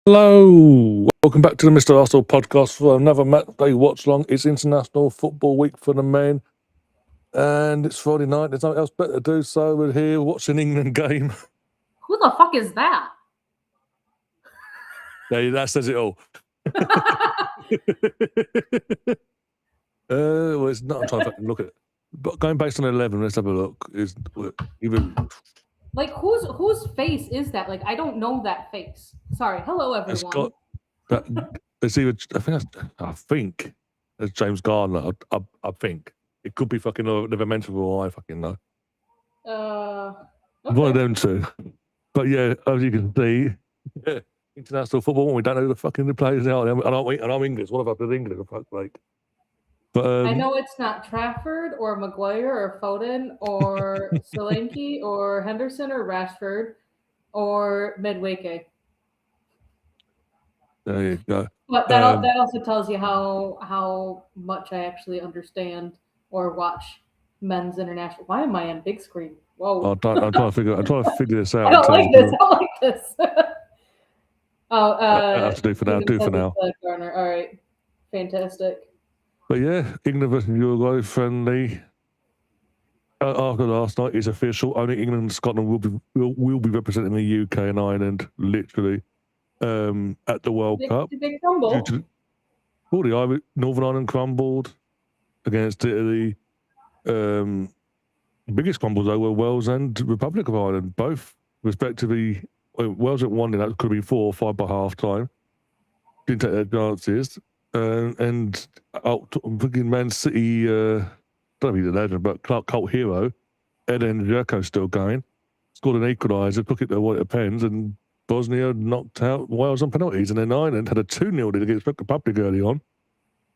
Hello, welcome back to the Mr. Arsenal podcast for another match day watch long. It's International Football Week for the men, and it's Friday night. There's nothing else better to do, so we're here watching England game. Who the fuck is that? Yeah, that says it all. Well, it's not. I'm trying to fucking look at it. But going based on 11, let's have a look. Is even Like whose face is that? Like I don't know that face. Sorry. Hello everyone. it's got that. It's either. I think it's James Gardner. I think it could be fucking never mentioned or I fucking know. Okay. One of them two. But yeah, as you can see, yeah, international football, we don't know who the fucking players are. And I'm English. What about the English? For fuck's sake. But I know it's not Trafford or Maguire or Foden or Solanke or Henderson or Rashford or Medwake. there you go. But that also tells you how much I actually understand or watch men's international. Why am I on big screen? Whoa! I'm trying to figure this out. I don't like this. I don't like this. I have to do for now. Do for now. Garner. All right, fantastic. But yeah, England versus Uruguay friendly. After last night, it's official. Only England and Scotland will be representing the UK and Ireland, literally, at the World Cup. Did they crumble? The Northern Ireland crumbled against Italy. The biggest crumbles though were Wales and Republic of Ireland, both respectively. Wales at 1-0, that could have been 4 or 5 by half time. Didn't take their chances. And I'm thinking Man City, don't know if he's a legend, but cult hero, Eden Dzeko's still going. Scored an equaliser, took it to what it depends, and Bosnia knocked out Wales on penalties. And then Ireland had a 2-0 lead against Republic early on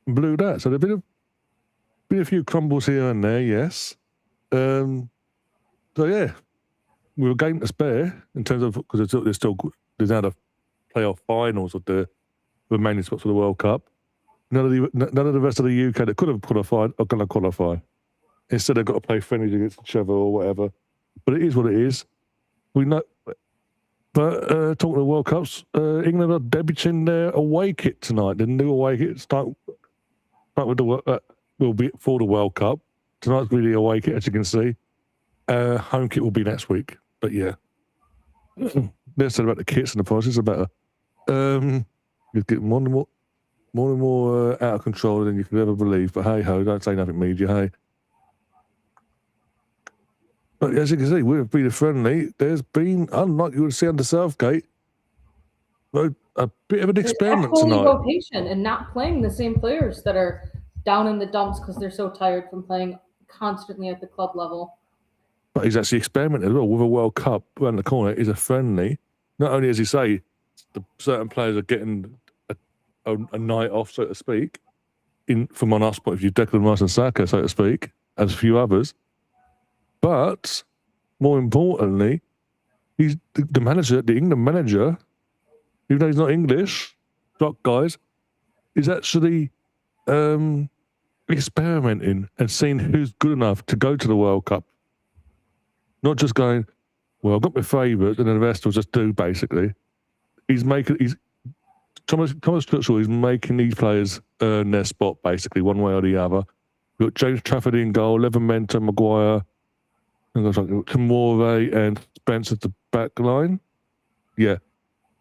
and blew that. So there's been a few crumbles here and there, yes. So yeah, we were game to spare in terms of, because there's now the playoff finals of the remaining spots for the World Cup. None of the rest of the UK that could have qualified are going to qualify. Instead, they've got to play friendlies against each other or whatever. But it is what it is. We know. But talking of World Cups, England are debuting their away kit tonight. The new away kit start with the will be for the World Cup. Tonight's really away kit, as you can see. Home kit will be next week. But yeah, they're said about the kits and the prices are better. You're getting more and more out of control than you could ever believe. But hey ho, don't say nothing, media. Hey. But as you can see, we've been friendly. There's been, unlike you would see under Southgate, a bit of an experiment tonight. Rotation and not playing the same players that are down in the dumps because they're so tired from playing constantly at the club level. But he's actually experimented as well with a World Cup around the corner. Is a friendly. Not only, as you say, certain players are getting a night off, so to speak, from on us point of view, Declan Rice and Saka, so to speak, as a few others. But more importantly, he's the manager, the England manager, even though he's not English, shock guys, is actually experimenting and seeing who's good enough to go to the World Cup. Not just going, well, I've got my favourites and then the rest will just do, basically. Thomas Tuchel is making these players earn their spot, basically, one way or the other. You've got James Trafford in goal, Levermenta, Maguire, Tomore and Spence at the back line. Yeah.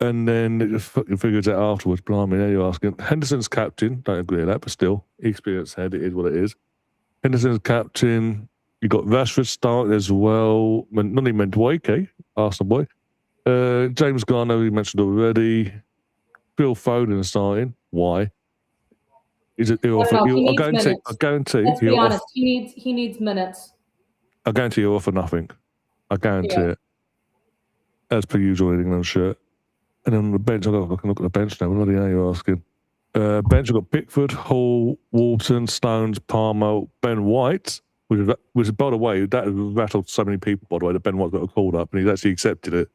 And then it just fucking figures out afterwards. Blimey, there you're asking. Henderson's captain. Don't agree with that, but still, experienced head, it is what it is. Henderson's captain. You've got Rashford starting as well. Not even Medwake, Arsenal boy. James Garner, we mentioned already. Phil Foden starting. Why? Is it? I guarantee. Let's be honest. He needs minutes. I guarantee he'll offer nothing. I guarantee it. As per usual in England shirt. And then on the bench, I can look at the bench now. What are you asking? Bench, I've got Pickford, Hall, Walton, Stones, Palmer, Ben White, which by the way, that rattled so many people, by the way, that Ben White got called up and he's actually accepted it.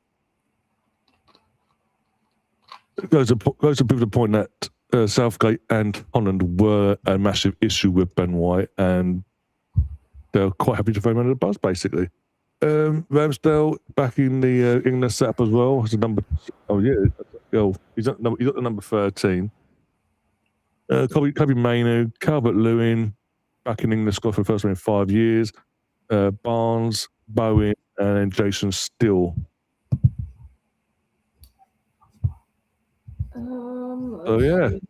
It goes to prove the point that Southgate and Holland were a massive issue with Ben White and they're quite happy to throw him under the bus, basically. Ramsdale back in the England setup as well. As a number, Oh, he's at the number 13. Kobe Mainu, Calvert Lewin, back in England squad for the first time in 5 years. Barnes, Bowen, and then Jason Still. Oh yeah. See.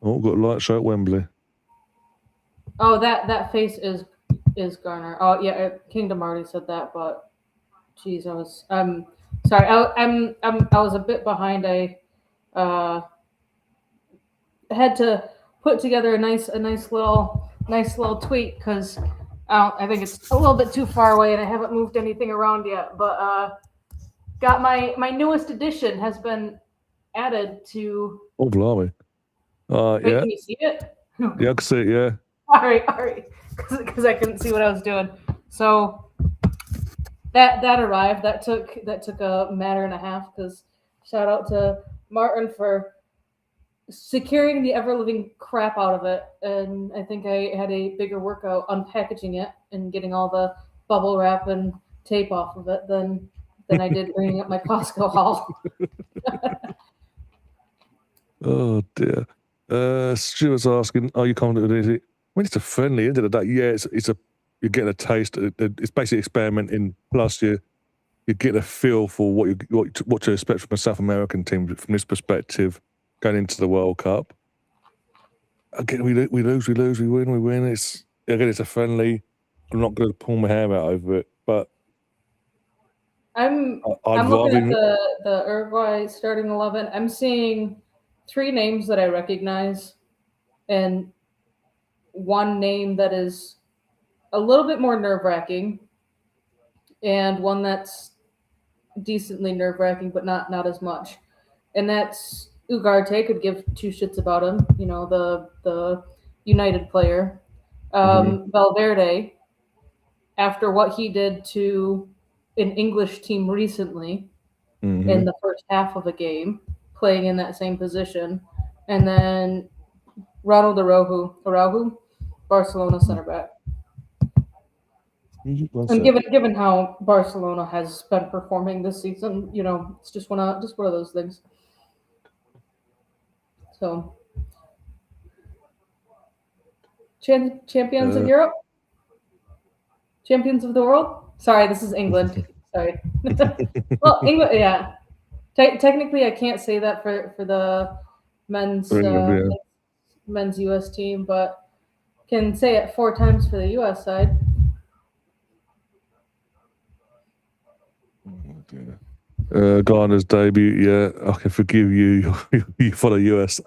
Oh, got a light show at Wembley. Oh, that face is Garner. Oh yeah, Kingdom already said that, but geez, I was sorry. I was a bit behind. I had to put together a nice little tweet because I think it's a little bit too far away and I haven't moved anything around yet. But got my newest edition has been added to. Oh, blimey. Wait, yeah. Can you see it? Yeah, I can see it, yeah. All right. Because I couldn't see what I was doing. So that arrived. That took a matter and a half. Because shout out to Martin for securing the ever living crap out of it, and I think I had a bigger workout unpackaging it and getting all the bubble wrap and tape off of it than I did bringing up my Costco haul. Oh dear. Stuart's asking, are you confident with it? When it's a friendly end of the day, yeah, you're getting a taste. It's basically experimenting. Plus, you're getting a feel for what to expect from a South American team from this perspective going into the World Cup. Again, we lose, we win, we win. It's a friendly. I'm not going to pull my hair out over it, but I'm looking at the Uruguay starting 11. I'm seeing 3 names that I recognize, and 1 name that is a little bit more nerve-wracking, and one that's decently nerve-wracking, but not as much. And that's Ugarte. Could give 2 shits about him. You know, the United player. Valverde, after what he did to an English team recently in the first half of a game, playing in that same position. And then Ronald Araujo, Barcelona center back. And given how Barcelona has been performing this season, you know, it's just one of those things. So, champions of Europe, champions of the world. Sorry, this is England. Sorry. Well, England, yeah. Technically, I can't say that for the men's U.S. team, but can say it 4 times for the U.S. side. Garner's debut, yeah, I can forgive you. You follow US.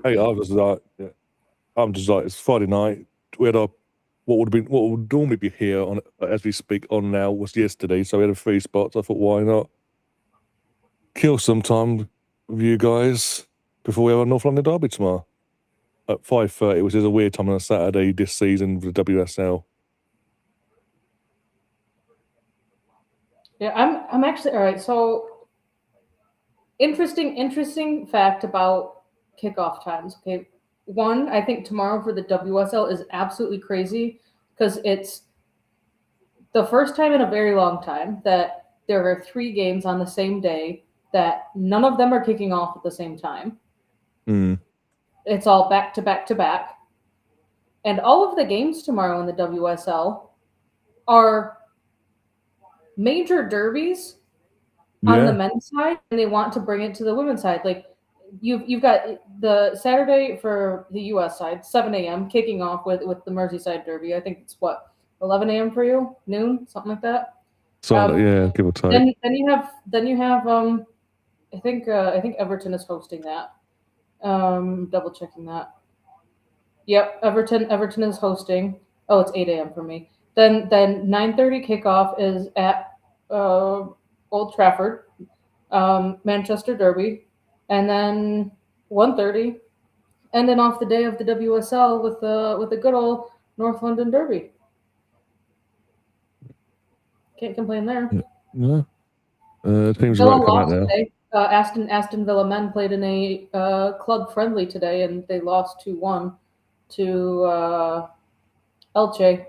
Hey, I'm just like, it's Friday night. We had what would normally be here on as we speak on now was yesterday, so we had a 3 spots. I thought, why not kill some time with you guys before we have a North London derby tomorrow at 5:30, which is a weird time on a Saturday this season for the WSL. Yeah, I'm actually all right. So interesting fact about kickoff times. Okay, 1, I think tomorrow for the WSL is absolutely crazy because it's the first time in a very long time that there are 3 games on the same day that none of them are kicking off at the same time. It's all back to back to back, and all of the games tomorrow in the WSL are major derbies on the men's side, and they want to bring it to the women's side. Like you've got the Saturday for the U.S. side, 7 a.m. kicking off with the Merseyside derby. I think it's 11 a.m. for you, noon, something like that. So yeah, give or take. Then you have I think Everton is hosting that. Double checking that. Yep, Everton is hosting. Oh, it's 8 a.m. for me. Then 9:30 kickoff is at Old Trafford, Manchester Derby, and then 1:30, ending off the day of the WSL with the good old North London Derby. Can't complain there. No. Teams Villa right come out lost now. today. Aston Villa men played in a club friendly today, and they lost 2-1 to Elche.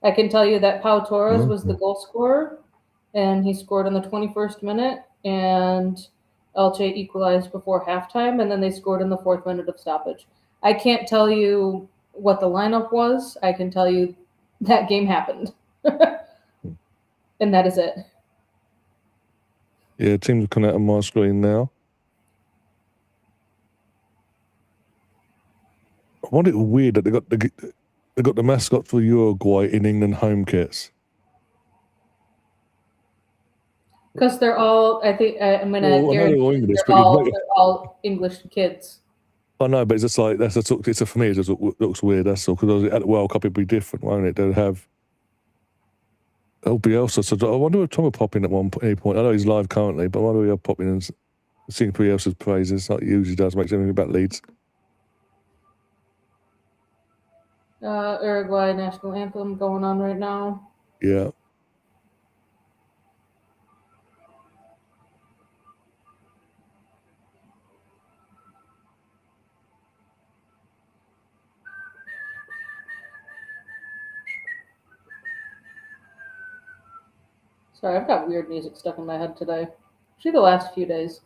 I can tell you that Pau Torres was the goal scorer, and he scored in the 21st minute, and Elche equalized before halftime, and then they scored in the 4th minute of stoppage. I can't tell you what the lineup was. I can tell you that game happened. And that is it. Yeah, teams are coming out on my screen now. I find it weird that they got the mascot for Uruguay in England home kits. Because they're all, I think, I'm going Well, to I know guarantee they're all English, they're but you'd make all English kids. I know, but it's just like it's for me. It just looks weird. That's all. Because at the World Cup, it'd be different, won't it? They'd have Bielsa. So I wonder if Tom will pop in at any point. I know he's live currently, but I wonder if he'll pop in and sing Bielsa's praises, like he usually does. Makes everything about Leeds. Uruguay national anthem going on right now. Yeah. Sorry, I've got weird music stuck in my head today. Actually, the last few days.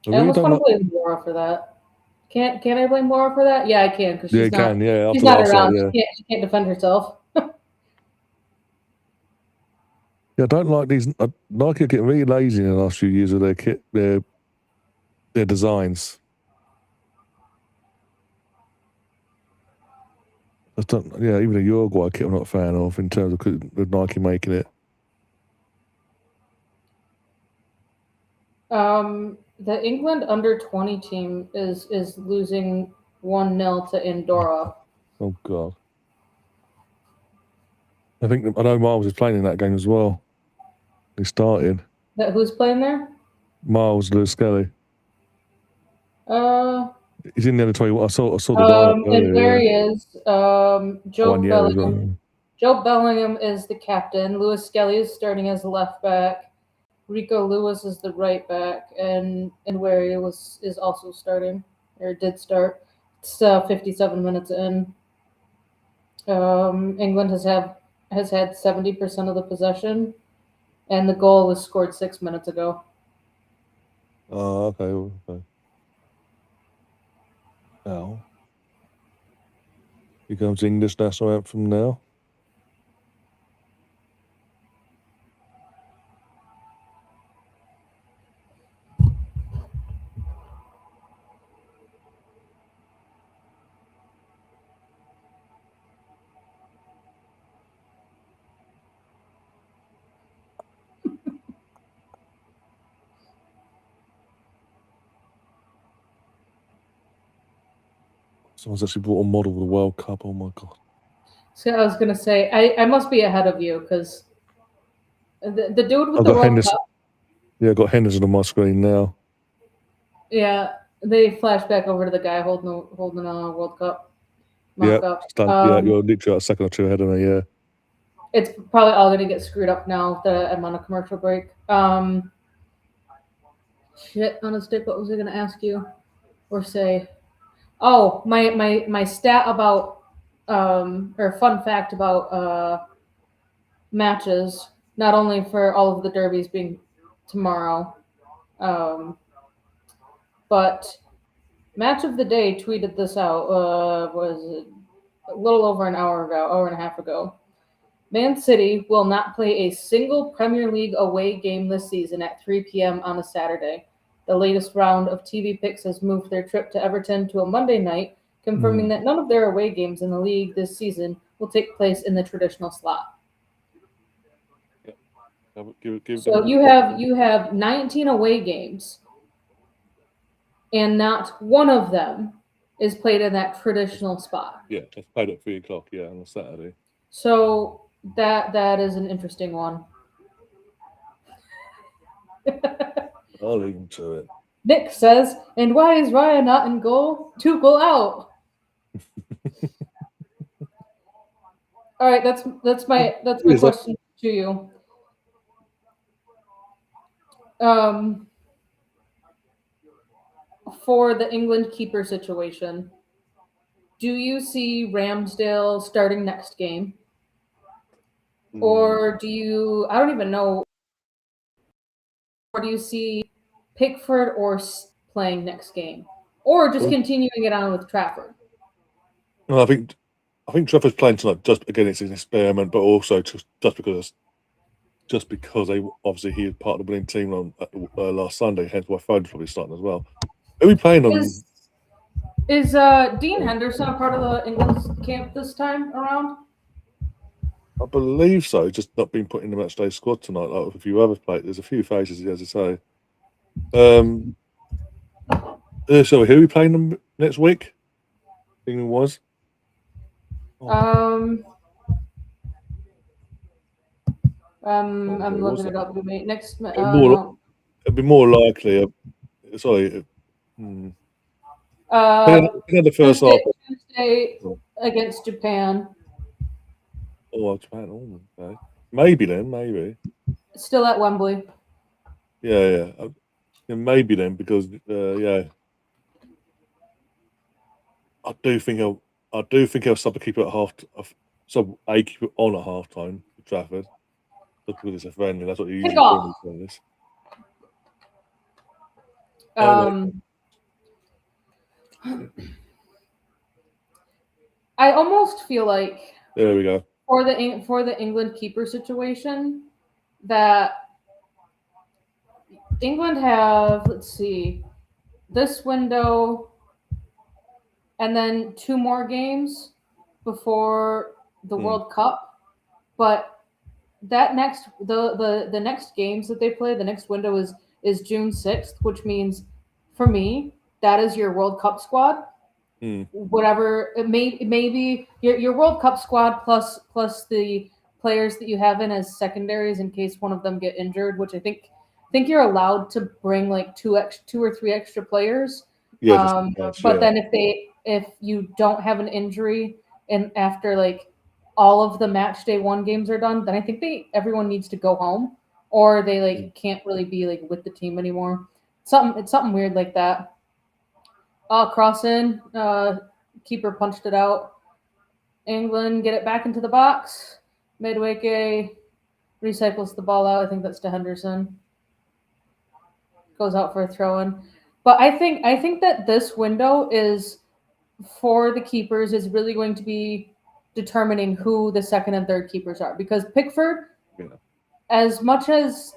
I I really almost don't want like. to blame Laura for that. Can I blame Laura for that? Yeah, I can because Yeah, you can. Yeah, she's after not last around. night, yeah. She can't defend herself. Yeah, I don't like these. Nike are getting really lazy in the last few years with their kit, their designs. Even a Uruguay kit I'm not a fan of in terms of Nike making it. The England under-20 team is losing 1-0 to Andorra. Oh God. I know Miles is playing in that game as well. He started. Who's playing there? Miles Lewis Skelly. He's in the under 21. I saw the lineup earlier. And there he is. Joe Bellingham. Well. Joe Bellingham is the captain. Lewis Skelly is starting as the left back. Rico Lewis is the right back, and where he is also starting or did start. It's 57 minutes in. England has had 70% of the possession, and the goal was scored 6 minutes ago. Oh, okay. Now, here comes English national anthem now. Someone's actually brought a model of the World Cup. Oh my God. So I was gonna say I must be ahead of you because the dude with I've the got World Henderson. Cup. Yeah, I've got Henderson on my screen now. Yeah, they flash back over to the guy holding a World Cup mock-up. You're literally a second or two ahead of me. Yeah. It's probably all going to get screwed up now that I'm on a commercial break. Shit on a stick. What was I going to ask you or say? Oh, my stat about or fun fact about matches. Not only for all of the derbies being tomorrow, but Match of the Day tweeted this out. Was it a little over an hour and a half ago. Man City will not play a single Premier League away game this season at 3 p.m. on a Saturday. The latest round of TV picks has moved their trip to Everton to a Monday night, confirming that none of their away games in the league this season will take place in the traditional slot. So you have 19 away games, and not one of them is played in that traditional spot. Yeah, it's played at 3 o'clock. Yeah, on a Saturday. So that is an interesting one. I'll leave him to it. Nick says, and why is Ryan not in goal? Tuchel out. All right, that's my question to you. For the England keeper situation, do you see Ramsdale starting next game? Or do you, I don't even know or do you see Pickford playing next game, or just continuing it on with Trafford? No, I think Trafford's playing tonight just again. It's an experiment, but also just because they obviously he was part of the winning team on last Sunday. Hence why Foden's probably starting as well. Are we playing on? Is Dean Henderson a part of the England camp this time around? I believe so. Just not being put in the matchday squad tonight. Like a few other players. There's a few faces, as I say. So who are we playing them next week? England was. I'm looking it up. Next, it'd be more likely. Sorry. The first half. Tuesday against Japan. Oh, Japan. Oh, okay. Maybe then. Maybe. Still at Wembley. Yeah. Maybe then because I do think I'll sub a keeper at sub a keeper on at half time for Trafford. Just because it's a friendly. That's what you usually do in this. I almost feel like there we go for the England keeper situation that England have, let's see, this window and then 2 more games before the World Cup, but that the next games that they play, the next window is June 6th, which means for me that is your World Cup squad. Whatever it maybe your World Cup squad plus the players that you have in as secondaries in case one of them get injured, which I think you're allowed to bring like 2 or 3 extra players. But then if you don't have an injury and after like all of the match day 1 games are done, then I think everyone needs to go home or they like can't really be like with the team anymore. It's something weird like that. Cross in, keeper punched it out. England get it back into the box. Madueke recycles the ball out. I think that's to Henderson. Goes out for a throw in. But I think that this window is for the keepers is really going to be determining who the second and third keepers are because Pickford, as much as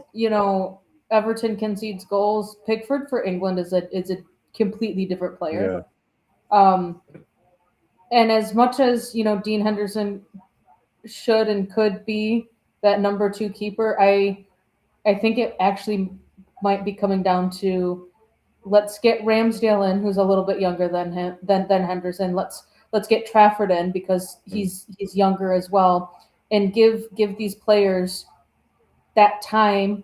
Everton concedes goals, Pickford for England is a completely different player. And as much as Dean Henderson should and could be that number 2 keeper, I think it actually might be coming down to let's get Ramsdale in, who's a little bit younger than Henderson. Let's get Trafford in because he's younger as well, and give these players that time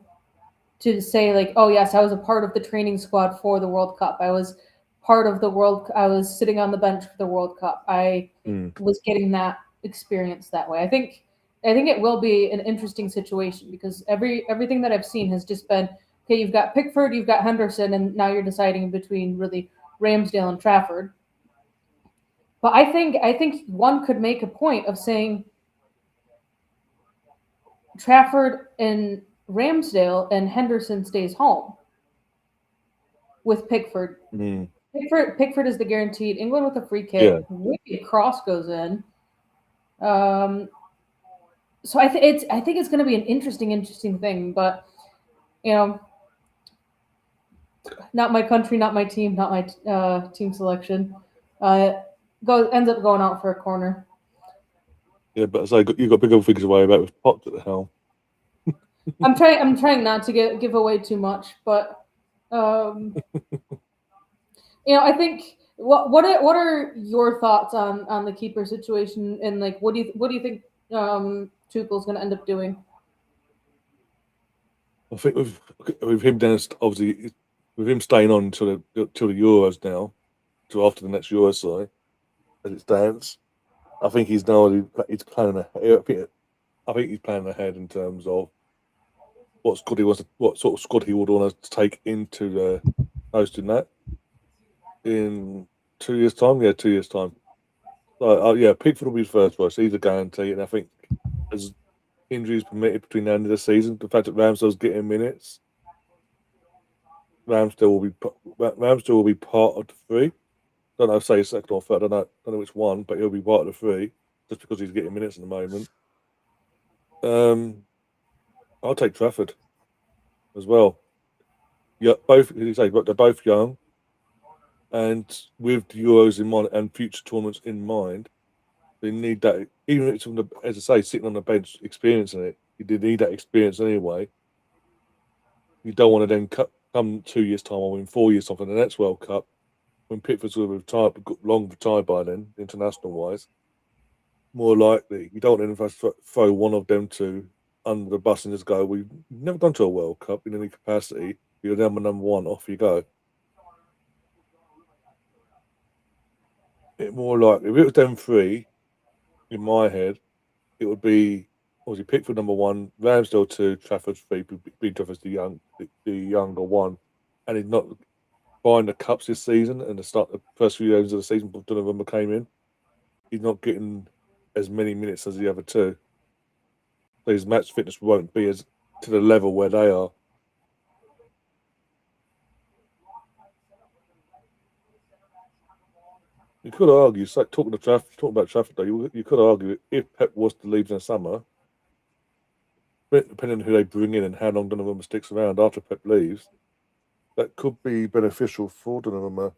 to say like, oh yes, I was a part of the training squad for the World Cup. I was sitting on the bench for the World Cup. I was getting that experience that way. I think it will be an interesting situation because everything that I've seen has just been, okay, you've got Pickford, you've got Henderson, and now you're deciding between really Ramsdale and Trafford. But I think one could make a point of saying Trafford and Ramsdale and Henderson stays home with Pickford. Pickford is the guaranteed. England with a free kick. Maybe a cross goes in. So I think it's going to be an interesting thing, but not my country, not my team, not my team selection. Ends up going out for a corner. Yeah, but so you've got bigger things to worry about with Poch at the helm. I'm trying not to give away too much, but I think what are your thoughts on the keeper situation and like what do you think Tuchel's going to end up doing? I think with him down, obviously with him staying on till the Euros now, till after the next Euros, sorry, as it stands, I think he's planning ahead. I think he's planning ahead in terms of what sort of squad he would want to take into the hosting that in 2 years' time. Yeah, 2 years' time. So Pickford will be first choice. He's a guarantee, and I think as injuries permitted between now and the season, the fact that Ramsdale's getting minutes, Ramsdale will be part of the three. Don't know, say second or third. I don't know which one, but he'll be part of the three just because he's getting minutes at the moment. I'll take Trafford as well. Yeah, both. As you say, but they're both young, and with the Euros in mind and future tournaments in mind, they need that. Even if it's as I say, sitting on the bench, experiencing it, you did need that experience anyway. You don't want to then come 2 years time or in 4 years time for the next World Cup when Pickford's will have retired, long retired by then, international wise. More likely, you don't want to throw one of them two under the bus and just go, "We've never gone to a World Cup in any capacity. You're number one. Off you go." It more likely, if it was them three, in my head, it would be obviously Pickford number one, Ramsdale two, Trafford three, being Trafford's the younger one, and he's not buying the cups this season and the first few games of the season before Donovan came in. He's not getting as many minutes as the other two. So his match fitness won't be as to the level where they are. You could argue, talking about Trafford, though, you could argue if Pep was to leave in the summer, depending on who they bring in and how long Donovan sticks around after Pep leaves, that could be beneficial for Donovan.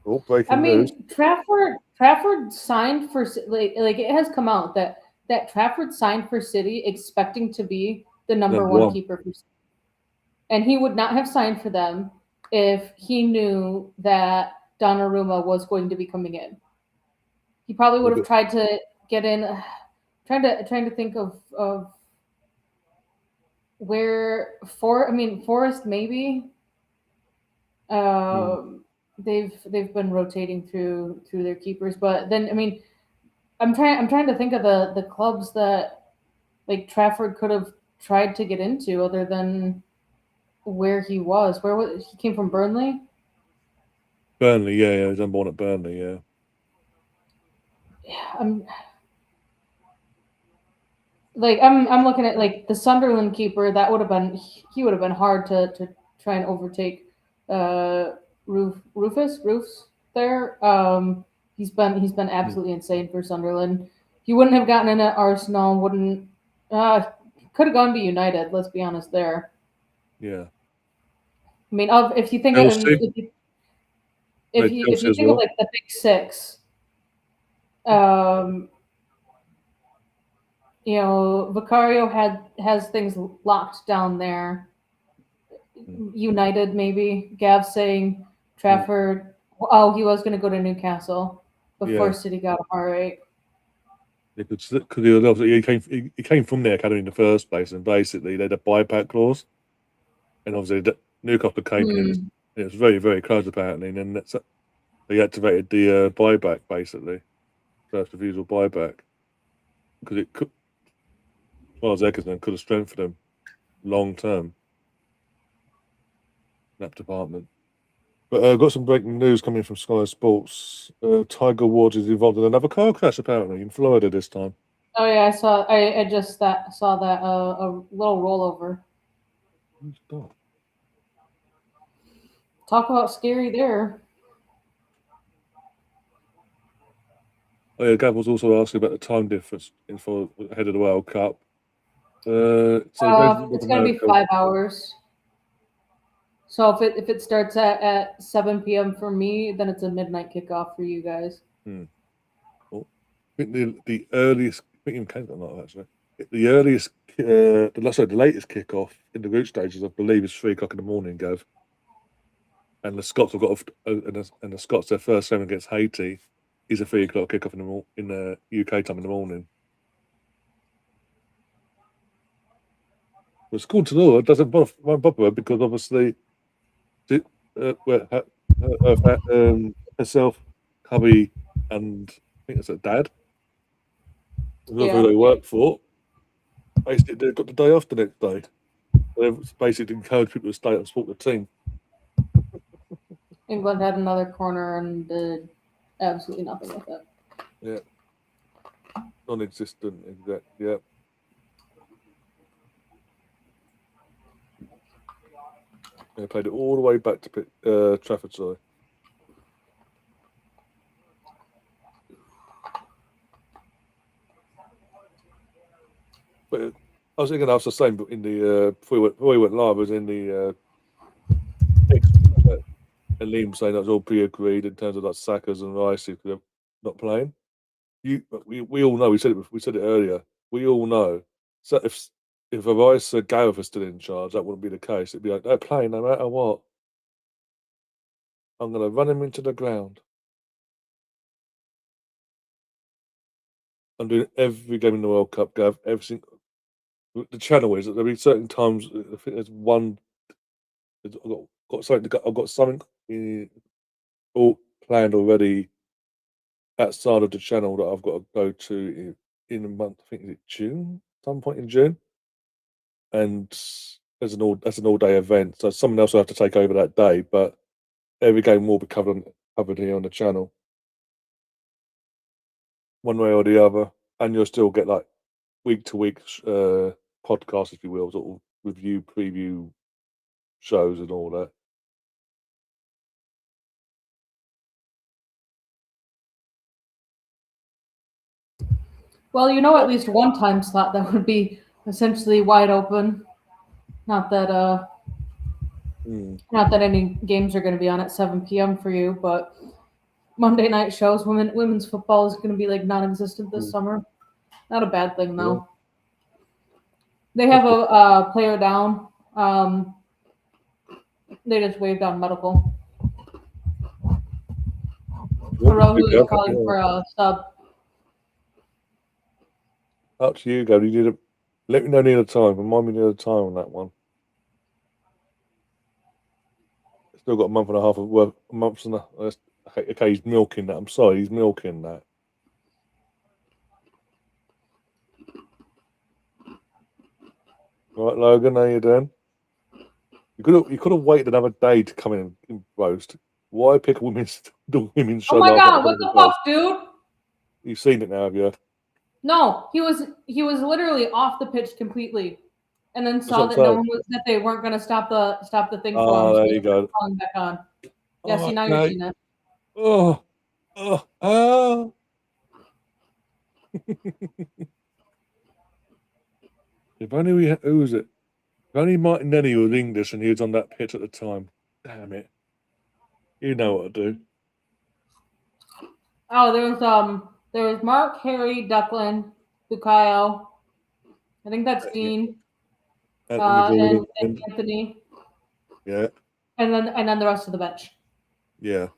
Oh, breaking news! Trafford signed for like it has come out that Trafford signed for City expecting to be the number one keeper for City. And he would not have signed for them if he knew that Donnarumma was going to be coming in. He probably would have tried to get in. Trying to think of where Forest maybe. They've been rotating through their keepers, but then I'm trying to think of the clubs that like Trafford could have tried to get into other than where he was. He came from Burnley? Burnley, yeah, he's born at Burnley, yeah. Yeah, I'm looking at like the Sunderland keeper. That would have been hard to try and overtake Rufus there. He's been absolutely insane for Sunderland. He wouldn't have gotten in at Arsenal. Wouldn't could have gone to United. Let's be honest there. Yeah. If you think of if you think of like the big six, Vicario has things locked down there. United, maybe. Gav saying Trafford. Oh, he was going to go to Newcastle before City got him. All right. Because he came from the academy in the first place, and basically they had a buyback clause, and obviously Newcastle came in, and it was very, very close apparently, and then they activated the buyback basically, first refusal buyback, because it could, as far as they're concerned, could have strengthened them long term. That department. But I've got some breaking news coming from Sky Sports. Tiger Woods is involved in another car crash apparently in Florida this time. Oh yeah, I saw. I just saw that a little rollover. Talk about scary there. Oh yeah, Gav was also asking about the time difference for ahead of the World Cup. It's going to be 5 hours. So if it starts at 7 p.m. for me, then it's a midnight kickoff for you guys. Cool. I think the earliest, I think even came from that actually. The earliest, the latest kickoff in the group stages, I believe, is 3 o'clock in the morning, Gav. And the Scots have got, and the Scots, their first game against Haiti is a 3 o'clock kickoff in the UK time in the morning. It's cool to know. It doesn't bother her because obviously, herself, hubby, and I think it's her dad, whoever they work for, basically they've got the day off the next day. They've basically encouraged people to stay and support the team. England had another corner and did absolutely nothing with it. Yeah. Non-existent, exactly. Yeah. They played it all the way back to Trafford, sorry. But I was thinking I was the same, but in the before we went live, I was in the and Liam saying that was all pre-agreed in terms of like Sackers and Rice if they're not playing. We all know. We said it earlier. We all know. So if Rice or Gareth are still in charge, that wouldn't be the case. It'd be like they're playing no matter what. I'm going to run him into the ground. I'm doing every game in the World Cup, Gav. Everything. The channel is that there'll be certain times. I think there's one. I've got something. I've got something all planned already outside of the channel that I've got to go to in a month. I think is it June, some point in June, and that's an all day event. So someone else will have to take over that day, but every game will be covered here on the channel, one way or the other, and you'll still get like week to week podcasts, if you will, sort of review, preview shows and all that. Well, at least one time slot that would be essentially wide open. Not that not that any games are going to be on at 7 p.m. for you, but Monday night shows, women's football is going to be like non-existent this summer. Not a bad thing though. They have a player down. They just waved on medical. Rohu is calling for a sub. Up to you, Gav. You need let me know near the time. Remind me near the time on that one. Still got a month and a half of work. A month and a half. Okay, he's milking that. I'm sorry, he's milking that. Right, Logan, how you doing? You could have waited another day to come in and roast. Why pick the women's show? Oh my god, what the fuck, dude? You've seen it now, have you? No, he was literally off the pitch completely, and then saw that they weren't going to stop the thing for him. Oh, there you go. Calling back on. Yeah, see, now you're seeing it. Oh. If only who was it? If only Martinelli was English and he was on that pitch at the time. Damn it. You know what to do. Oh, there was Mark, Harry, Declan, Bukayo. I think that's Dean. And Anthony. Yeah. And then the rest of the bench. Yeah.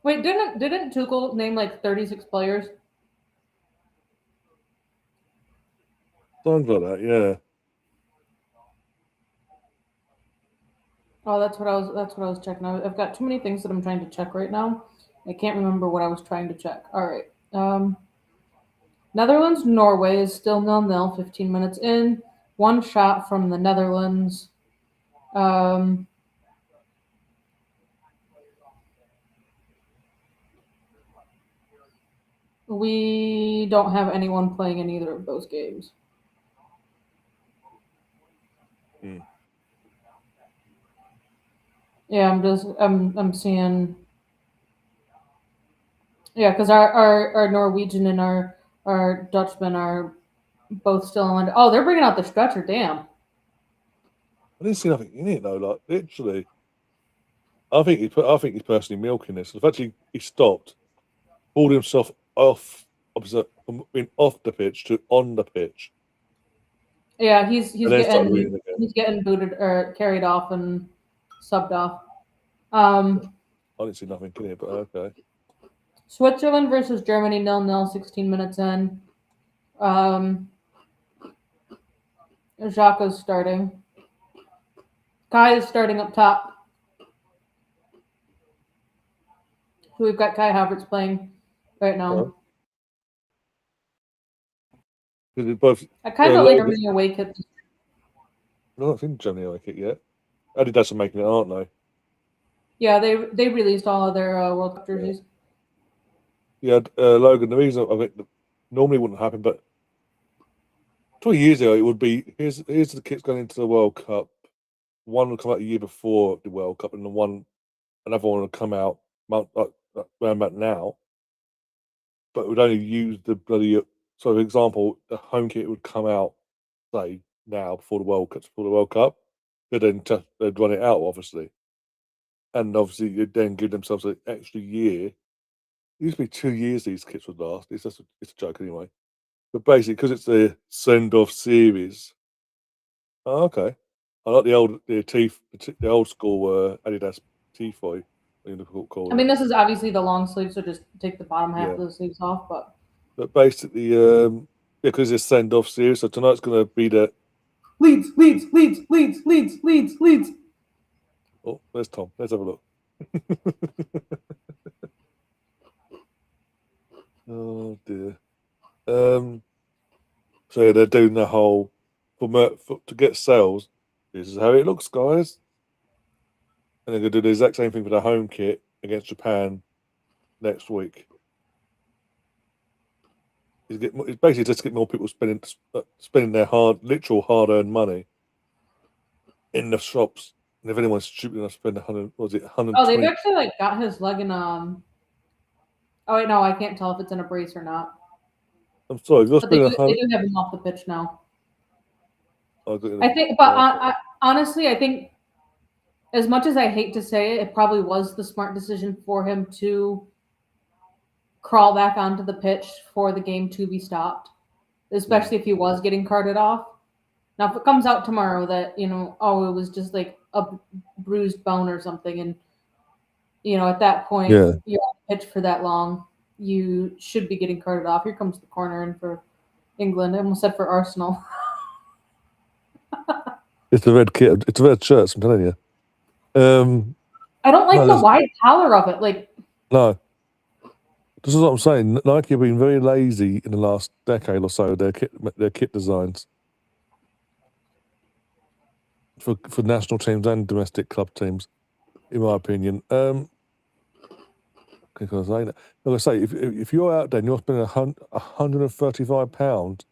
Wait, didn't Tuchel name like 36 players? Sounds like that, yeah. Oh, that's what I was checking. I've got too many things that I'm trying to check right now. I can't remember what I was trying to check. All right. Netherlands, Norway is still 0-0, 15 minutes in. One shot from the Netherlands. We don't have anyone playing in either of those games. Yeah, I'm seeing. Yeah, because our Norwegian and our Dutchman are both still on. Oh, they're bringing out the stretcher. Damn. I didn't see nothing in it though. Like literally, I think he's personally milking this. The fact he stopped, pulled himself off, from being off the pitch to on the pitch. Yeah, he's getting booted or carried off and subbed off. I didn't see nothing in it, but okay. Switzerland versus Germany 0-0, 16 minutes in. Xhaka's starting. Kai is starting up top. So we've got Kai Havertz playing right now. I kind of like Germany away kit. I don't think Germany away kit yet. Adidas are making it, aren't they? Yeah, they released all of their World Cup jerseys. Yeah, Logan. The reason I think normally wouldn't happen, but 20 years ago, it would be here's the kits going into the World Cup. One would come out a year before the World Cup, and another one would come out around about now. But it would only use the bloody. So, for example, the home kit would come out, say, now before the World Cup. They'd run it out, obviously, and obviously you'd then give themselves an extra year. It used to be 2 years these kits would last. It's a joke anyway. But basically, because it's the send-off series. Oh, okay. I like the old school Adidas T-Foy. I mean, this is obviously the long sleeve, so just take the bottom half Yeah. of the sleeves off. But basically, because it's send-off series, so tonight's going to be the Leeds. Oh, there's Tom. Let's have a look. Oh dear. So yeah, they're doing the whole to get sales. This is how it looks, guys. And they're going to do the exact same thing for the home kit against Japan next week. It's basically just to get more people spending their hard-earned money in the shops. And if anyone's stupid enough to spend 120? Oh, they've actually got his leg in Oh wait, no, I can't tell if it's in a brace or not. I'm sorry, if you're But they spending do have him off the pitch now. I think, but honestly, I think as much as I hate to say it, it probably was the smart decision for him to crawl back onto the pitch for the game to be stopped, especially if he was getting carted off. Now, if it comes out tomorrow that, it was just like a bruised bone or something, and, at that point, you're on the pitch for that long, you should be getting carted off. Here comes the corner in for England. I almost said for Arsenal. It's a red kit. It's a red shirt, I'm telling you. I don't like the wide collar of it. No. This is what I'm saying. Nike have been very lazy in the last decade or so. Their kit designs for national teams and domestic club teams, in my opinion. Can I say that? Like I say, if you're out there and you're spending £135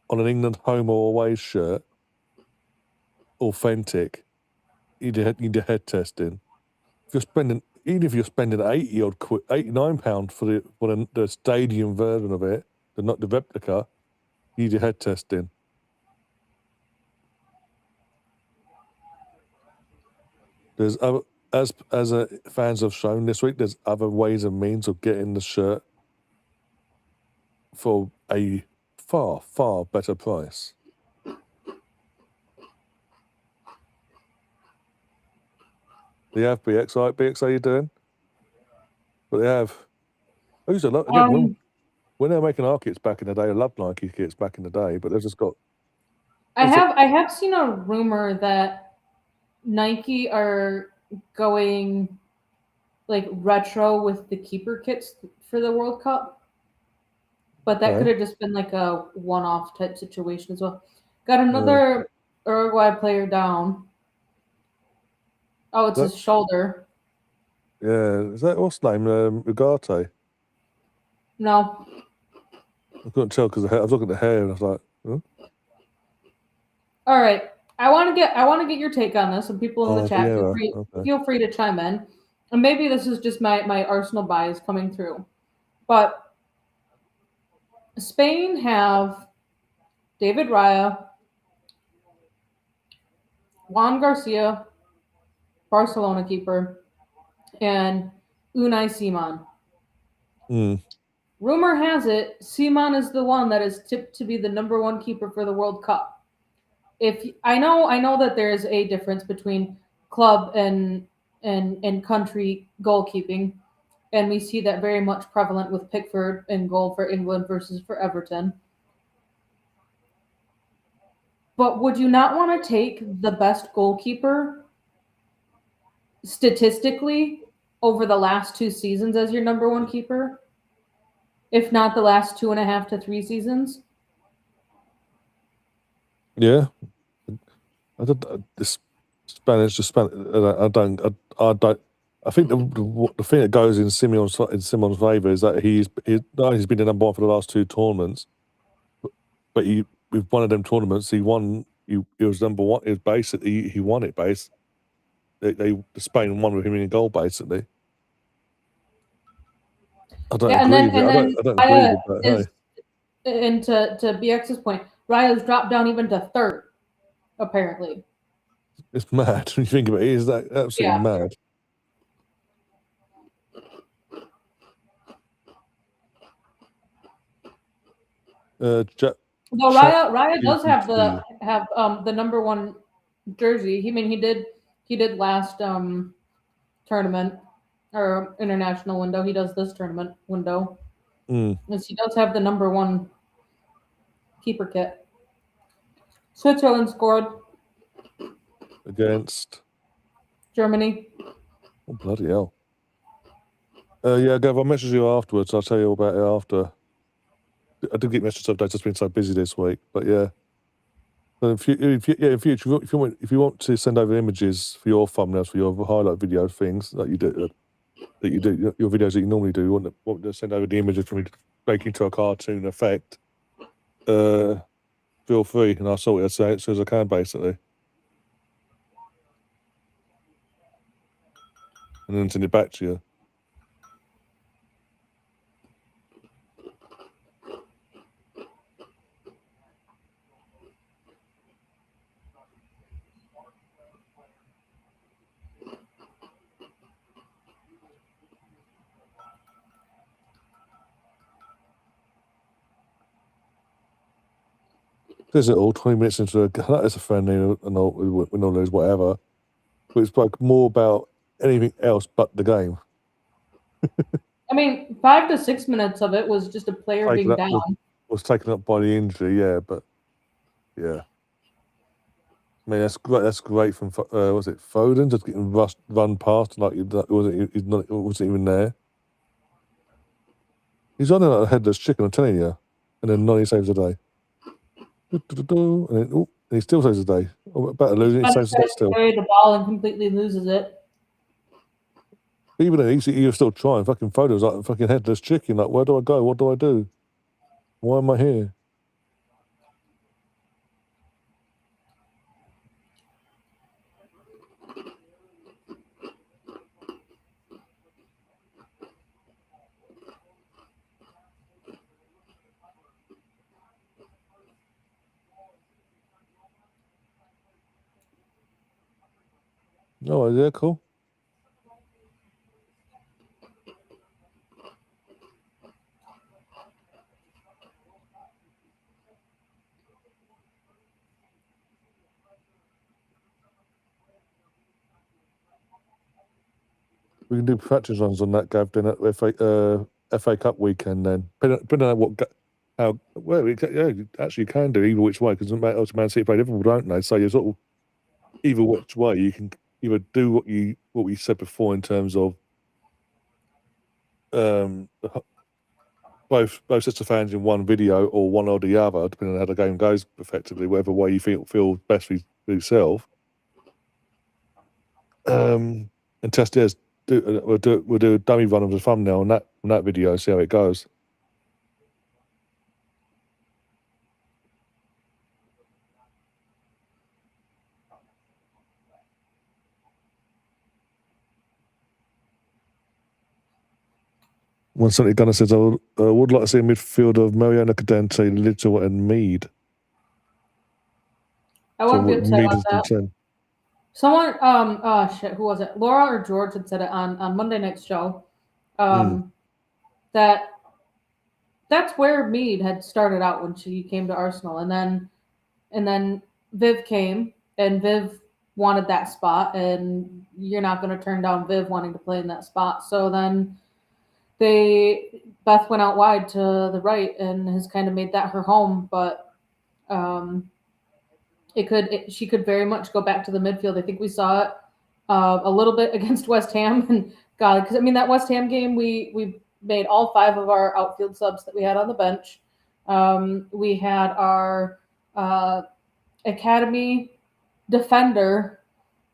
on an England home or away shirt, authentic, you need a head testing. Even if you're spending £89 for the stadium version of it, not the replica, you need your head testing. There's other, as fans have shown this week, there's other ways and means of getting the shirt for a far, far better price. They have BX, right? BX, how you doing? But they have. I used to love again when they were making our kits back in the day. I loved Nike kits back in the day, but they've just got. I have seen a rumor that Nike are going retro with the keeper kits for the World Cup, but that could have just been a one-off type situation as well. Got another Uruguay player down. Oh, it's his shoulder. Yeah, is that what's name? Ugarte? No. I couldn't tell because I was looking at the hair and I was like, huh? All right. I want to get your take on this, and people in the chat feel free to chime in. And maybe this is just my Arsenal bias coming through. But Spain have David Raya, Juan Garcia, Barcelona keeper, and Unai Simon. Rumor has it Simon is the one that is tipped to be the number one keeper for the World Cup. I know that there is a difference between club and country goalkeeping, and we see that very much prevalent with Pickford in goal for England versus for Everton. But would you not want to take the best goalkeeper statistically over the last 2 seasons as your number one keeper? If not the last 2.5 to 3 seasons? Yeah. The Spanish. I don't. I think the thing that goes in Simon's favour is that he's been the number one for the last 2 tournaments, but he with one of them tournaments, he won. He was number one. It was basically he won it. Spain won with him in a goal basically. I don't agree with it. I don't agree with that. And to BX's point, Raya's dropped down even to third, apparently. It's mad when you think about it. Is that absolutely mad? No, Raya does have the number one jersey. He did last tournament or international window. He does this tournament window. Yes, he does have the number one keeper kit. Switzerland scored against Germany. Oh, bloody hell. Yeah, Gav, I'll message you afterwards. I'll tell you all about it after. I did get messages updates. I've just been so busy this week, but yeah. But in future, if you want to send over images for your thumbnails for your highlight video things that you do, your videos that you normally do, want to send over the images for me to make into a cartoon effect, feel free, and I'll sort it as soon as I can, basically, and then send it back to you. There's it all 20 minutes into that is a friendly and all win or lose, whatever. But it's like more about anything else but the game. I mean, 5 to 6 minutes of it was just a player being down. Was taken up by the injury, yeah, but yeah. I mean, that's great. That's great from was it Foden just getting run past like he wasn't even there. He's on a headless chicken, I'm telling you, and then 90 saves a day. And he still saves a day. Better losing, he saves a day still. Carry the ball and completely loses it. Even then, he was still trying. Fucking Foden's like a fucking headless chicken. Like, where do I go? What do I do? Why am I here? Oh, yeah, cool. We can do practice runs on that, Gav, then at FA Cup weekend then. Depending on you actually can do either which way, because Man City play Liverpool, don't they? So you're sort of either which way, you can either do what we said before in terms of both sets of fans in one video or one or the other, depending on how the game goes effectively, whatever way you feel best for yourself. And test it. We'll do a dummy run of the thumbnail on that video, see how it goes. One Sunday Gunner says, I would like to see a midfield of Mariano Cadente, Little and Mead. I wouldn't be upset about that. Someone, who was it? Laura or George had said it on Monday night's show. That's where Mead had started out when she came to Arsenal, and then Viv came, and Viv wanted that spot, and you're not going to turn down Viv wanting to play in that spot. So then Beth went out wide to the right and has kind of made that her home, but she could very much go back to the midfield. I think we saw it a little bit against West Ham, and God, because I mean that West Ham game, we made all 5 of our outfield subs that we had on the bench. We had our academy defender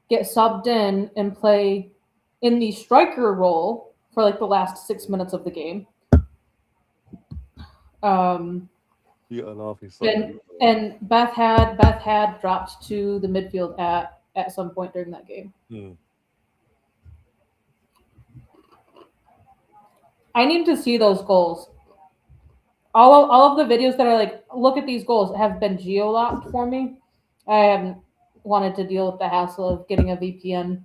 get subbed in and play in the striker role for like the last 6 minutes of the game. You got a laughing stock. And Beth had dropped to the midfield at some point during that game. I need to see those goals. All of the videos that are like, look at these goals, have been geo-locked for me. I haven't wanted to deal with the hassle of getting a VPN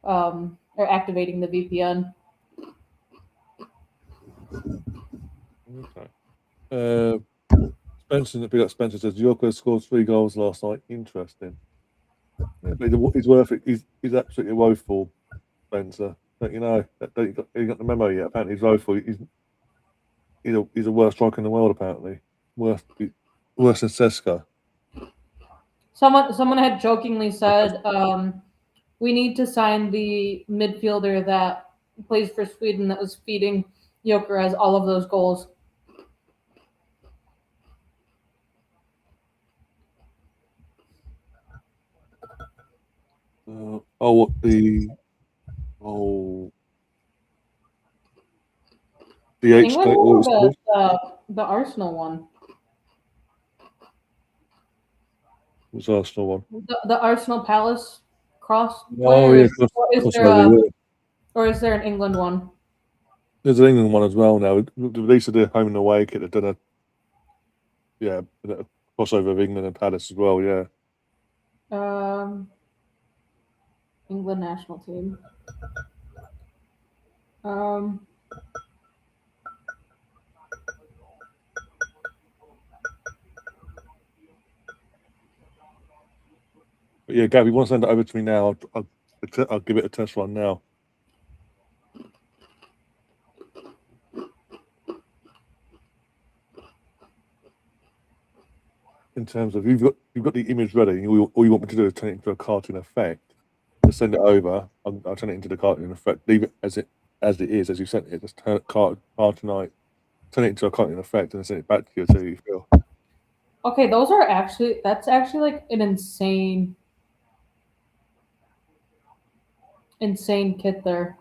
or activating the VPN. Okay. Spencer says Yoko scored 3 goals last night. Interesting. Yeah, but he's worth it. He's absolutely woeful, Spencer. Don't you know? You got the memo yet? Apparently he's woeful. He's a worst striker in the world. Apparently, worse than Seska. Someone had jokingly said, we need to sign the midfielder that plays for Sweden that was feeding Gyökeres all of those goals. The England or the Arsenal one? What's Arsenal one? The Arsenal Palace cross. Oh yeah, or is there an England one? There's an England one as well now. They used to do home and away kit. They've done a crossover of England and Palace as well. Yeah. England national team. But yeah, Gabby, you want to send it over to me now? I'll give it a test run now. In terms of you've got the image ready, and all you want me to do is turn it into a cartoon effect. Just send it over. I'll turn it into the cartoon effect. Leave it as it is, as you sent it. Just turn it turn it into a cartoon effect, and then send it back to you so you feel. Okay, that's actually like an insane kit there.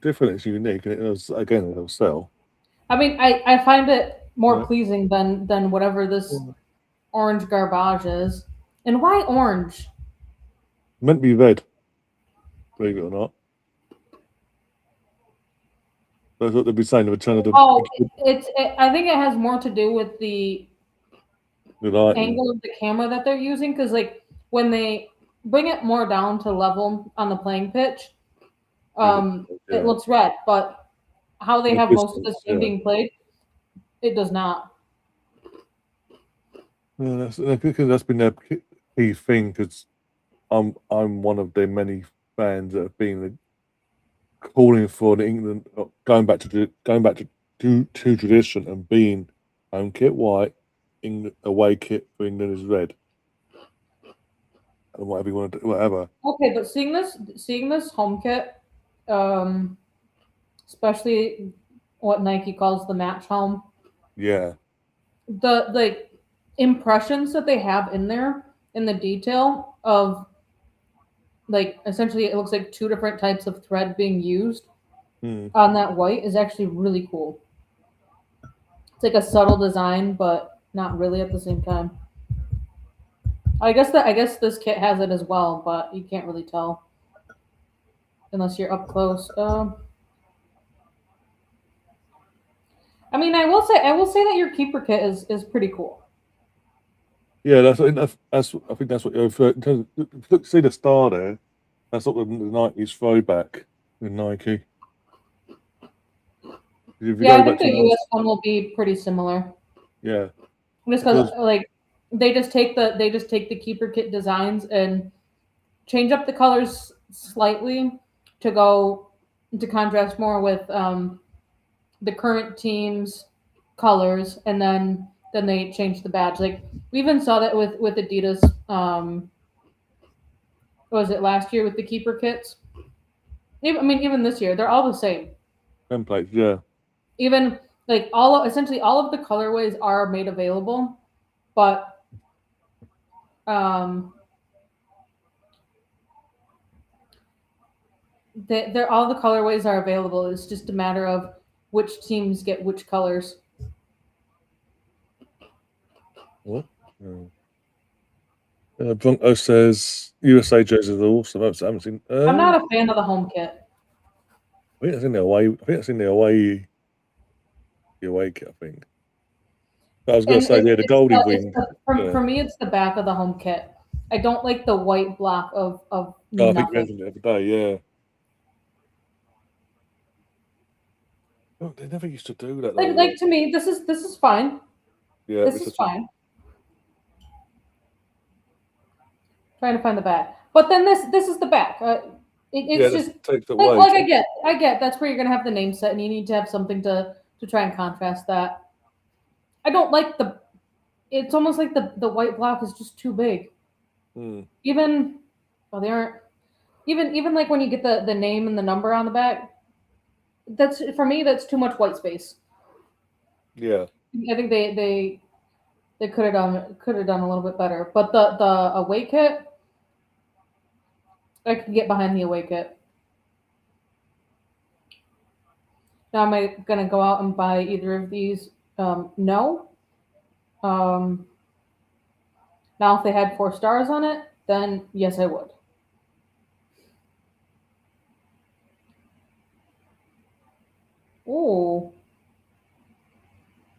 Different, it's unique, and it'll sell. I mean, I find it more pleasing than whatever this orange garbage is. And why orange? Meant to be red, believe it or not. That's what they'd be saying. I think it has more to do with the angle of the camera that they're using, because like when they bring it more down to level on the playing pitch, it looks red, but how they have most of this game being played, it does not. Yeah, that's been their key thing. Because I'm one of their many fans that have been calling for the England going back to tradition and being home kit white, England away kit for England is red. And whatever you want to do, whatever. Okay, but seeing this home kit, especially what Nike calls the match home. Yeah. The impressions that they have in there, in the detail of, like, essentially it looks like 2 different types of thread being used on that white is actually really cool. It's like a subtle design, but not really at the same time. I guess this kit has it as well, but you can't really tell unless you're up close. I mean, I will say that your keeper kit is pretty cool. Yeah, I think that's what you're referring to. Look, see the star there. That's what the Nike's throwback with Nike. I think the US one will be pretty similar. Yeah. Just because like they just take the keeper kit designs and change up the colors slightly to contrast more with the current team's colors, and then they change the badge. Like we even saw that with Adidas. What was it last year with the keeper kits? Even this year, they're all the same. Templates, yeah. Even like essentially all of the colorways are made available, but they're all the colorways are available. It's just a matter of which teams get which colors. What? Bronco says USA jerseys are awesome. I haven't seen. I'm not a fan of the home kit. I think that's in the away. I think that's in the away. The away kit, I think. But I was going to say, the Goldie Wing. For me, it's the back of the home kit. I don't like the white block of I think nothing. you mentioned it the other day, yeah. Oh, they never used to do that. Like to me, this is fine. Yeah, this is fine. Trying to find the back, but then this is the back. It's just takes it like, away. I get that's where you're gonna have the name set, and you need to have something to try and contrast that. I don't like the. It's almost like the white block is just too big. Even well, they aren't. Even like when you get the name and the number on the back, that's for me. That's too much white space. Yeah, I think they could have done a little bit better. But the away kit, I could get behind the away kit. Now, am I gonna go out and buy either of these? No. Now, if they had 4 stars on it, then yes, I would. Ooh.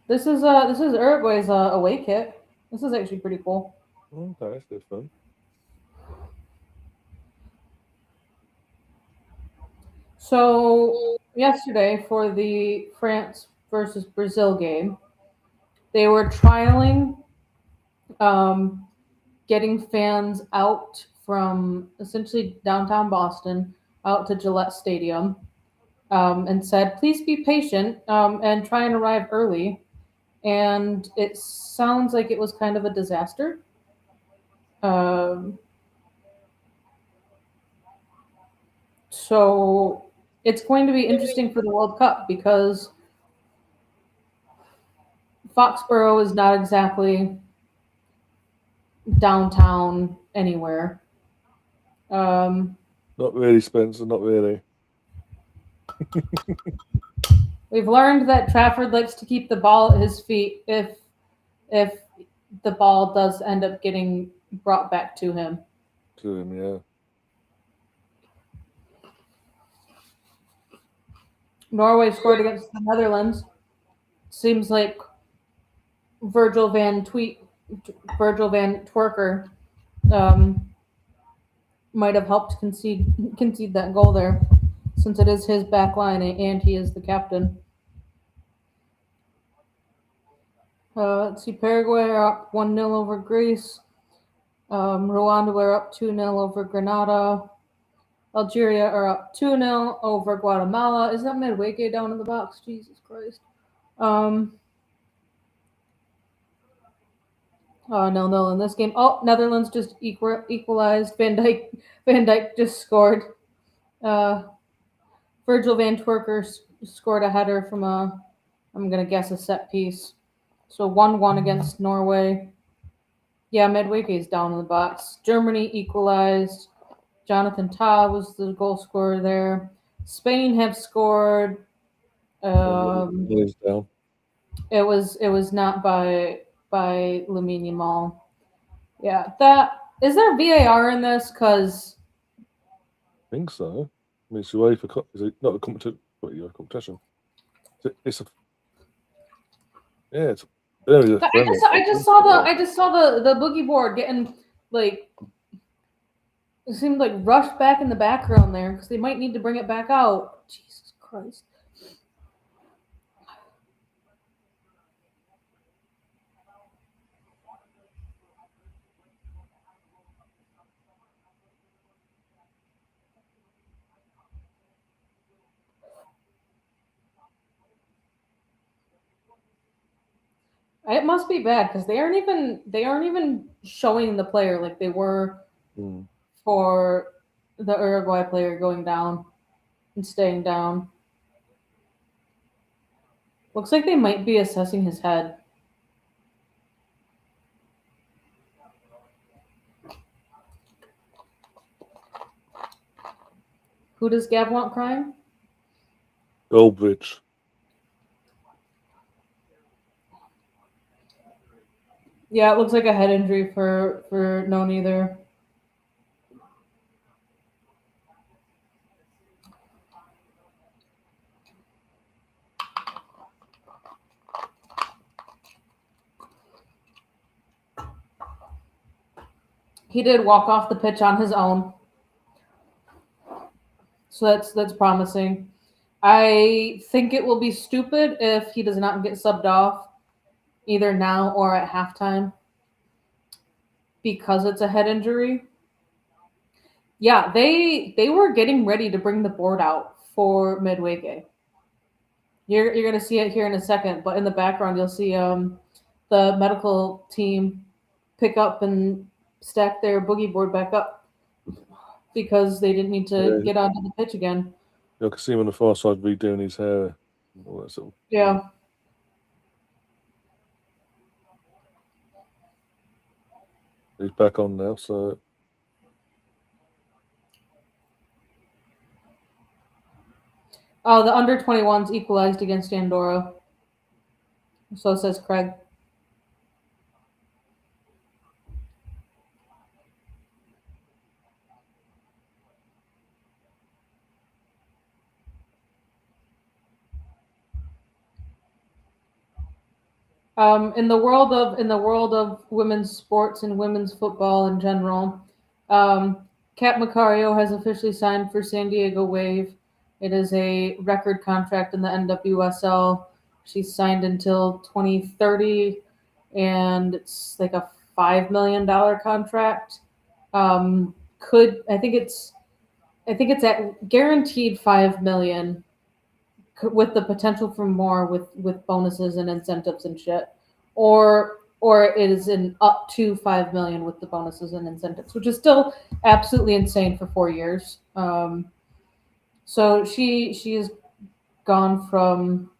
This is Uruguay's away kit. This is actually pretty cool. okay, that's good fun. So yesterday for the France versus Brazil game, they were trialing getting fans out from essentially downtown Boston out to Gillette Stadium, and said, please be patient and try and arrive early. And it sounds like it was kind of a disaster. So it's going to be interesting for the World Cup because Foxborough is not exactly downtown anywhere. Not really, Spencer. Not really. We've learned that Trafford likes to keep the ball at his feet if the ball does end up getting brought back to him. Yeah. Norway scored against the Netherlands. Seems like Virgil van Twerker might have helped concede that goal there, since it is his back line and he is the captain. Let's see, Paraguay are up 1-0 over Greece. Rwanda are up 2-0 over Grenada. Algeria are up 2-0 over Guatemala. Is that Medweke down in the box? Jesus Christ. 0-0 in this game. Oh, Netherlands just equalized. Van Dijk just scored. Virgil van Twerker scored a header from I'm going to guess, a set piece. So 1-1 against Norway. Yeah, Medweke is down in the box. Germany equalized. Jonathan Tah was the goal scorer there. Spain have scored. Down. It was not by Lamine Yamal. Yeah, that is there VAR in this? Because I think so. I mean, it's UEFA. Is it not a competition? It's a. Yeah, it's. I just saw the boogie board getting like. It seemed like rushed back in the background there because they might need to bring it back out. Jesus Christ. It must be bad because they aren't even showing the player like they were for the Uruguay player going down and staying down. Looks like they might be assessing his head. Who does Gav want crying? Goldbridge. Yeah, it looks like a head injury for no neither. He did walk off the pitch on his own, so that's promising. I think it will be stupid if he does not get subbed off either now or at halftime because it's a head injury. Yeah, they were getting ready to bring the board out for Midway. You're gonna see it here in a second, but in the background you'll see the medical team pick up and stack their boogie board back up because they didn't need to get onto the pitch again. I can see him on the far side redoing his hair. All that sort of. Yeah. He's back on now, so. Oh, the under 21s equalized against Andorra. So says Craig. In the world of women's sports and women's football in general, Kat Macario has officially signed for San Diego Wave. It is a record contract in the NWSL. She's signed until 2030, and it's like a $5 million contract. I think it's at guaranteed $5 million, with the potential for more with bonuses and incentives and shit, or it is an up to $5 million with the bonuses and incentives, which is still absolutely insane for 4 years. So she has gone from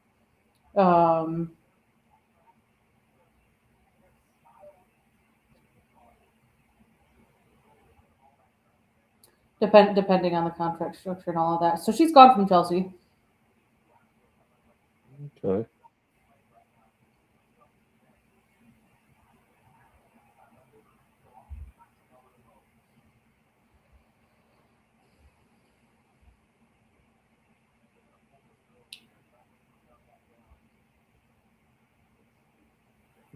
depending on the contract structure and all of that. So she's gone from Chelsea. Okay.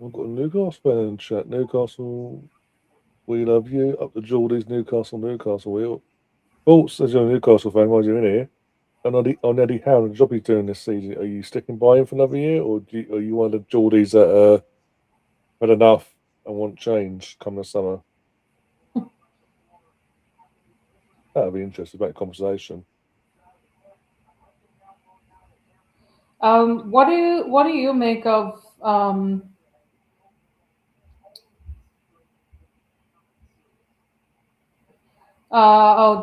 I've got a Newcastle fan in chat. Newcastle, we love you. Up the Geordies, Newcastle. We all says you're a Newcastle fan. Why are you in here? And on Eddie Howe, the job he's doing this season, are you sticking by him for another year, or are you one of the Geordies that had enough and want change come the summer? That'd be interesting about conversation. What do you make of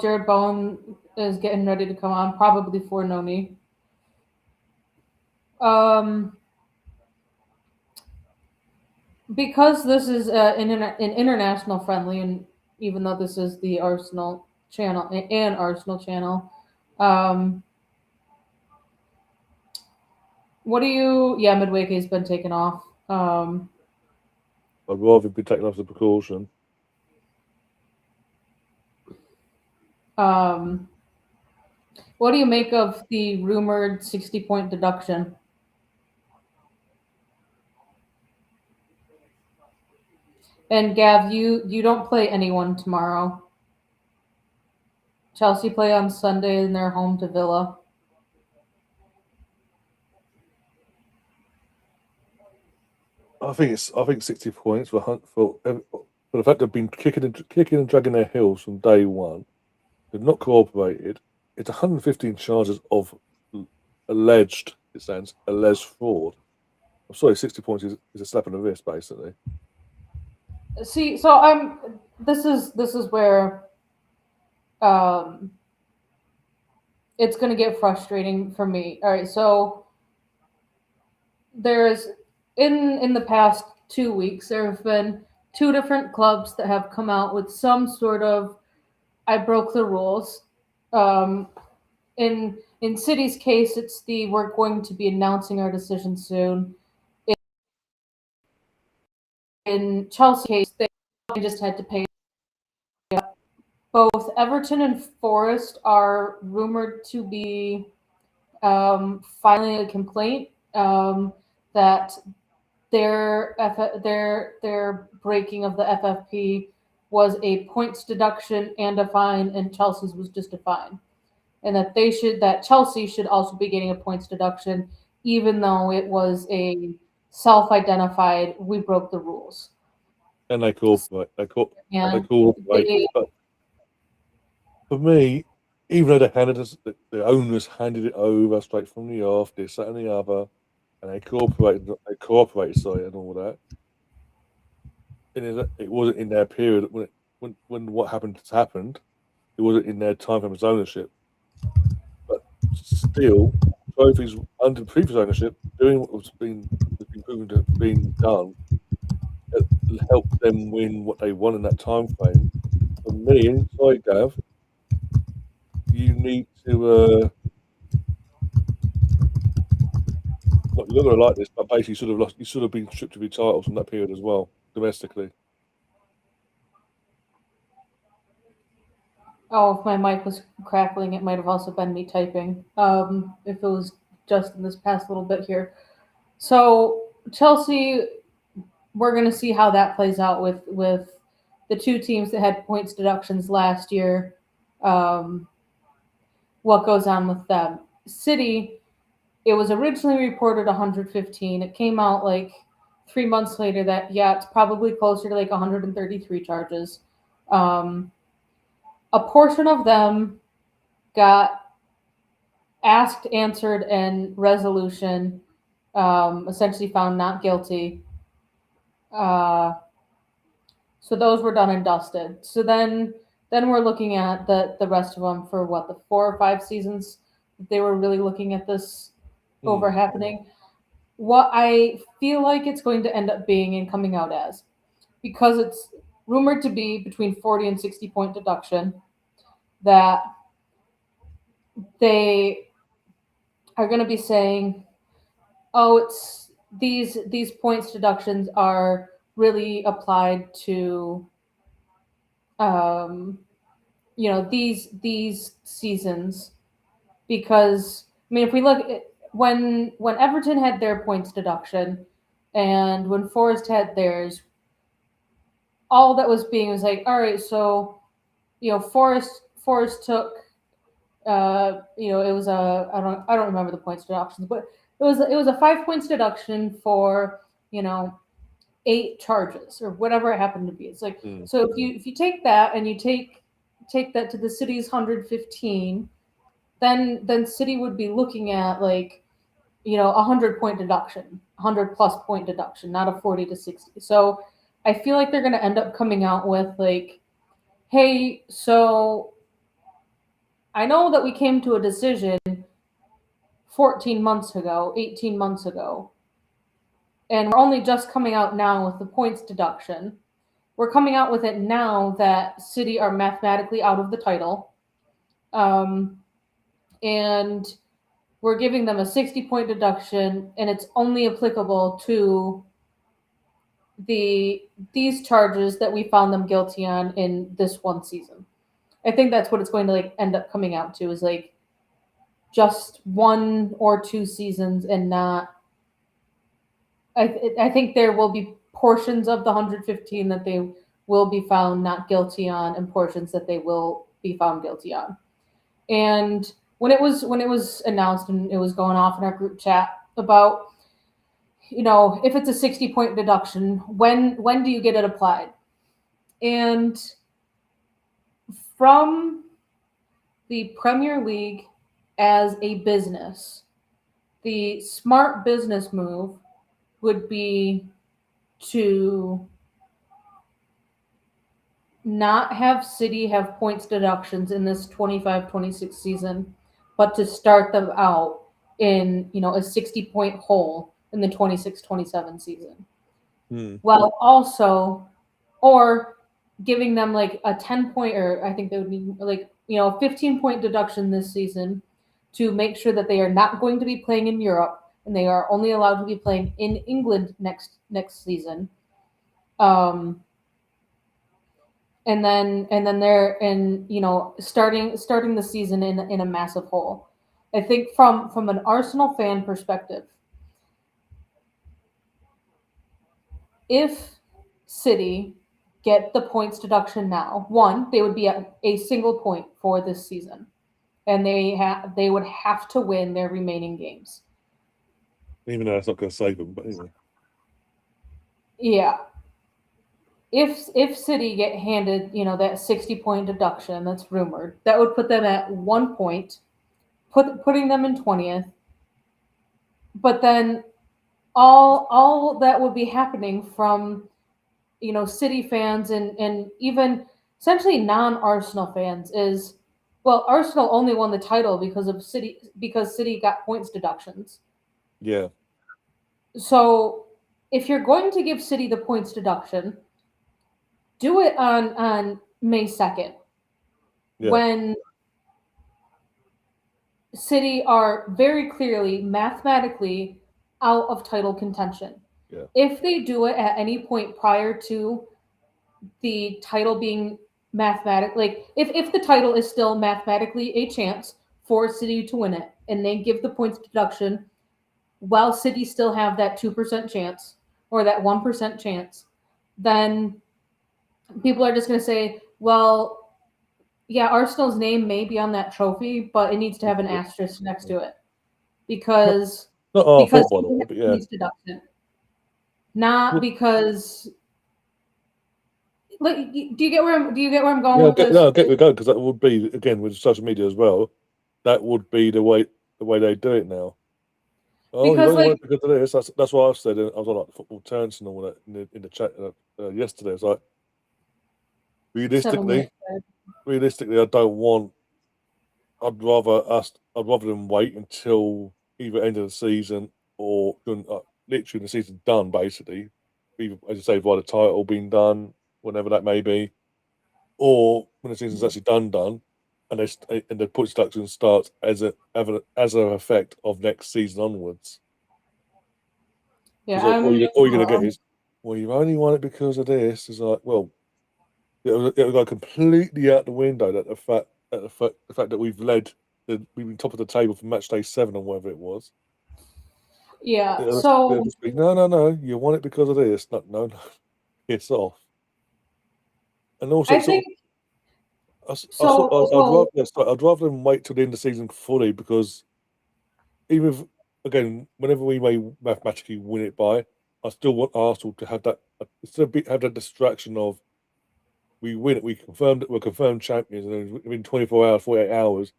Jared Bowen is getting ready to come on, probably for Noni. Because this is an international friendly, and even though this is the Arsenal channel, what do you? Yeah, Midwake has been taken off. I'd rather be taken off as a precaution. What do you make of the rumored 60-point deduction? And Gav, you don't play anyone tomorrow. Chelsea play on Sunday and they're home to Villa. I think 60 points for the fact they've been kicking and dragging their heels from day one. They've not cooperated. It's 115 charges of alleged fraud. I'm sorry, 60 points is a slap in the wrist, basically. See, so this is where it's going to get frustrating for me. All right, so there's in the past 2 weeks there have been 2 different clubs that have come out with some sort of I broke the rules in City's case, it's we're going to be announcing our decision soon. In Chelsea's case, they just had to pay. Both Everton and Forest are rumored to be filing a complaint that their breaking of the FFP was a points deduction and a fine, and Chelsea's was just a fine, and that Chelsea should also be getting a points deduction, even though it was a self-identified we broke the rules. And they cooperate. They And cooperate. But for me, even though the owners handed it over straight from the off, this, that, and the other, and they cooperated, sorry, and all that. And it wasn't in their period when what happened has happened. It wasn't in their time frame as ownership. But still, trophies under previous ownership, doing what has been proven to have been done, helped them win what they won in that time frame. For me, sorry, Gav, you need to. You're not going to like this, but basically, you should have been stripped of your titles from that period as well, domestically. Oh, if my mic was crackling, it might have also been me typing. If it was just in this past little bit here. So Chelsea, we're going to see how that plays out with the two teams that had points deductions last year. What goes on with them? City, it was originally reported 115. It came out like 3 months later that it's probably closer to like 133 charges. A portion of them got asked, answered, and resolution, essentially found not guilty. So those were done and dusted. So then we're looking at the rest of them for the 4 or 5 seasons they were really looking at this over happening. What I feel like it's going to end up being and coming out as, because it's rumored to be between 40 and 60 point deduction, that they are going to be saying, oh, it's these points deductions are really applied to these seasons, because I mean, if we look at when Everton had their points deduction and when Forest had theirs, all that was being was like, all right, so Forest took it was I don't remember the points deductions, but it was a 5 points deduction for 8 charges or whatever it happened to be. It's like so if you take that and you take that to the City's 115, then City would be looking at like 100 point deduction, 100 plus point deduction, not a 40 to 60. So I feel like they're going to end up coming out with like, hey, so I know that we came to a decision 14 months ago, 18 months ago, and we're only just coming out now with the points deduction. We're coming out with it now that City are mathematically out of the title. And we're giving them a 60-point deduction, and it's only applicable to these charges that we found them guilty on in this one season. I think that's what it's going to like end up coming out to, is like just 1 or 2 seasons, and not. I think there will be portions of the 115 that they will be found not guilty on, and portions that they will be found guilty on. And when it was announced and it was going off in our group chat about, if it's a 60-point deduction, when do you get it applied? And from the Premier League as a business, the smart business move would be to not have City have points deductions in this 25-26 season, but to start them out in a 60-point hole in the 26-27 season. While also, or giving them like a 10-point, or I think they would need like a 15-point deduction this season, to make sure that they are not going to be playing in Europe and they are only allowed to be playing in England next season. And then they're starting the season in a massive hole. I think from an Arsenal fan perspective, if City get the points deduction now, one, they would be at a single point for this season, and they would have to win their remaining games. Even though it's not going to save them, but anyway. Yeah. If City get handed, that 60-point deduction that's rumored, that would put them at 1 point, putting them in 20th. But then all that would be happening from, City fans and even essentially non-Arsenal fans is, well, Arsenal only won the title because City got points deductions. Yeah. So if you're going to give City the points deduction, do it on May 2nd, when City are very clearly mathematically out of title contention. Yeah. If they do it at any point prior to the title being mathematically, if the title is still mathematically a chance for City to win it, and they give the points deduction while City still have that 2% chance or that 1% chance, then people are just going to say, well, yeah, Arsenal's name may be on that trophy, but it needs to have an asterisk next to it because not our fault, by the way, but yeah, deduction. Not because. Like, do you get where I'm going with this? No, I get where you're going, because that would be, again, with social media as well. That would be the way they do it now. Oh, because, you don't want it because of this. That's what I've said. I was on like football turns and all that in the chat yesterday. It's like realistically, I don't want. I'd rather them wait until either end of the season or literally the season's done, basically. Either, as you say, by the title being done, whenever that may be, or when the season's actually done, and the points deduction starts as an effect of next season onwards. Yeah, all you're going to get is, well, you've only won it because of this. It's like, well, it'll go completely out the window that the fact that we've been top of the table for match day 7 or whatever it was. Yeah. It'll just be, no, you won it because of this. No, it's off. And also, I think. I'd rather them wait till the end of the season fully, because even if, again, whenever we may mathematically win it by, I still want Arsenal to have that have that distraction of, we win it, we're confirmed champions, and then within 24 hours, 48 hours,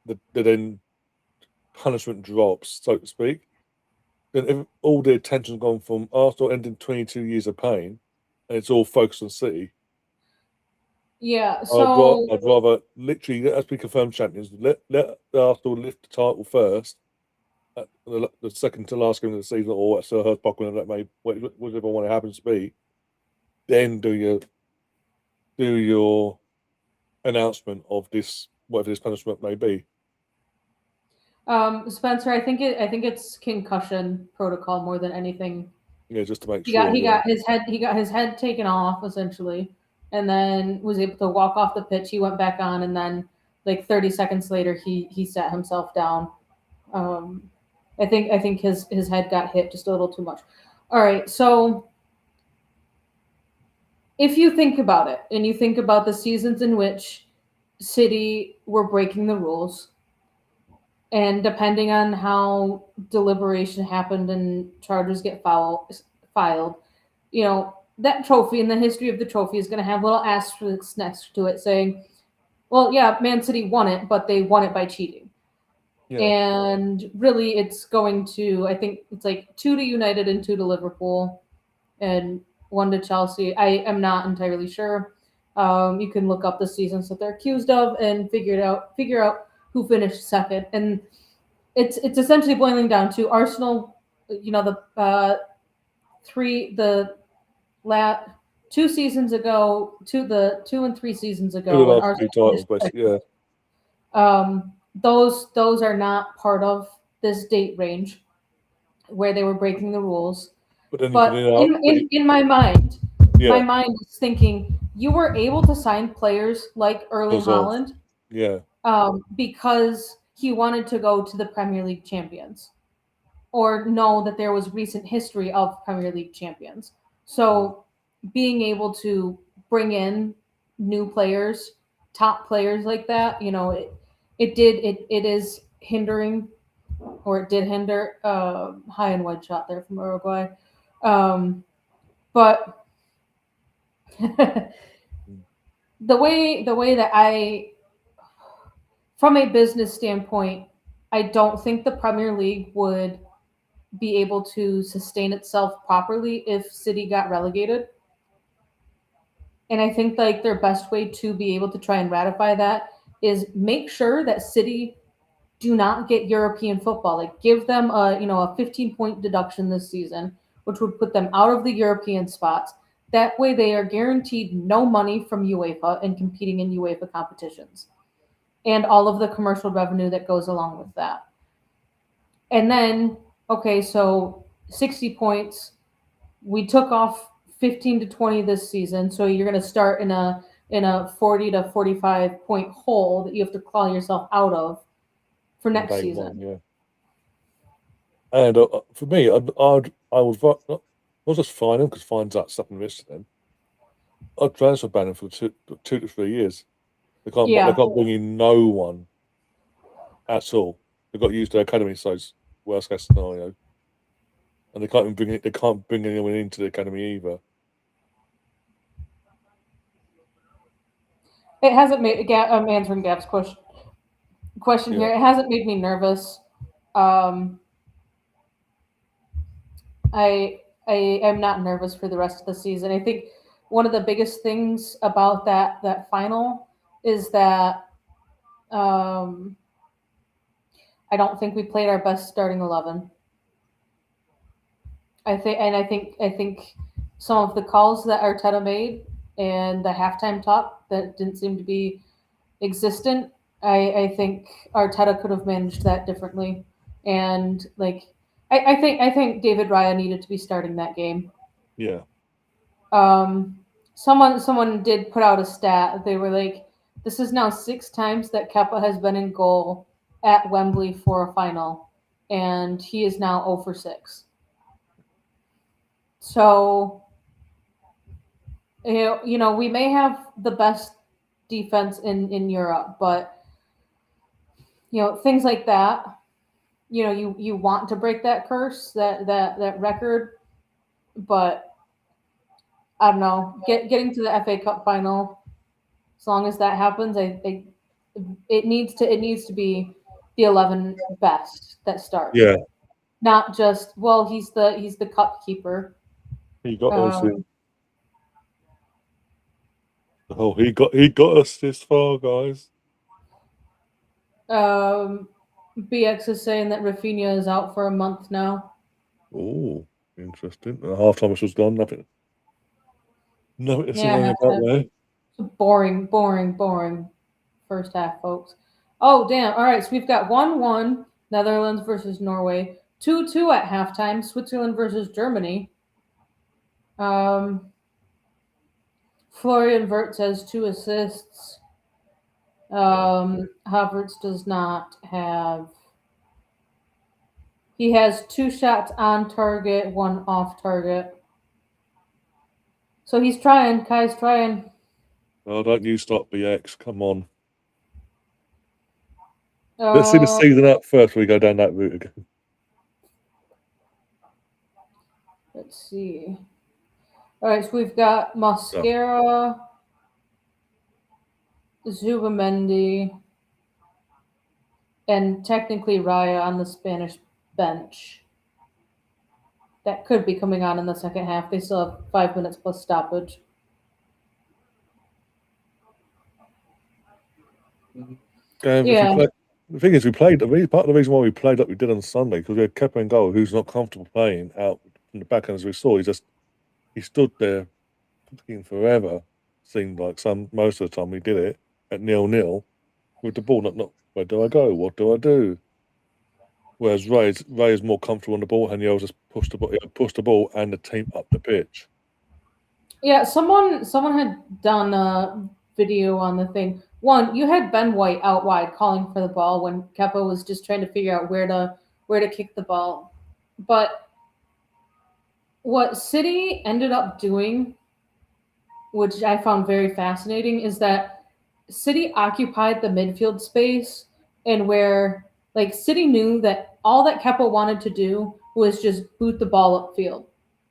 the then punishment drops, so to speak. Then if all the attention's gone from Arsenal ending 22 years of pain, and it's all focused on City. Yeah, so I'd rather literally let us be confirmed champions. Let Arsenal lift the title first, at the second to last game of the season, or at Sir Hurst Park, whatever that may, whatever one it happens to be. Then do your announcement of this, whatever this punishment may be. Spencer, I think it's concussion protocol more than anything. Yeah, just to make sure. He got his head taken off essentially, and then was able to walk off the pitch. He went back on, and then like 30 seconds later, he sat himself down. I think his head got hit just a little too much. All right, so if you think about it, and you think about the seasons in which City were breaking the rules, and depending on how deliberation happened and charges get filed, that trophy and the history of the trophy is going to have little asterisks next to it saying, well, yeah, Man City won it, but they won it by cheating. Yeah. And really, it's going to, I think it's like 2 to United and 2 to Liverpool and 1 to Chelsea. I am not entirely sure. You can look up the seasons that they're accused of and figure out who finished second. And it's essentially boiling down to Arsenal, the 2 seasons ago, 2 and 3 seasons ago, when Arsenal titles, basically, yeah. those are not part of this date range where they were breaking the rules. But then But in my mind, my mind is thinking you were able to sign players like Erling Haaland, because he wanted to go to the Premier League champions, or know that there was recent history of Premier League champions. So being able to bring in new players, top players like that, it is hindering, or it did hinder, high and wide shot there from Uruguay. But the way that from a business standpoint, I don't think the Premier League would be able to sustain itself properly if City got relegated. And I think like their best way to be able to try and ratify that is make sure that City do not get European football. Like give them a 15-point deduction this season, which would put them out of the European spots. That way they are guaranteed no money from UEFA and competing in UEFA competitions, and all of the commercial revenue that goes along with that. And then, okay, so 60 points. We took off 15 to 20 this season, so you're going to start in a 40 to 45 point hole that you have to claw yourself out of for next season. And for me, I was just fine because fines that stuff and risk them. I'd transfer ban them for 2 to 3 years. They can't bring in no one at all. They've got to use their academy size, worst case scenario. And they can't bring anyone into the academy either. It hasn't made I'm answering Gab's question here. It hasn't made me nervous. I am not nervous for the rest of the season. I think one of the biggest things about that final is that I don't think we played our best starting 11. I think some of the calls that Arteta made and the halftime talk that didn't seem to be existent, I think Arteta could have managed that differently. And like I think David Raya needed to be starting that game. Yeah. Someone did put out a stat. They were like, this is now 6 times that Kepa has been in goal at Wembley for a final, and he is now 0 for 6. So, we may have the best defense in Europe, but things like that, you want to break that curse, that record, but I don't know, getting to the FA Cup final, as long as that happens, it needs to be the 11 best that start. Yeah. Not just, he's the cup keeper. He got us in. Oh, he got us this far, guys. BX is saying that Rafinha is out for a month now. Oh, interesting. Half-time was gone. Nothing to see about there. Boring first half, folks. Oh, damn. All right, so we've got 1-1, Netherlands versus Norway. 2-2 at halftime, Switzerland versus Germany. Florian Wirtz has 2 assists. Havertz does not have. He has 2 shots on target, 1 off target. So he's trying. Kai's trying. Oh, don't you stop, BX. Come on. Let's see the season up first before we go down that route again. Let's see. All right, so we've got Mosquera, Zubamendi, and technically Raya on the Spanish bench. That could be coming on in the second half. They still have 5 minutes plus stoppage. The thing is, part of the reason why we played like we did on Sunday, because we had Kepa in goal, who's not comfortable playing out from the back, and as we saw, he stood there fucking forever. Seemed like most of the time we did it at 0-0 with the ball not Where do I go? What do I do? Whereas Ray is more comfortable on the ball, and he'll just push the ball and the team up the pitch. Yeah, someone had done a video on the thing. One, you had Ben White out wide calling for the ball when Kepa was just trying to figure out where to kick the ball. But what City ended up doing, which I found very fascinating, is that City occupied the midfield space, and where like City knew that all that Kepa wanted to do was just boot the ball upfield.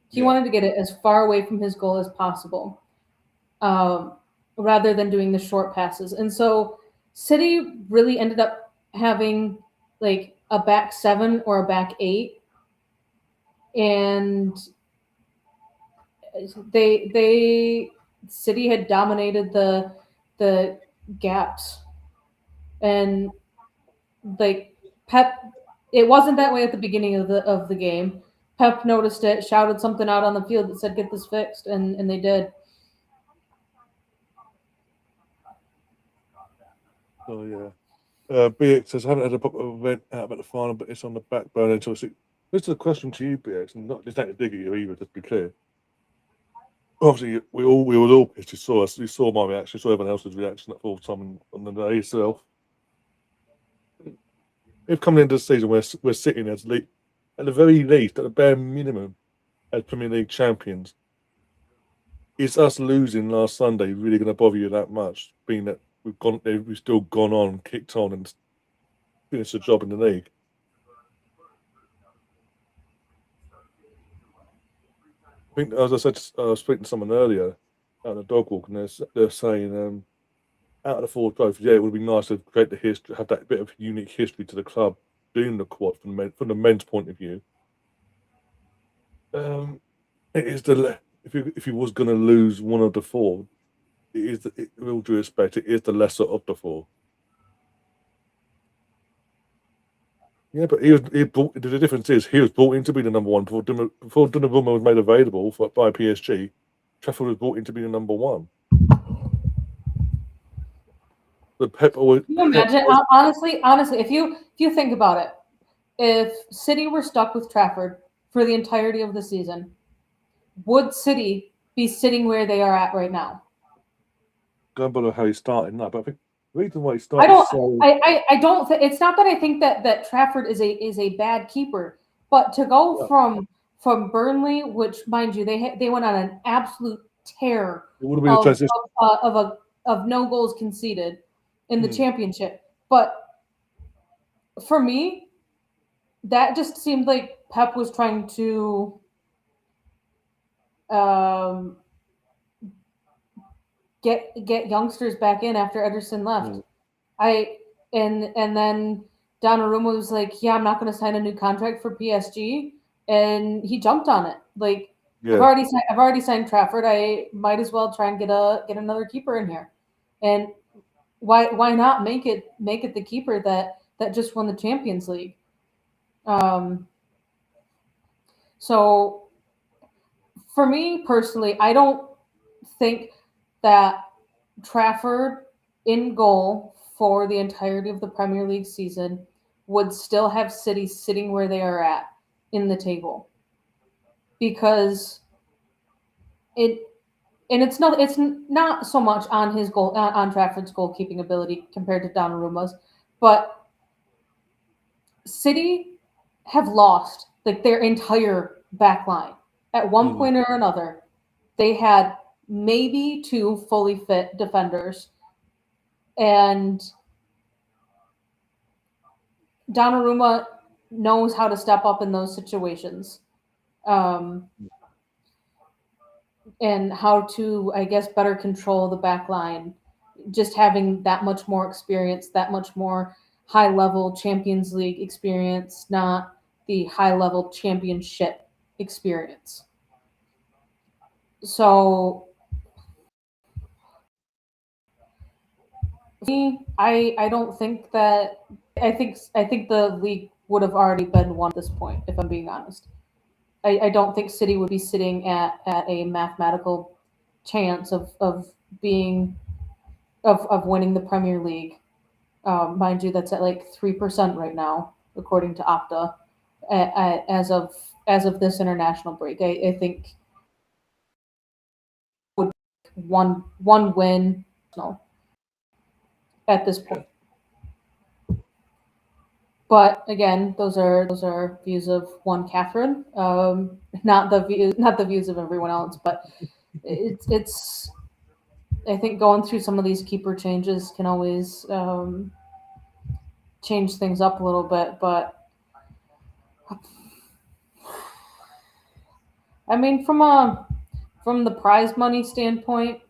He wanted to get it as far away from his goal as possible, rather than doing the short passes. And so City really ended up having like a back seven or a back eight, and they City had dominated the gaps, and like Pep, it wasn't that way at the beginning of the game. Pep noticed it, shouted something out on the field that said, "Get this fixed," and they did. Oh yeah. BX says, I haven't had a proper event out about the final, but it's on the back burner until this is a question to you, BX, and not just to dig at you either, just to be clear. Obviously, we were all pissed. You saw us. You saw my reaction. You saw everyone else's reaction at full time on the day itself. If coming into the season, we're sitting as at the very least, at the bare minimum, as Premier League champions. Is us losing last Sunday really going to bother you that much? Being that we've still gone on, kicked on, and finished the job in the league. I think, as I said, I was speaking to someone earlier out the dog walk, and they're saying, out of the 4 trophies, yeah, it would be nice to create the history, have that bit of unique history to the club, doing the quad from the men's point of view. It is if you was going to lose one of the 4, with all due respect, it is the lesser of the 4. Yeah, but the difference is he was brought in to be the number 1 before Donnarumma was made available by PSG. Trafford was brought in to be the number 1. The Pep always. Can you imagine? Honestly, if you think about it, if City were stuck with Trafford for the entirety of the season, would City be sitting where they are at right now? Going by how he started, no, but I think the reason why he started. I don't. It's not that I think that Trafford is a bad keeper, but to go from Burnley, which mind you, they went on an absolute tear of no goals conceded in the championship. But for me, that just seemed like Pep was trying to get youngsters back in after Ederson left. And then Donnarumma was like, "Yeah, I'm not going to sign a new contract for PSG," and he jumped on it. Like, I've already signed Trafford. I might as well try and get another keeper in here. And why not make it the keeper that just won the Champions League? So for me personally, I don't think that Trafford in goal for the entirety of the Premier League season would still have City sitting where they are at in the table, because it's not so much on his goal on Trafford's goalkeeping ability compared to Donnarumma's, but City have lost like their entire back line. At one point or another, they had maybe 2 fully fit defenders, and Donnarumma knows how to step up in those situations, and how to, I guess, better control the back line, just having that much more experience, that much more high-level Champions League experience, not the high-level championship experience. So I don't think that I think the league would have already been won at this point, if I'm being honest. I don't think City would be sitting at a mathematical chance of winning the Premier League Mind you, that's at like 3% right now, according to Opta, as of this international break. I think would one win, no, at this point. But again, those are views of one Catherine, not the views of everyone else. But it's I think going through some of these keeper changes can always change things up a little bit. But I mean, from the prize money standpoint,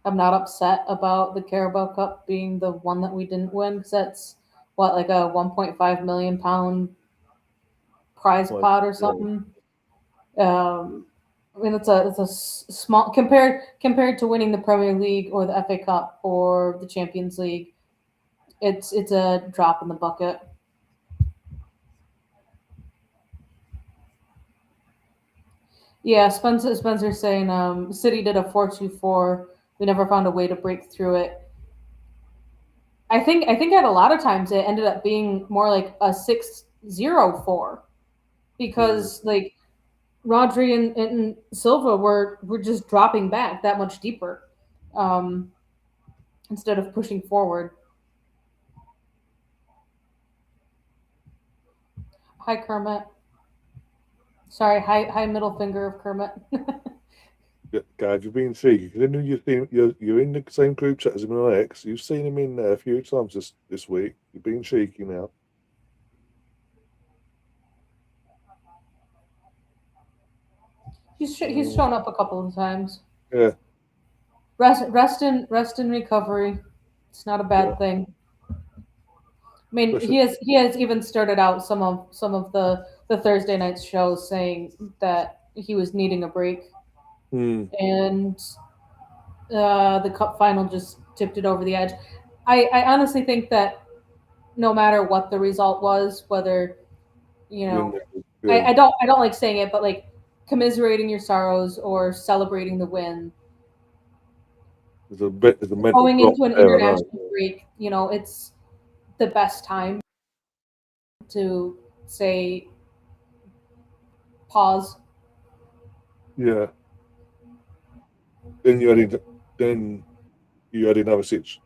I'm not upset about the Carabao Cup being the one that we didn't win, because that's what, like a 1.5 million pound prize pot or something. I mean, it's a small compared to winning the Premier League or the FA Cup or the Champions League. It's a drop in the bucket. Yeah, Spencer's saying City did a 4-2-4. We never found a way to break through it. I think at a lot of times it ended up being more like a 6-0-4, because like Rodri and Silva were just dropping back that much deeper, instead of pushing forward. Hi Kermit. Sorry, high middle finger of Kermit. Gav, you're being cheeky. Because you're in the same group chat as him and Alex. You've seen him in there a few times this week. You're being cheeky now. He's shown up a couple of times. Yeah. Rest in recovery. It's not a bad thing. I mean, he has even started out some of the Thursday night shows saying that he was needing a break, and the cup final just tipped it over the edge. I honestly think that no matter what the result was, whether I don't like saying it, but like commiserating your sorrows or celebrating the win. There's a mental Going into an there, international break, it's the best time to say pause. Yeah. Then you add in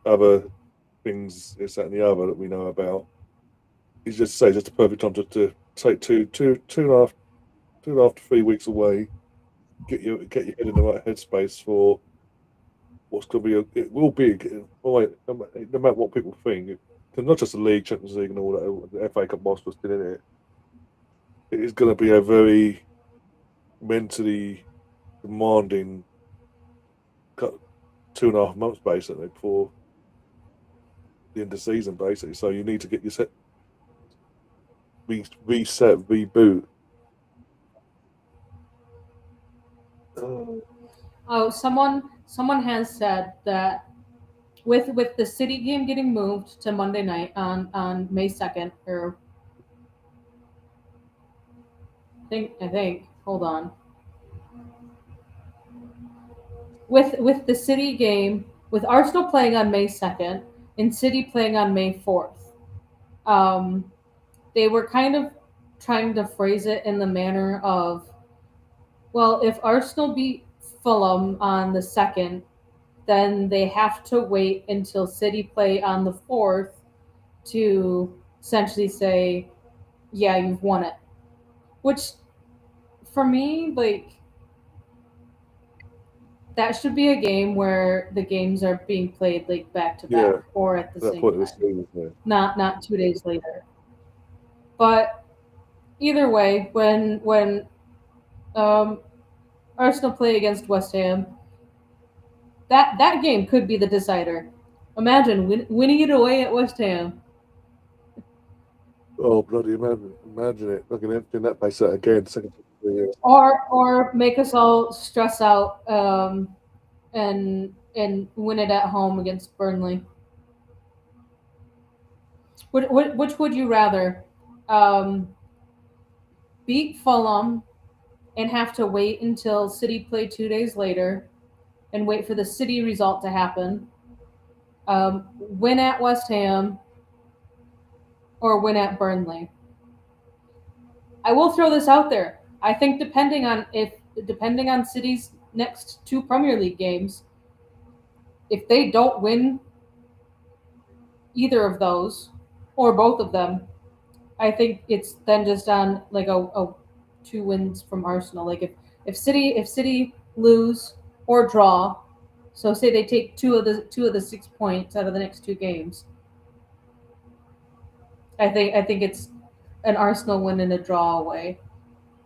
other things, this, that, and the other that we know about. It's just a perfect time to take two and a half to 3 weeks away, get your head in the right headspace for what's going to be. It will be, no matter what people think, not just the league, Champions League, and all that. The FA Cup was still in it. It is going to be a very mentally demanding 2.5 months basically before the end of the season, basically. So you need to get your reset, reboot. Oh, someone has said that with the City game getting moved to Monday night on May 2nd, or I think hold on. With the City game, with Arsenal playing on May 2nd and City playing on May 4th, they were kind of trying to phrase it in the manner of, well, if Arsenal beat Fulham on the 2nd, then they have to wait until City play on the 4th to essentially say, yeah, you've won it. Which, for me, like, that should be a game where the games are being played like back to back or at the same time, not 2 days later. But either way, when Arsenal play against West Ham, that game could be the decider. Imagine winning it away at West Ham. Oh bloody imagine it! Looking empty in that place again, second. Or make us all stress out and win it at home against Burnley. Which would you rather? Beat Fulham and have to wait until City play 2 days later and wait for the City result to happen. Win at West Ham or win at Burnley. I will throw this out there. I think depending on City's next 2 Premier League games, if they don't win either of those or both of them, I think it's then just on like a 2 wins from Arsenal. Like if City lose or draw, so say they take two of the 6 points out of the next 2 games, I think it's an Arsenal win and a draw away.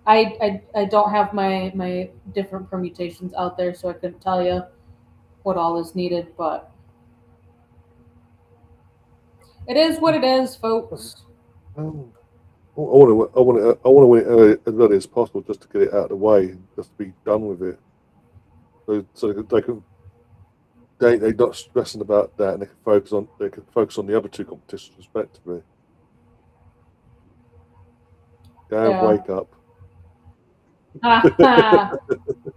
I don't have my different permutations out there, so I couldn't tell you what all is needed, but it is what it is, folks. I want to win it as early as possible, just to get it out of the way, just to be done with it. So they're not stressing about that, and they can focus on the other 2 competitions respectively. Go and wake up.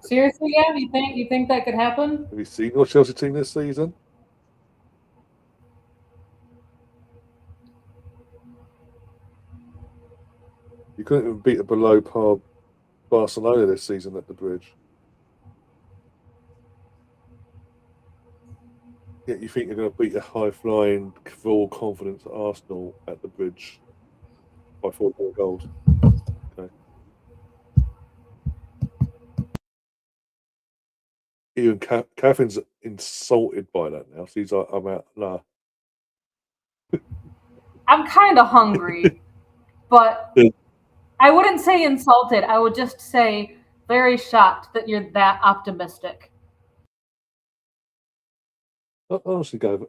Seriously, yeah? You think that could happen? Have you seen your Chelsea team this season? You couldn't even beat a below par Barcelona this season at the Bridge. Yet you think you're going to beat a high-flying, full confidence Arsenal at the Bridge by 4 goals. Okay. Even Catherine's insulted by that now. She's like, I'm out. Nah. I'm kind of hungry, but I wouldn't say insulted. I would just say very shocked that you're that optimistic. Honestly, Gav,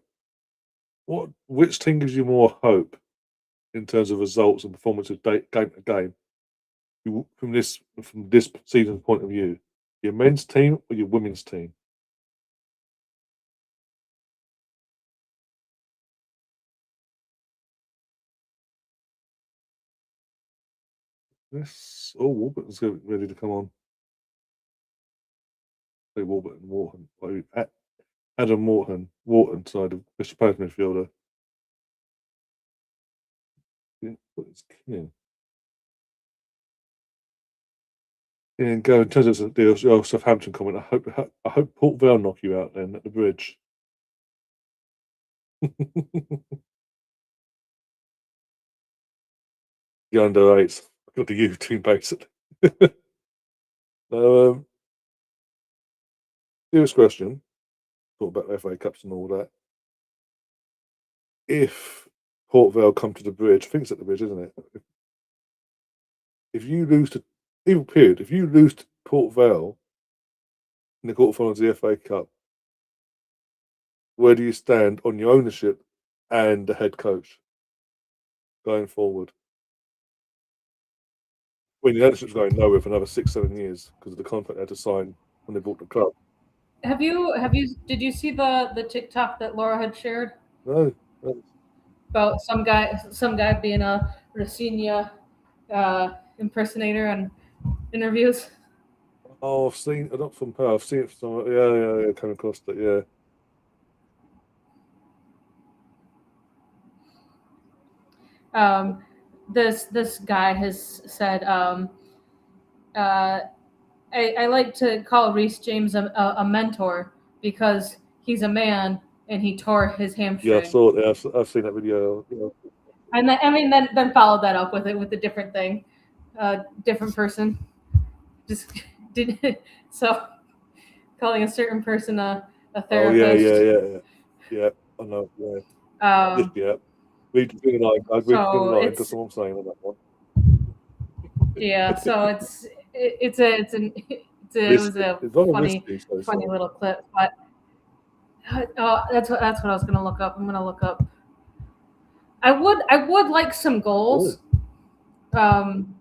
which team gives you more hope in terms of results and performances game to game from this season's point of view? Your men's team or your women's team? Yes. Oh, Warburton's ready to come on. Say Warburton. Adam Wharton side of Mr. Post midfielder. Yeah, and go in terms of the Southampton comment. I hope Port Vale knock you out then at the Bridge. The under 8s. Got the youth team basically. Serious question. Talk about FA Cups and all that. If Port Vale come to the Bridge, I think it's at the Bridge, isn't it? If you lose to if you lose to Port Vale in the quarterfinals of the FA Cup, where do you stand on your ownership and the head coach going forward? When the ownership's going nowhere for another 6-7 years because of the contract they had to sign when they bought the club. Did you see the TikTok that Laura had shared? No. About some guy being a Rafinha impersonator on interviews. Oh, I've seen it, not from her. I've seen it from yeah, come across it, yeah. This guy has said, I like to call Reece James a mentor because he's a man and he tore his hamstring. Yeah, I saw it. I've seen that video. Yeah. And then followed that up with a different thing, different person. Just did so calling a certain person a therapist. Oh yeah. I know. Yeah. Yeah. Read between the lines. I've read between the lines. That's what I'm saying on that one. Yeah. So it was a funny little clip, but that's what I was gonna look up. I'm gonna look up. I would like some goals. Coming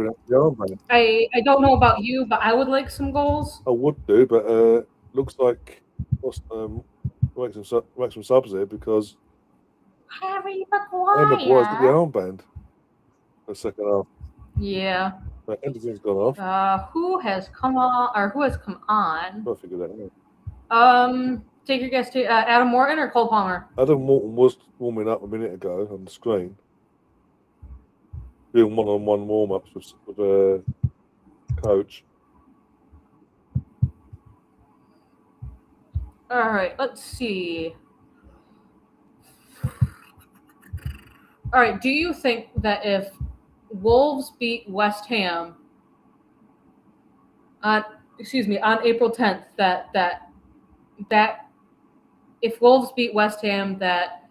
up the armband. I don't know about you, but I would like some goals. I would do, but looks like make some subs here because Harry Maguire Maguire's got the armband for the second half. Yeah. But Anderson's gone off. Who has come on? I'll figure that out. Take your guess. Adam Morton or Cole Palmer? Adam Morton was warming up a minute ago on the screen. doing one-on-one warm-ups with a coach. All right, let's see. All right, do you think that if Wolves beat West Ham on April 10th, that if Wolves beat West Ham, that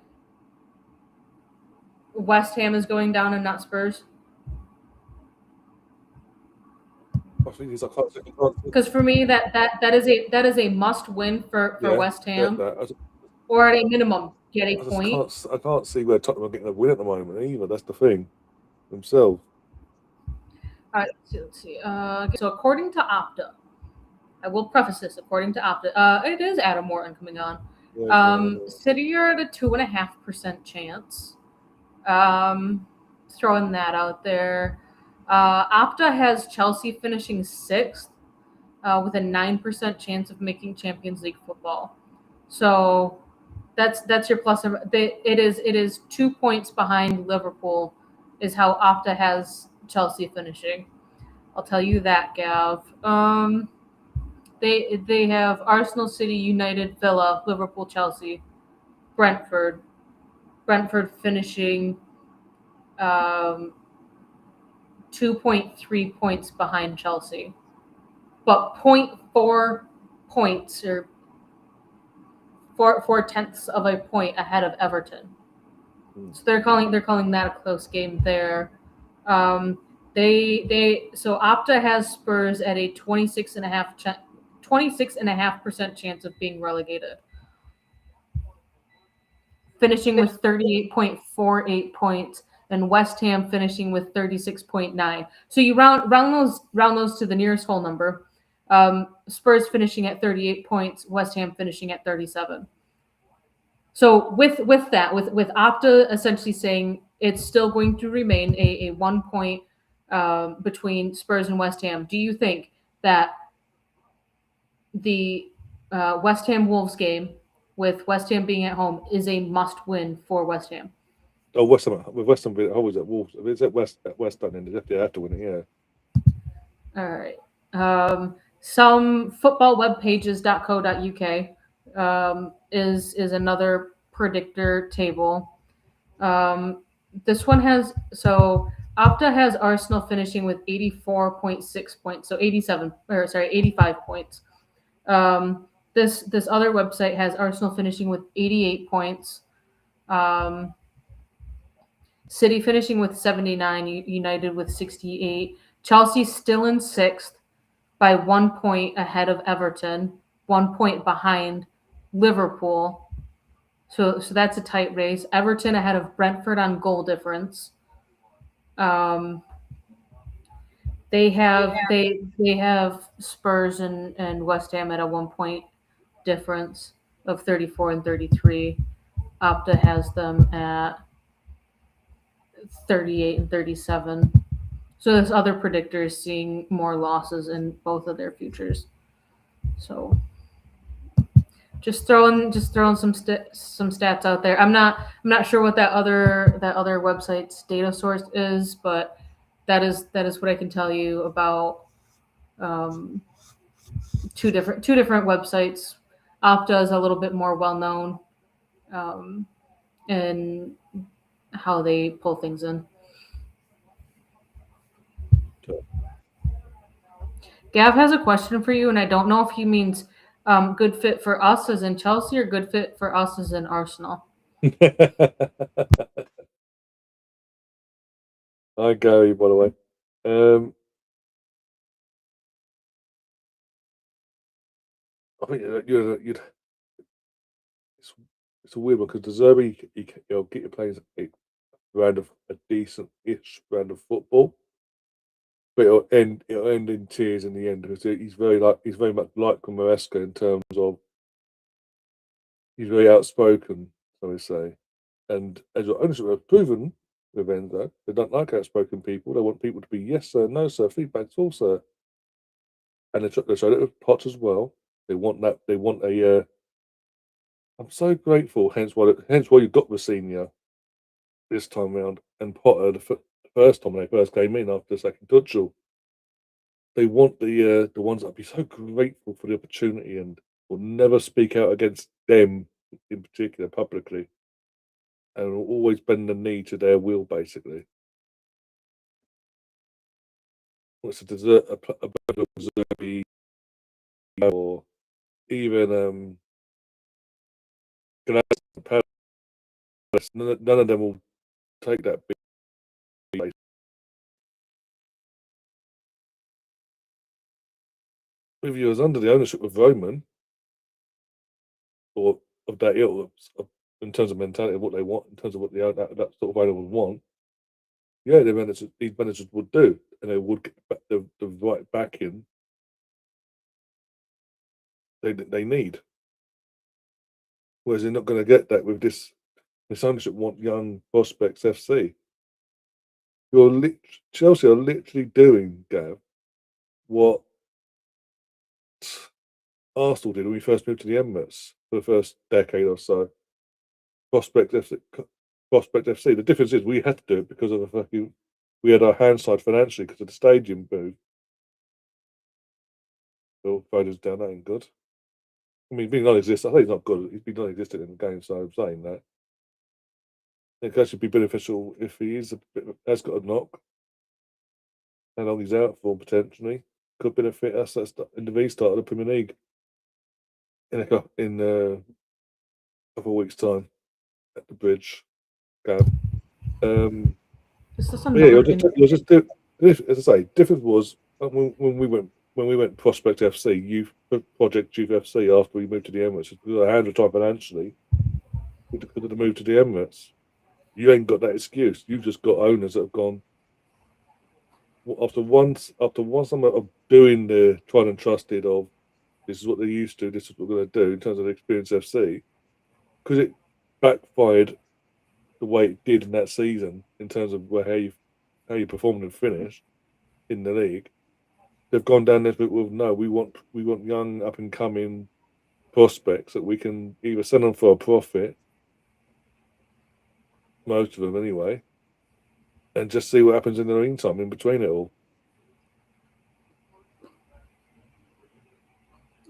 West Ham is going down and not Spurs? I think I can't see. Because for me, that is a must win for West Ham, or at a minimum get a point. I can't see where Tottenham are getting a win at the moment either. That's the thing themselves. All right, let's see. So according to Opta, I will preface this. According to Opta, it is Adam Morton coming on. City are at a 2.5% chance. Throwing that out there. Opta has Chelsea finishing 6th with a 9% chance of making Champions League football. So that's your plus. It is 2 points behind Liverpool is how Opta has Chelsea finishing. I'll tell you that, Gav. They have Arsenal, City, United, Villa, Liverpool, Chelsea, Brentford finishing 2.3 points behind Chelsea, but 0.4 points or 4/10 of a point ahead of Everton. So they're calling that a close game there. So Opta has Spurs at a 26.5% chance of being relegated, finishing with 38.48 points, and West Ham finishing with 36.9. So you round those to the nearest whole number. Spurs finishing at 38 points, West Ham finishing at 37. So with Opta essentially saying it's still going to remain a 1 point between Spurs and West Ham, do you think that the West Ham Wolves game, with West Ham being at home, is a must win for West Ham? Oh, West Ham being at home is at Wolves. If it's at West Ham, then they have to win it. Yeah. All right. Some footballwebpages.co.uk is another predictor table. This one has Opta has Arsenal finishing with 84.6 points, so 85 points. This other website has Arsenal finishing with 88 points. City finishing with 79, United with 68. Chelsea still in 6th by 1 point ahead of Everton, 1 point behind Liverpool. So that's a tight race. Everton ahead of Brentford on goal difference. They have Spurs and West Ham at a 1 point difference of 34 and 33. Opta has them at 38 and 37. So this other predictor is seeing more losses in both of their futures. So just throwing some stats out there. I'm not sure what that other website's data source is, but that is what I can tell you about two different websites. Opta is a little bit more well known in how they pull things in. Gav has a question for you, and I don't know if he means good fit for us as in Chelsea or good fit for us as in Arsenal. Hi, Gary, by the way. I think you'd. It's a weird one because De Zerbi, he'll get you playing a decent-ish brand of football, but it'll end in tears in the end because he's very much like Maresca in terms of he's very outspoken, so we say, and as your ownership have proven with Enzo, they don't like outspoken people. They want people to be yes sir, no sir, feedback's all sir, and they showed it with Potter as well. They want that. They want a. I'm so grateful. Hence why you got Rossini this time round, and Potter, the first time when they first came in after the second Tuchel. They want the ones that'll be so grateful for the opportunity and will never speak out against them in particular publicly, and will always bend the knee to their will, basically. What's a dessert, a burger dessert, or even Palace, none of them will take that big place. If you was under the ownership of Roman, or of that ilk, in terms of mentality of what they want, in terms of what that sort of owner would want, yeah, these managers would do, and they would get the right backing they need. Whereas they're not going to get that with this ownership want young prospects FC. Chelsea are literally doing, Gav, what Arsenal did when we first moved to the Emirates for the first decade or so. Prospect FC. Prospect FC. The difference is we had to do it because of we had our hands tied financially because of the stadium move. Bill Foden's down, that ain't good. I mean, being non-existent, I think he's not good. He's been non-existent in the game, so I'm saying that. It could actually be beneficial if he has got a knock. How long he's out for potentially could benefit us in the restart of the Premier League in a couple of weeks' time at the Bridge. Gav. This is Yeah, another you'll just do. As I say, difference was when we went Prospect FC, Youth Project Youth FC after we moved to the Emirates because our hands were tied financially because of the move to the Emirates. You ain't got that excuse. You've just got owners that have gone after once of doing the tried and trusted of this is what they're used to, this is what we're going to do in terms of Experience FC, because it backfired the way it did in that season in terms of how you performed and finished in the league. They've gone down this bit with no, we want young up and coming prospects that we can either send them for a profit, most of them anyway, and just see what happens in the meantime in between it all.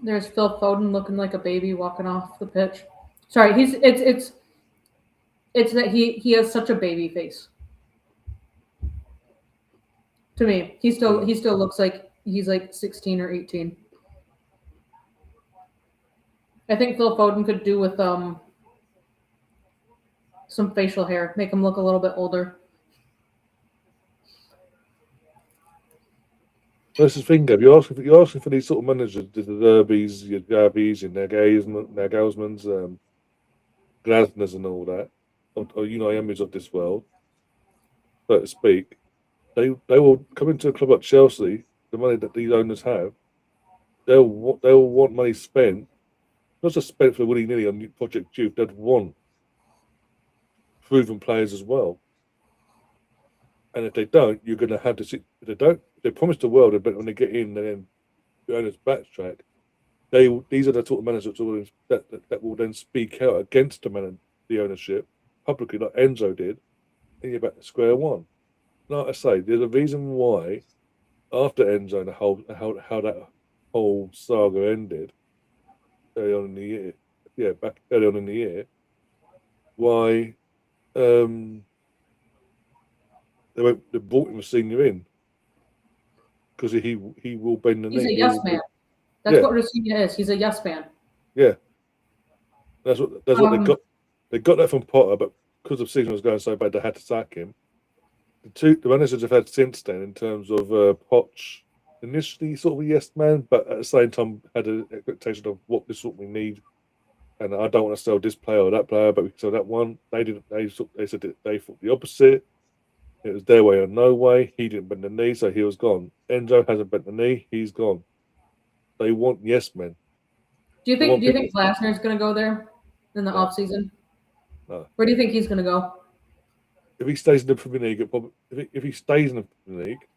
There's Phil Foden looking like a baby walking off the pitch. Sorry, it's that he has such a baby face. To me, he still looks like he's like 16 or 18. I think Phil Foden could do with some facial hair, make him look a little bit older. That's the thing, Gav. You're asking for these sort of managers, the Derbies, your Gabbies, your Nagelsmans, Glasners, and all that, or Unayemis of this world, so to speak. They will come into a club like Chelsea. The money that these owners have, they'll want money spent, not just spent for willy nilly on Project Youth. They'd want proven players as well. And if they don't, you're going to have to see. If they don't, if they promise the world, but when they get in, then the owners backtrack. These are the sort of managers that will then speak out against the ownership publicly, like Enzo did, and you're back to square one. Like I say, there's a reason why after Enzo and how that whole saga ended early on in the year, back early on in the year, why they brought him a senior in because he will bend the knee. He's a yes man. That's what Rosina is. He's a yes man. Yeah, that's what they got. They got that from Potter, but because the season was going so bad, they had to sack him. The managers have had since then, in terms of Poch, initially sort of a yes man, but at the same time had an expectation of what this is what we need, and I don't want to sell this player or that player, but we can sell that one. They didn't. They said that they thought the opposite. It was their way or no way. He didn't bend the knee, so he was gone. Enzo hasn't bent the knee. He's gone. They want yes men. Do you think Glasner's going to go there in the off season? No. Where do you think he's going to go? If he stays in the Premier League, if he stays in the Premier League,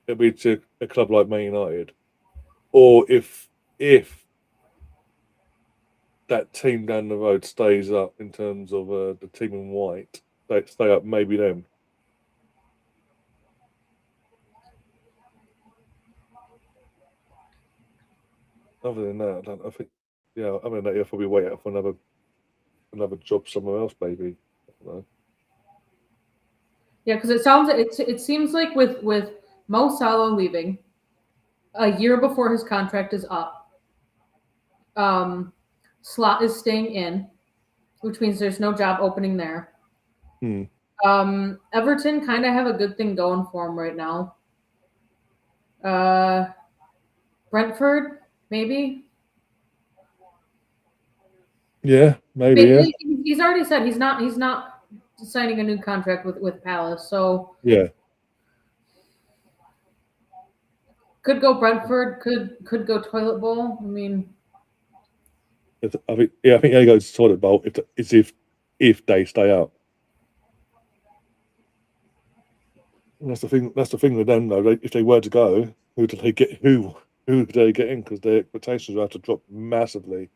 it'll be to a club like Man United, or if that team down the road stays up in terms of the team in white, they stay up, maybe them. other than that, I think, yeah, other than that, he'll probably wait out for another job somewhere else, maybe. I don't know. Yeah, because it seems like with Mo Salah leaving a year before his contract is up, Slot is staying in, which means there's no job opening there. Hmm. Everton kind of have a good thing going for him right now. Brentford, maybe. Yeah, maybe. Yeah. He's already said he's not signing a new contract with Palace, so Yeah. could go Brentford, could go Toilet Bowl. I mean, I think they go to toilet bowl if they stay up. And that's the thing. That's the thing with them, though. If they were to go, who do they get? Who do they get in? Because their expectations will have to drop massively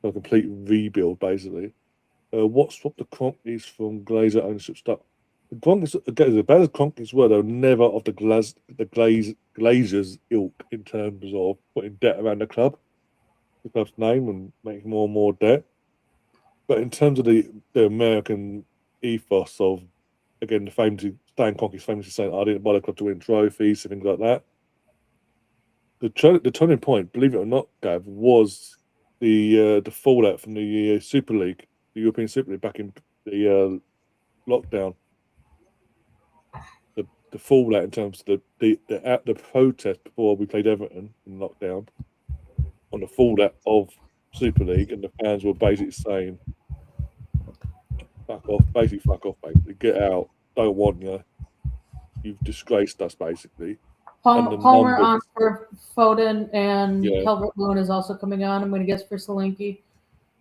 for a complete rebuild, basically. What swapped the Cronkies from Glazer ownership stuff? The Cronkies, again, as bad as Cronkies were, they were never of the Glazers ilk in terms of putting debt around the club's name, and making more and more debt. But in terms of the American ethos of, again, Stan Kroenke's famously saying, "I didn't buy the club to win trophies," and things like that. The turning point, believe it or not, Gav, was the fallout from the Super League, the European Super League, back in the lockdown. The fallout in terms of the protest before we played Everton in lockdown, on the fallout of Super League, and the fans were basically saying, "Fuck off, basically, get out, don't want you. You've disgraced us," basically. And the Palmer numbers, on for Foden, and yeah, Calvert-Lewin is also coming on. I'm going to guess for Solanke.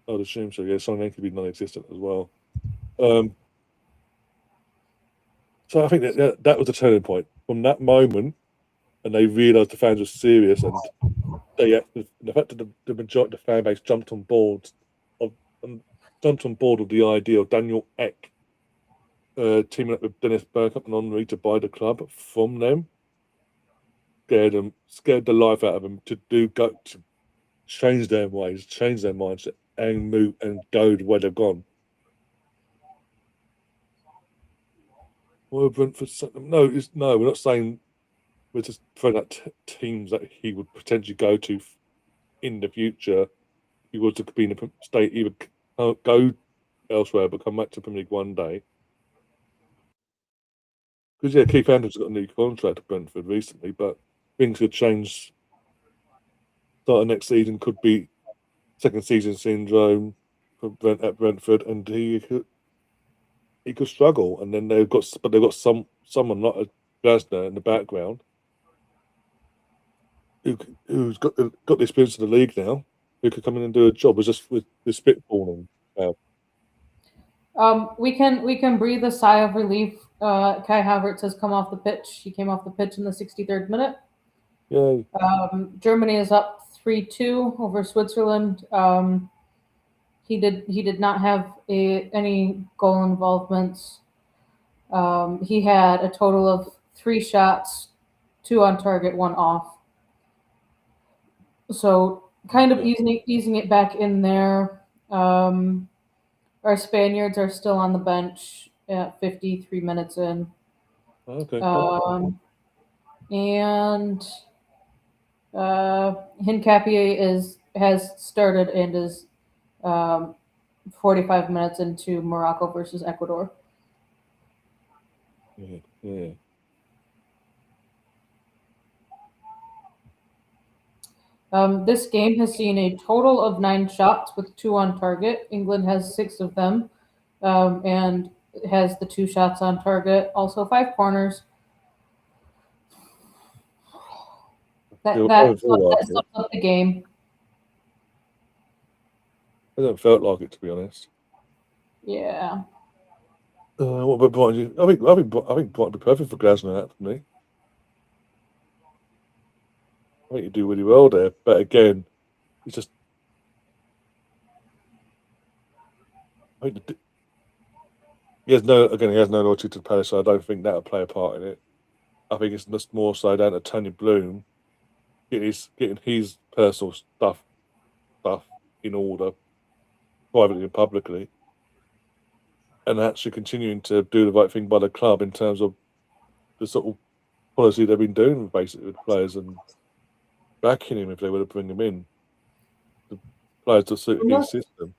I'd assume so. Yeah, something could be non-existent as well. So I think that was the turning point. From that moment, and they realised the fans were serious, and the fact that the majority of the fan base jumped on board with the idea of Daniel Ek teaming up with Dennis Bergkamp and Henri to buy the club from them, scared the life out of them to change their ways, change their mindset, and move and go the way they've gone. Well, Brentford, no, we're not saying, we're just throwing out teams that he would potentially go to in the future. He was to be in a state, either go elsewhere but come back to Premier League one day. Because yeah, Keith Andrews got a new contract at Brentford recently, but things could change. Start of next season could be second season syndrome at Brentford, and he could struggle. And then they've got someone like a Glasner in the background who's got the experience of the league now, who could come in and do a job. It's just with spitballing. We can breathe a sigh of relief. Kai Havertz has come off the pitch. He came off the pitch in the 63rd minute. Yay. Germany is up 3-2 over Switzerland. He did not have any goal involvements. He had a total of 3 shots, 2 on target, 1 off. So kind of easing it back in there. Our Spaniards are still on the bench at 53 minutes in. Okay. And Hincapié has started and is 45 minutes into Morocco versus Ecuador. Yeah. This game has seen a total of 9 shots with 2 on target. England has 6 of them, and has the 2 shots on target. Also 5 corners. That sums up the game. I don't felt like it, to be honest. Yeah. What about Brighton? I think Brighton would be perfect for Glasner, for me. I think you do really well there, but again, it's just. I think he has no loyalty to the Palace, so I don't think that'll play a part in it. I think it's just more so down to Tony Bloom getting his personal stuff in order, privately and publicly, and actually continuing to do the right thing by the club in terms of the sort of policy they've been doing basically with players and backing him if they were to bring him in. The players to suit his system.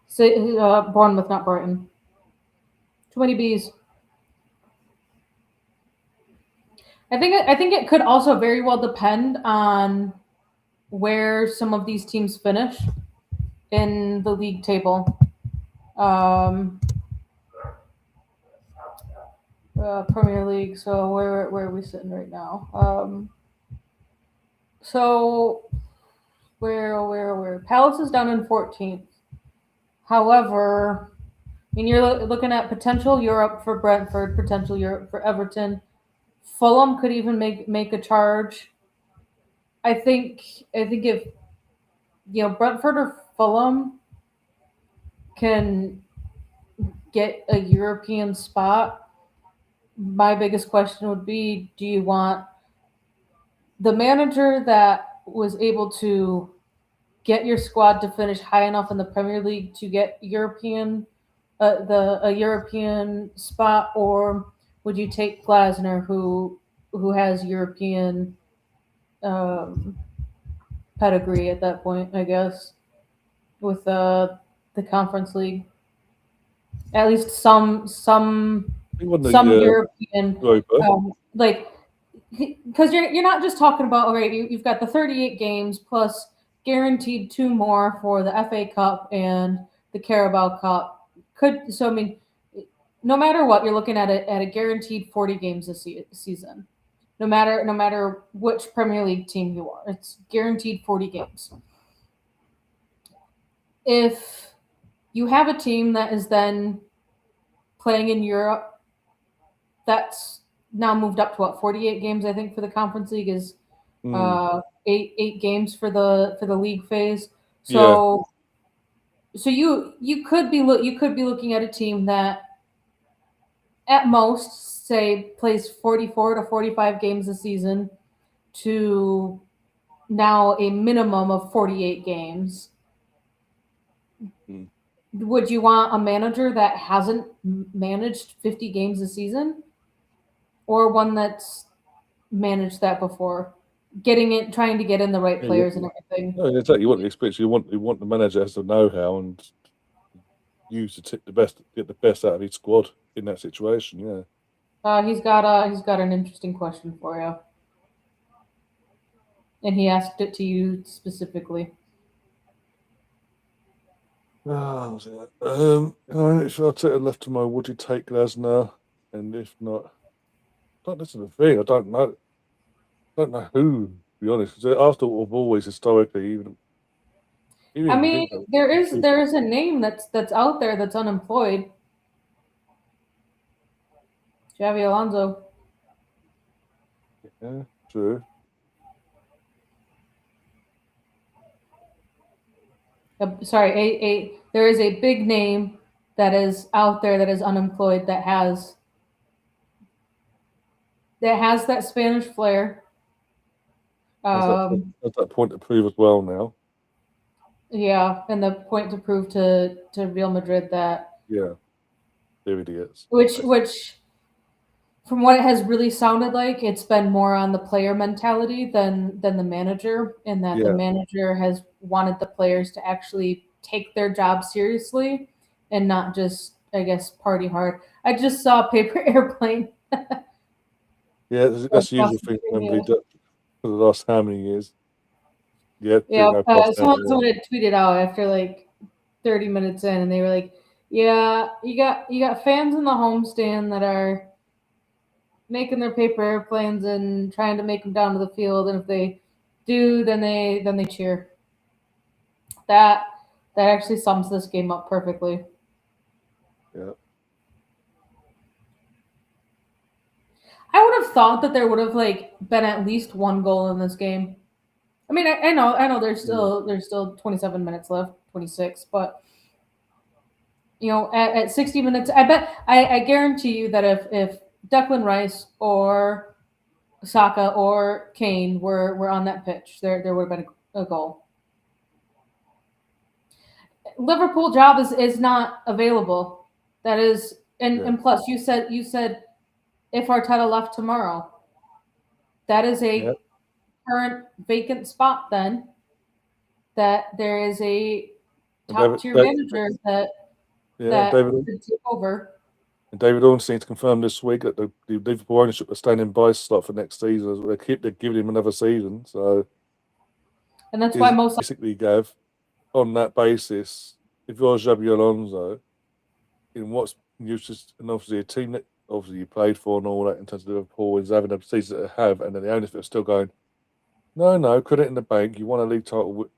So, Bournemouth, not Brighton. Too many B's. I think it could also very well depend on where some of these teams finish in the league table. Premier League. So where are we sitting right now? So where Palace is down in 14th. However, I mean, you're looking at potential Europe for Brentford, potential Europe for Everton. Fulham could even make a charge. I think if Brentford or Fulham can get a European spot, my biggest question would be, do you want the manager that was able to get your squad to finish high enough in the Premier League to get a European spot, or would you take Glasner, who has European pedigree at that point, I guess, with the Conference League, at least some European like, because you're not just talking about, all right, you've got the 38 games plus guaranteed 2 more for the FA Cup and the Carabao Cup. I mean, no matter what, you're looking at a guaranteed 40 games this season. No matter which Premier League team you are, it's guaranteed 40 games. If you have a team that is then playing in Europe, that's now moved up to 48 games. I think for the Conference League is 8 games for the league phase. So you could be looking at a team that at most, say, plays 44 to 45 games a season to now a minimum of 48 games. Would you want a manager that hasn't managed 50 games a season, or one that's managed that before, trying to get in the right players and everything? No, exactly. You want the experience. You want the manager has the know-how and use to get the best out of each squad in that situation. Yeah. He's got an interesting question for you, and he asked it to you specifically. If I take a left to my, would you take Glasner? And if not, this is the thing. I don't know who, to be honest. Because Arsenal have always historically, even I mean, there is a name that's out there that's unemployed. Xabi Alonso. Yeah, true. There is a big name that is out there that is unemployed that has that Spanish flair. Has that point to prove as well now. Yeah, and the point to prove to Real Madrid that. Yeah, they're idiots. Which, from what it has really sounded like, it's been more on the player mentality than the manager, and that the manager has wanted the players to actually take their job seriously and not just, I guess, party hard. I just saw Paper Airplane. Yeah, that's the usual thing for the last how many years. Someone had tweeted out after like 30 minutes in, and they were like, "Yeah, you got fans in the homestand that are making their paper airplanes and trying to make them down to the field, and if they do, then they cheer." That actually sums this game up perfectly. Yeah. I would have thought that there would have been at least one goal in this game. I mean, I know there's still 27 minutes left, 26, but at 60 minutes, I guarantee you that if Declan Rice or Saka or Kane were on that pitch, there would have been a goal. Liverpool job is not available. That is, and plus you said if Arteta left tomorrow, that is a current vacant spot. Then that there is a top tier manager that David could take over. And David Ornstein to confirm this week that the Liverpool ownership are standing by slot for next season. They're giving him another season. So, and that's why most basically, Gav, on that basis, if you're Xabi Alonso, in what's useless, and obviously a team that obviously you played for and all that in terms of Liverpool is having a season that they have, and then the owners that are still going, no, credit in the bank. You want a league title?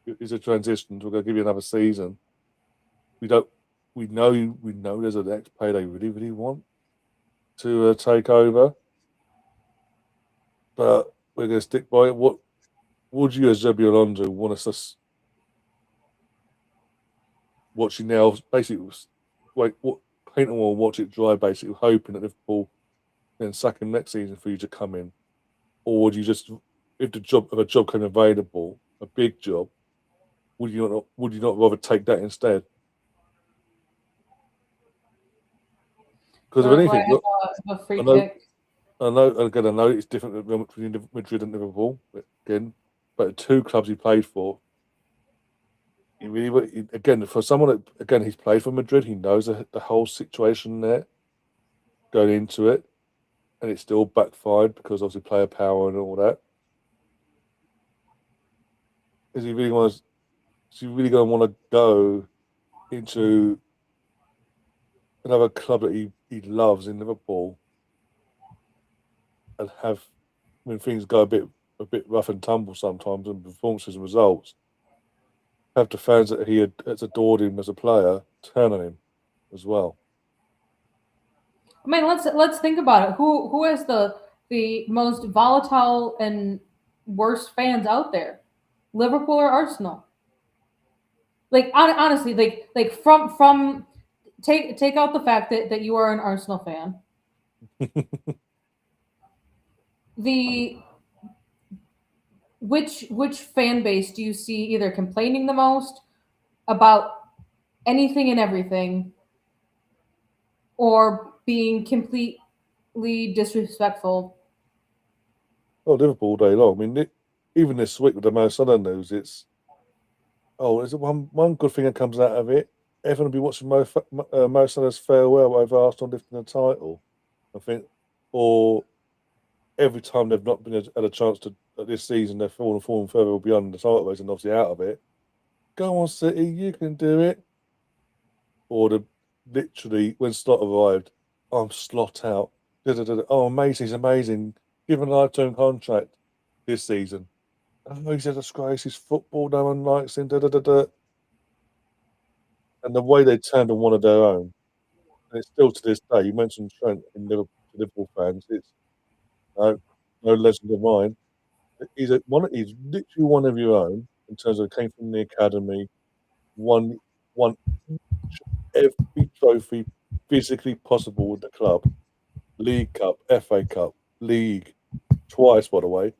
Is a transition. We're going to give you another season. We know there's a next play they really, really want to take over, but we're going to stick by it. What would you, as Xabi Alonso, want us to watching now? Basically, paint a wall, watch it dry. Basically, hoping that Liverpool then sack him next season for you to come in, or would you just, if a job came available, a big job, would you not rather take that instead? Because of anything, look, a free kick. I know it's different between Madrid and Liverpool, again, but the two clubs he played for, for someone that, again, he's played for Madrid, he knows the whole situation there going into it, and it still backfired because obviously player power and all that. Is he really going to want to go into another club that he loves in Liverpool and have, when things go a bit rough and tumble sometimes and performances and results, have the fans that that's adored him as a player turn on him as well? I mean, let's think about it. Who has the most volatile and worst fans out there? Liverpool or Arsenal? Like honestly, like from take out the fact that you are an Arsenal fan. Which fan base do you see either complaining the most about anything and everything, or being completely disrespectful? Oh, Liverpool all day long. I mean, even this week with the Mo Salah news, there's one good thing that comes out of it. Everyone will be watching Mo Salah's farewell over Arsenal lifting the title, I think, or every time they've not been had a chance to this season, they've fallen further beyond the title race and obviously out of it. Go on, City, you can do it. Or literally when Slot arrived, I'm Slot out. Oh, amazing, he's amazing. Give him a lifetime contract this season. Oh, he's a disgrace. He's football. No one likes him. And the way they turned on one of their own, and it's still to this day. You mentioned Trent in Liverpool fans. It's no legend of mine. He's literally one of your own in terms of came from the academy, won every trophy physically possible with the club. League Cup, FA Cup, League, twice, by the way.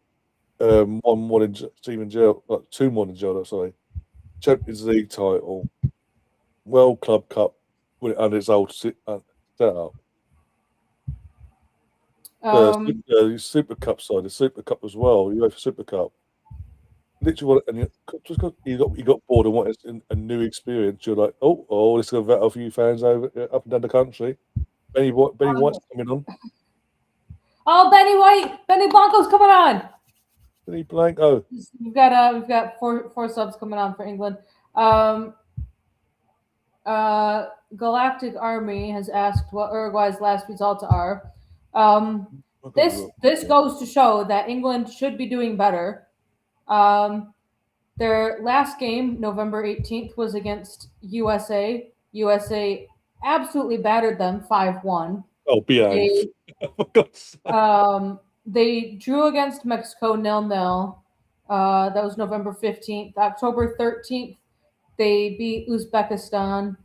One more in Steven Gerrard, two more in Gerrard, sorry. Champions League title, World Club Cup under its old setup. Super Cup side, the Super Cup as well, UEFA Super Cup. Literally, and just because you got bored and wanted a new experience, you're like, oh, this is going to vet off you fans up and down the country. Benny White's coming on. Oh, Benny Blanco's coming on. Benny Blanco. We've got four subs coming on for England. Galactic Army has asked what Uruguay's last results are. This goes to show that England should be doing better. Their last game, November 18th, was against USA. USA absolutely battered them 5-1. Oh, behave. They drew against Mexico 0-0. That was November 15th. October 13th, they beat Uzbekistan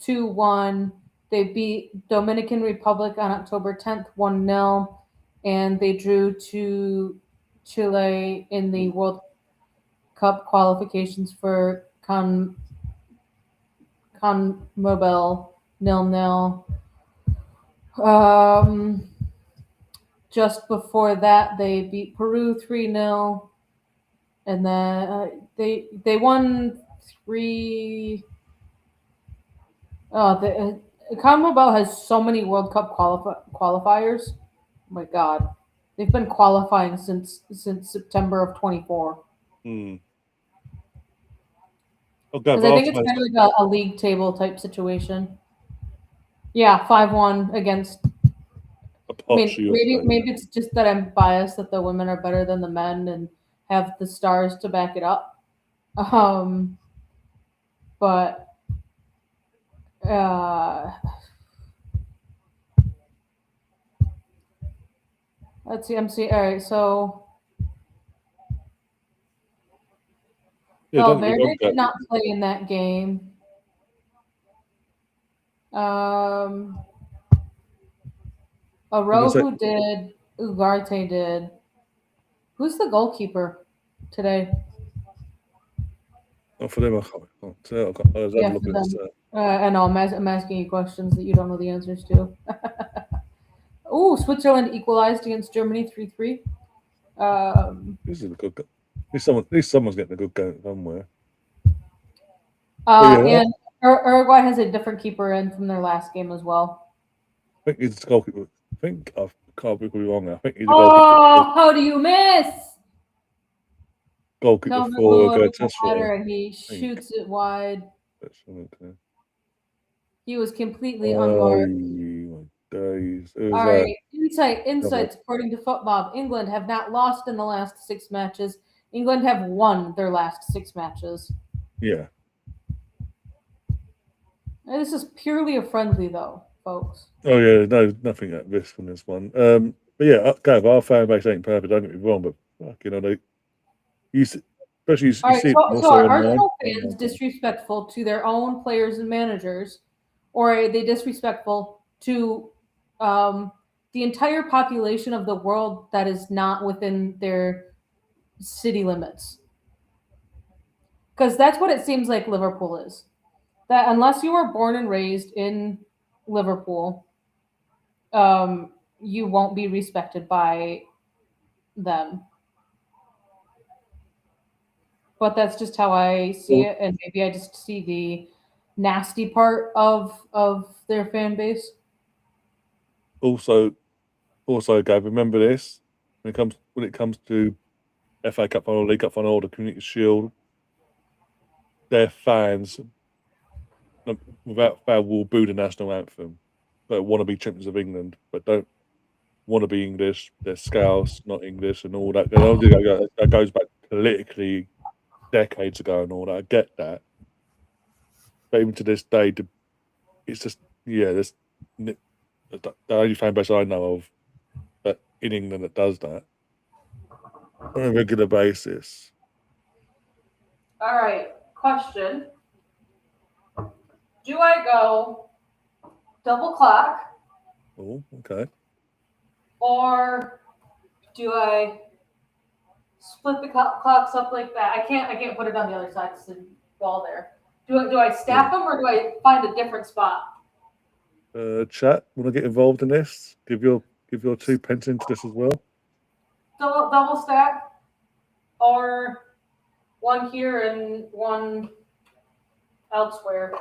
2-1. They beat Dominican Republic on October 10th 1-0. And they drew to Chile in the World Cup qualifications for CONMEBOL 0-0. Just before that, they beat Peru 3-0, and then they won 3. The CONMEBOL has so many World Cup qualifiers. Oh my God, they've been qualifying since September of 24. Okay, Because I think it's kind of like a league table type situation. Yeah, 5-1 against. I mean, maybe it's just that I'm biased that the women are better than the men and have the stars to back it up. But let's see. All right, so Valverde did not play in that game. Araujo did. Ugarte did. Who's the goalkeeper today? Oh, for them, I can't. I know. I'm asking you questions that you don't know the answers to. Oh, Switzerland equalized against Germany 3-3. This is a good. At least someone's getting a good game somewhere. And Uruguay has a different keeper in from their last game as well. I think he's the goalkeeper. I can't be wrong. I think he's the goalkeeper. Oh, how do you miss? Goalkeeper for Galatasaray, and he shoots it wide. He was completely unmarked. All right, insights. According to Football, England have not lost in the last 6 matches. England have won their last 6 matches. Yeah. And this is purely a friendly, though, folks. Oh yeah, no, nothing at risk on this one. But yeah, Gav, our fan base ain't perfect. Don't get me wrong, but especially you see. So are Arsenal fans disrespectful to their own players and managers, or are they disrespectful to the entire population of the world that is not within their city limits? Because that's what it seems like Liverpool is. That unless you were born and raised in Liverpool, you won't be respected by them. But that's just how I see it, and maybe I just see the nasty part of their fan base. Also, Gav, remember this when it comes to FA Cup final, League Cup final, the Community Shield. Their fans, without fail, will boo the national anthem. But want to be champions of England, but don't want to be English. They're Scouse, not English, and all that. That goes back politically decades ago and all that. I get that, but even to this day, it's just there's the only fan base I know of that in England that does that on a regular basis. All right, question: do I go double clock? Oh, okay. Or do I split the clocks up like that? I can't put it on the other side. It's the wall there. Do I stack them, or do I find a different spot? Chat, want to get involved in this? Give your 2 pence into this as well. Double stack, or one here and one elsewhere.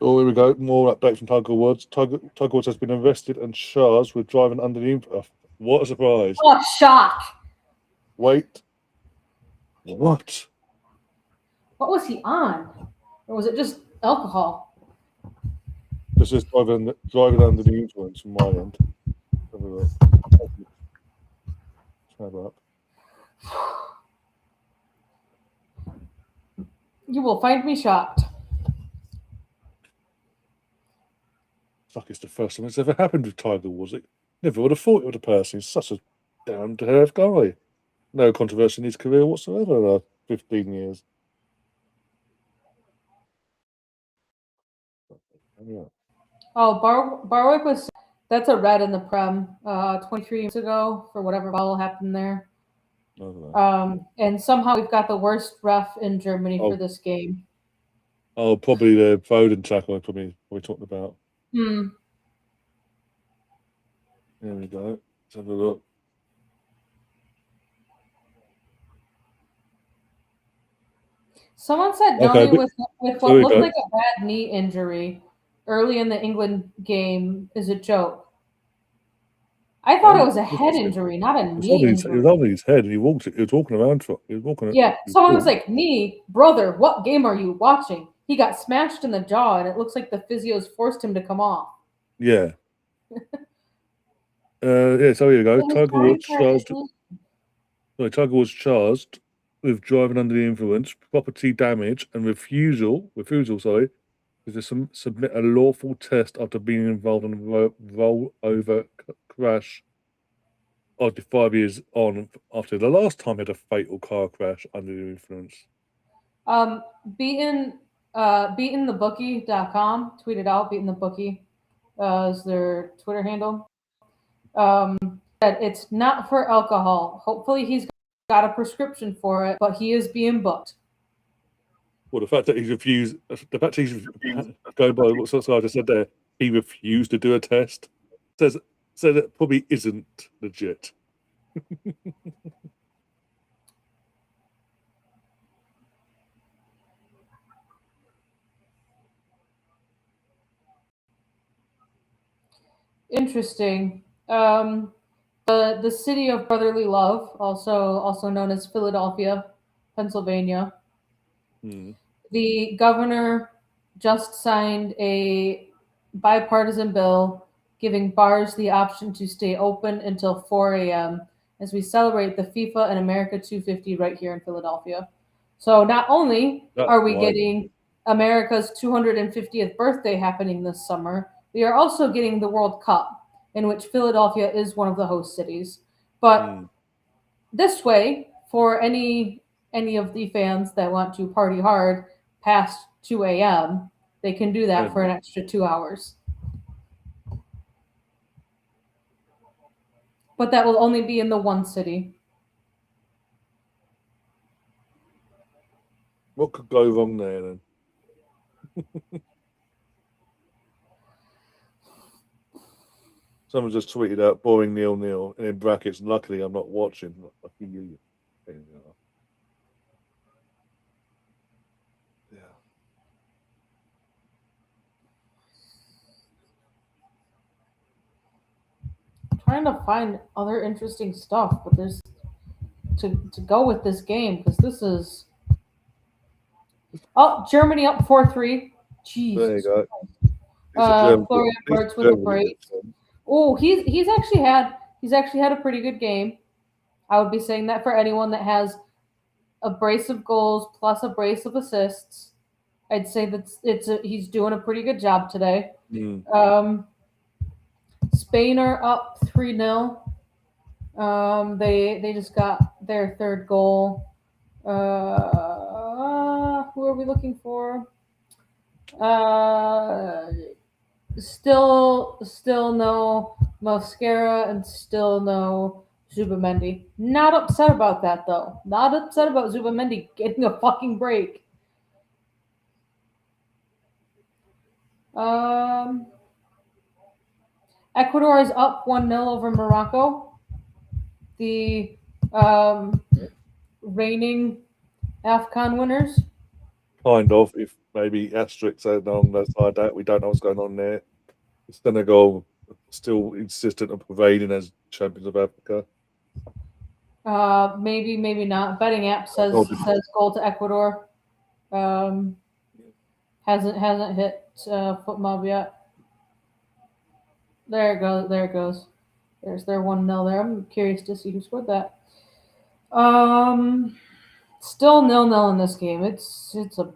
Oh, here we go. More updates from Tiger Woods. Tiger Woods has been arrested and charged with driving under the influence. What a surprise! Oh, shock! Wait. What? What was he on? Or was it just alcohol? This is driving under the influence from my end. Have a look. Have up. You will find me shocked. Fuck, it's the first time it's ever happened with Tiger Woods. Never would have thought it would a person. He's such a down to earth guy. No controversy in his career whatsoever. 15 years. Yeah. Oh, Barwick was that's a red in the Prem 23 years ago for whatever foul happened there. I don't know. And somehow we've got the worst ref in Germany Oh. for this game. Oh, probably the Foden tackle. Probably talking about. Hmm. There we go. Let's have a look. Someone said Okay, Donny with there what we looked go. like a bad knee injury early in the England game is a joke. I thought it was a head injury, not a knee He injury. was holding his head, and he walked. He was walking around. He was walking. Yeah, someone was like, "Knee, brother, what game are you watching?" He got smashed in the jaw, and it looks like the physios forced him to come off. Yeah. Yeah. So here you go. It was trying for his knee. Tiger was charged with driving under the influence, property damage, and refusal. Sorry, to submit a lawful test after being involved in a rollover crash after 5 years on after the last time he had a fatal car crash under the influence. Beaten beatenthebookie.com tweeted out beaten the bookie is their Twitter handle. That it's not for alcohol. Hopefully he's got a prescription for it, but he is being booked. Well, the fact that he's going by what I just said there, he refused to do a test, says that probably isn't legit. Interesting. The city of brotherly love, also known as Philadelphia, Pennsylvania. Hmm. The governor just signed a bipartisan bill giving bars the option to stay open until 4 a.m. as we celebrate the FIFA and America 250 right here in Philadelphia. So not only are we getting America's 250th birthday happening this summer, we are also getting the World Cup, in which Philadelphia is one of the host cities. But this way, for any of the fans that want to party hard past 2 a.m., they can do that for an extra 2 hours. But that will only be in the one city. What could go wrong there then? Someone just tweeted out boring 0-0 and in brackets. Luckily, I'm not watching. Lucky you. Yeah. I'm trying to find other interesting stuff, but there's to go with this game because this is Germany up 4-3. Jeez. There you go. Florian Wirtz with a break. Oh, he's actually had a pretty good game. I would be saying that for anyone that has a brace of goals plus a brace of assists. I'd say that he's doing a pretty good job today. Spain are up 3-0. They just got their third goal. Who are we looking for? Still no Mosquera and still no Zubamendi. Not upset about that though. Not upset about Zubamendi getting a fucking break. Ecuador is up 1-0 over Morocco. The reigning AFCON winners. Kind of, if maybe asterisks are on the side that we don't know what's going on there. Senegal still insistent on pervading as champions of Africa. Maybe not. Betting app says goal to Ecuador. Hasn't hit foot mob yet. There it goes. There's their 1-0 there. I'm curious to see who scored that. Still 0-0 in this game. It's a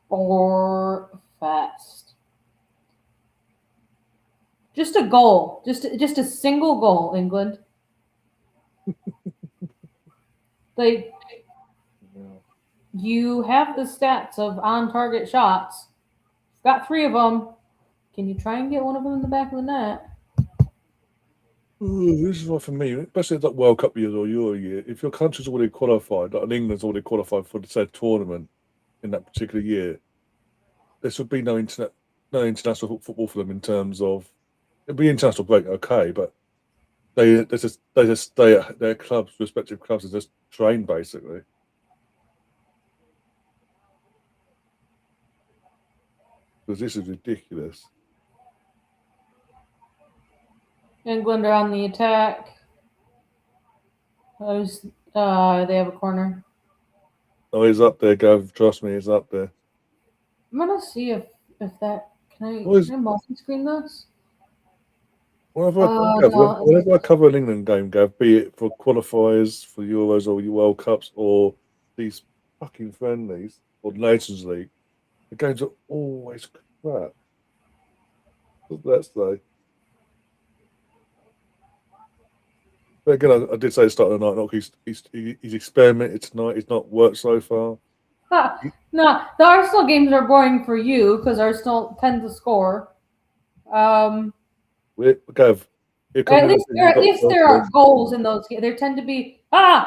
bore fest. Just a goal. Just a single goal, England. Like you have the stats of on target shots. Got 3 of them. Can you try and get one of them in the back of the net? Ooh, this is one for me, especially like World Cup years or Euro year. If your country's already qualified, like England's already qualified for the said tournament in that particular year, there should be no international football for them in terms of it'd be international break, okay, but they just stay at their clubs, respective clubs, and just train basically. Because this is ridiculous. England are on the attack. They have a corner. Oh, he's up there, Gav. Trust me, he's up there. I'm gonna see if that can What is- I multi-screen this? Whenever, No, whenever I cover an England game, Gav, be it for qualifiers, for Euros or World Cups, or these fucking friendlies or Nations League, the games are always crap. Let's say. But again, I did say at the start of the night, look, he's experimented tonight. He's not worked so far. no, the Arsenal games are boring for you because Arsenal tend to score. Gav, At least there are goals in those games. There tend to be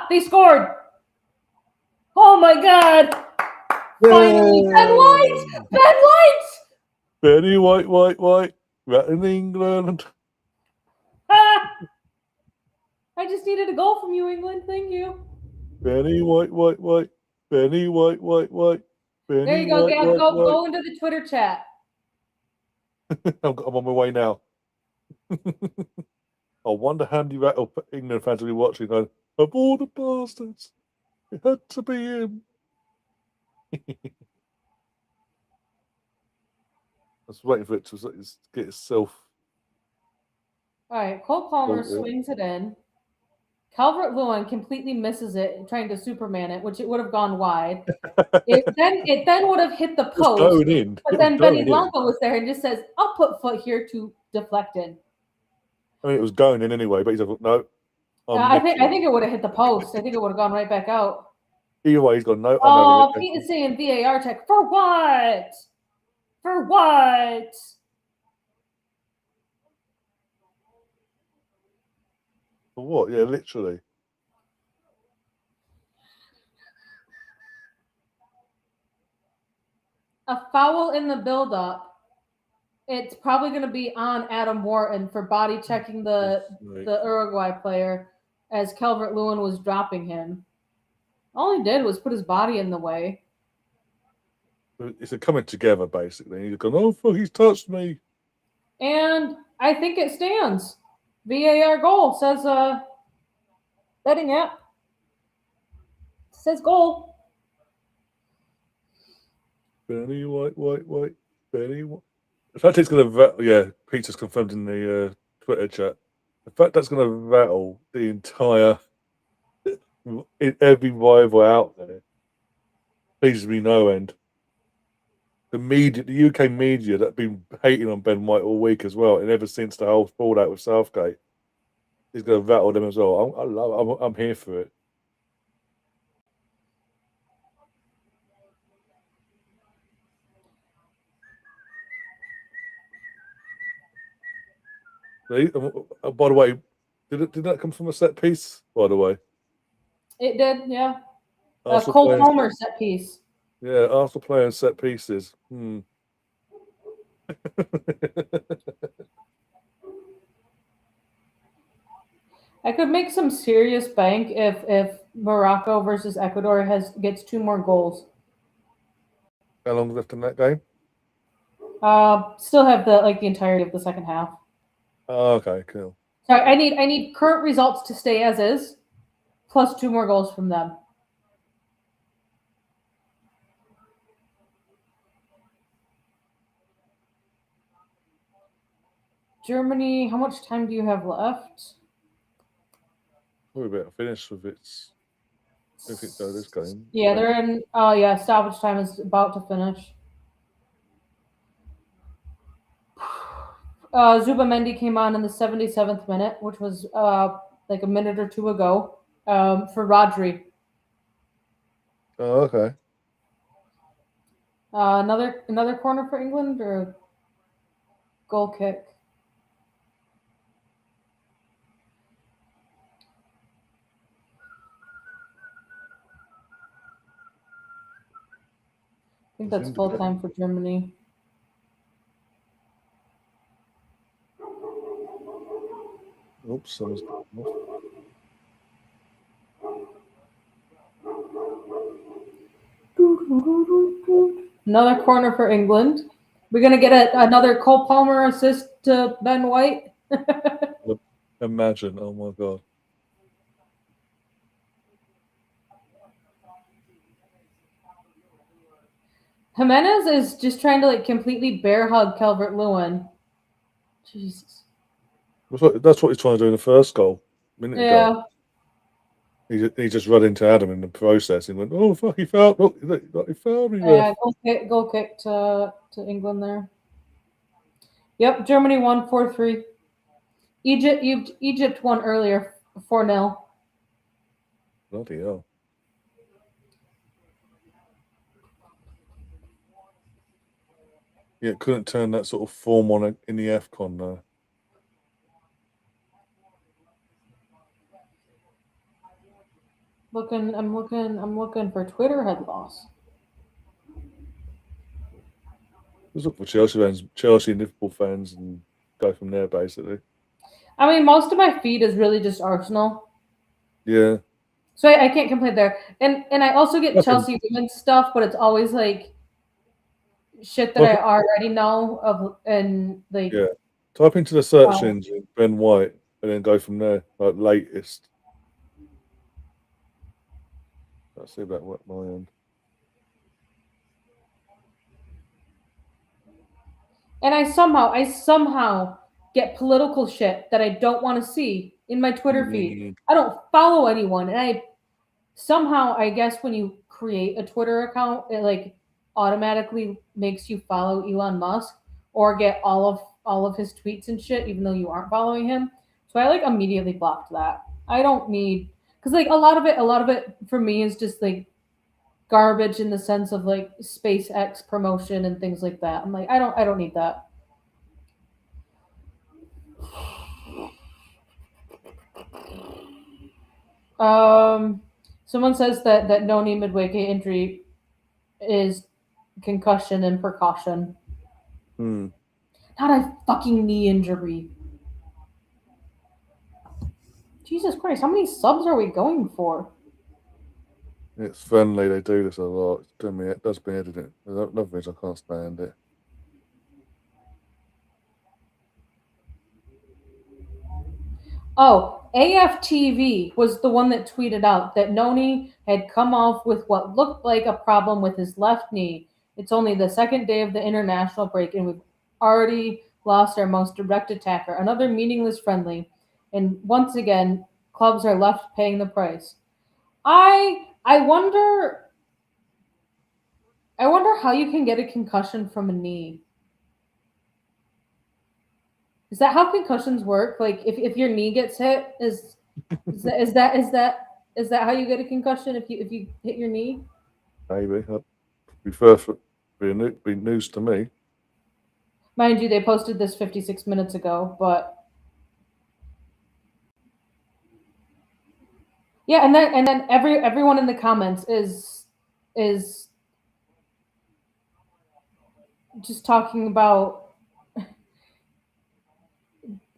they scored. Oh my god! Finally, Ben White! Ben White! Benny White, right in England. Ah! I just needed a goal from you, England. Thank you. Benny White. Benny White. Benny There you go, White, Gav. Go into the Twitter chat. I'm on my way now. I wonder how many England fans will be watching going, of all the bastards, it had to be him. I was waiting for it to get itself. All right, Cole Palmer swings it in. Calvert-Lewin completely misses it, trying to Superman it, which it would have gone wide. It then would have hit the post. Going in. But then Benny Blanco was there and just says, "I'll put foot here to deflect in." I mean, it was going in anyway, but he's like, no. I think it would have hit the post. I think it would have gone right back out. Either way, he's gone no. Oh, Pete is saying VAR check for what? For what? For what? Yeah, literally. A foul in the build-up. It's probably going to be on Adam Wharton for body checking the Uruguay player as Calvert-Lewin was dropping him. All he did was put his body in the way. It's a coming together, basically. He's gone, oh, fuck, he's touched me. And I think it stands. VAR goal says betting app. Says goal. Benny White. Benny White. The fact it's going to Peter's confirmed in the Twitter chat. The fact that's going to rattle the entire, every rival out there, pleases me no end. The UK media that have been hating on Ben White all week as well, and ever since the whole fallout with Southgate, is going to rattle them as well. I'm here for it. By the way, did that come from a set piece? By the way, it did. Yeah, Cole Palmer set piece. Yeah, Arsenal playing set pieces. I could make some serious bank if Morocco versus Ecuador gets 2 more goals. How long left in that game? Still have the entirety of the second half. Oh, okay, cool. Sorry, I need current results to stay as is, plus 2 more goals from them. Germany, how much time do you have left? We're about to finish with its. If it goes this game. Yeah, they're in. Stoppage time is about to finish. Zubamendi came on in the 77th minute, which was like a minute or two ago, for Rodri. Oh, okay. Another corner for England, or Goal kick. I think that's full time for Germany. Oops, someone's off. Another corner for England. We're gonna get another Cole Palmer assist to Ben White. Imagine, oh my god. Jimenez is just trying to like completely bear hug Calvert-Lewin. Jesus. That's what he's trying to do in the first goal. A minute Yeah. ago. He just ran into Adam in the process and went, oh fuck, he fouled. Look, he fouled me there. Goal kick to England there. Yep, Germany won 4-3. Egypt won earlier 4-0. Bloody hell. Yeah, couldn't turn that sort of form on in the AFCON though. I'm looking for Twitter head loss. Just look for Chelsea fans, Chelsea and Liverpool fans, and go from there basically. I mean, most of my feed is really just Arsenal. Yeah. So I can't complain there. And I also get Chelsea women's stuff, but it's always like shit that I already know of, and like. Yeah. Type into the search engine Ben White and then go from there, like latest. Let's see about what my end. And I somehow get political shit that I don't want to see in my Twitter feed. I don't follow anyone, and I somehow, I guess, when you create a Twitter account, it like automatically makes you follow Elon Musk or get all of his tweets and shit, even though you aren't following him. So I like immediately blocked that. I don't need, because like a lot of it for me is just like garbage in the sense of like SpaceX promotion and things like that. I'm like, I don't need that. Someone says that Noni Midweke injury is concussion and precaution. Not a fucking knee injury. Jesus Christ, how many subs are we going for? It's friendly, they do this a lot. It does me editing. Another reason I can't stand it. Oh, AFTV was the one that tweeted out that Noni had come off with what looked like a problem with his left knee. It's only the second day of the international break, and we've already lost our most direct attacker. Another meaningless friendly. And once again, clubs are left paying the price. I wonder how you can get a concussion from a knee. Is that how concussions work? Like if your knee gets hit, is that how you get a concussion if you hit your knee? Maybe. That'd be news to me. Mind you, they posted this 56 minutes ago, but yeah, and then everyone in the comments is just talking about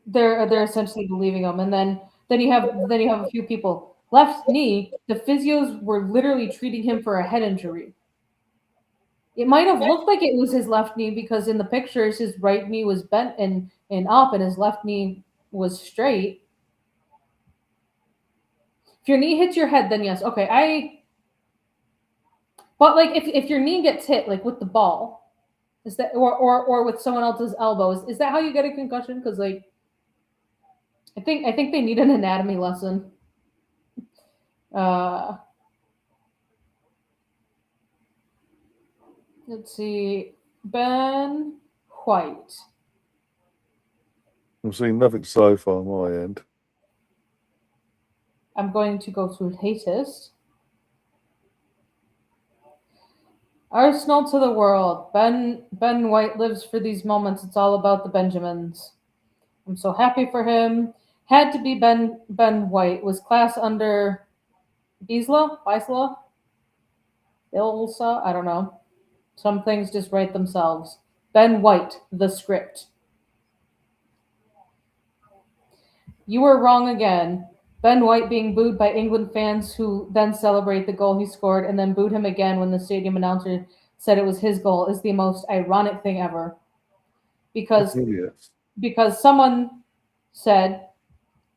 they're essentially believing them, and then you have a few people left knee. The physios were literally treating him for a head injury. It might have looked like it was his left knee because in the pictures his right knee was bent and up, and his left knee was straight. If your knee hits your head, then yes, okay. But like if your knee gets hit like with the ball, is that or with someone else's elbows, is that how you get a concussion? Because like I think they need an anatomy lesson. Let's see. Ben White. I'm seeing nothing so far on my end. I'm going to go to latest. Arsenal to the world. Ben White lives for these moments. It's all about the Benjamins. I'm so happy for him. Had to be Ben White. Was class under Bisla? Ilsa? I don't know. Some things just write themselves. Ben White, the script. You were wrong again. Ben White being booed by England fans who then celebrate the goal he scored and then booed him again when the stadium announcer said it was his goal is the most ironic thing ever. Because someone said,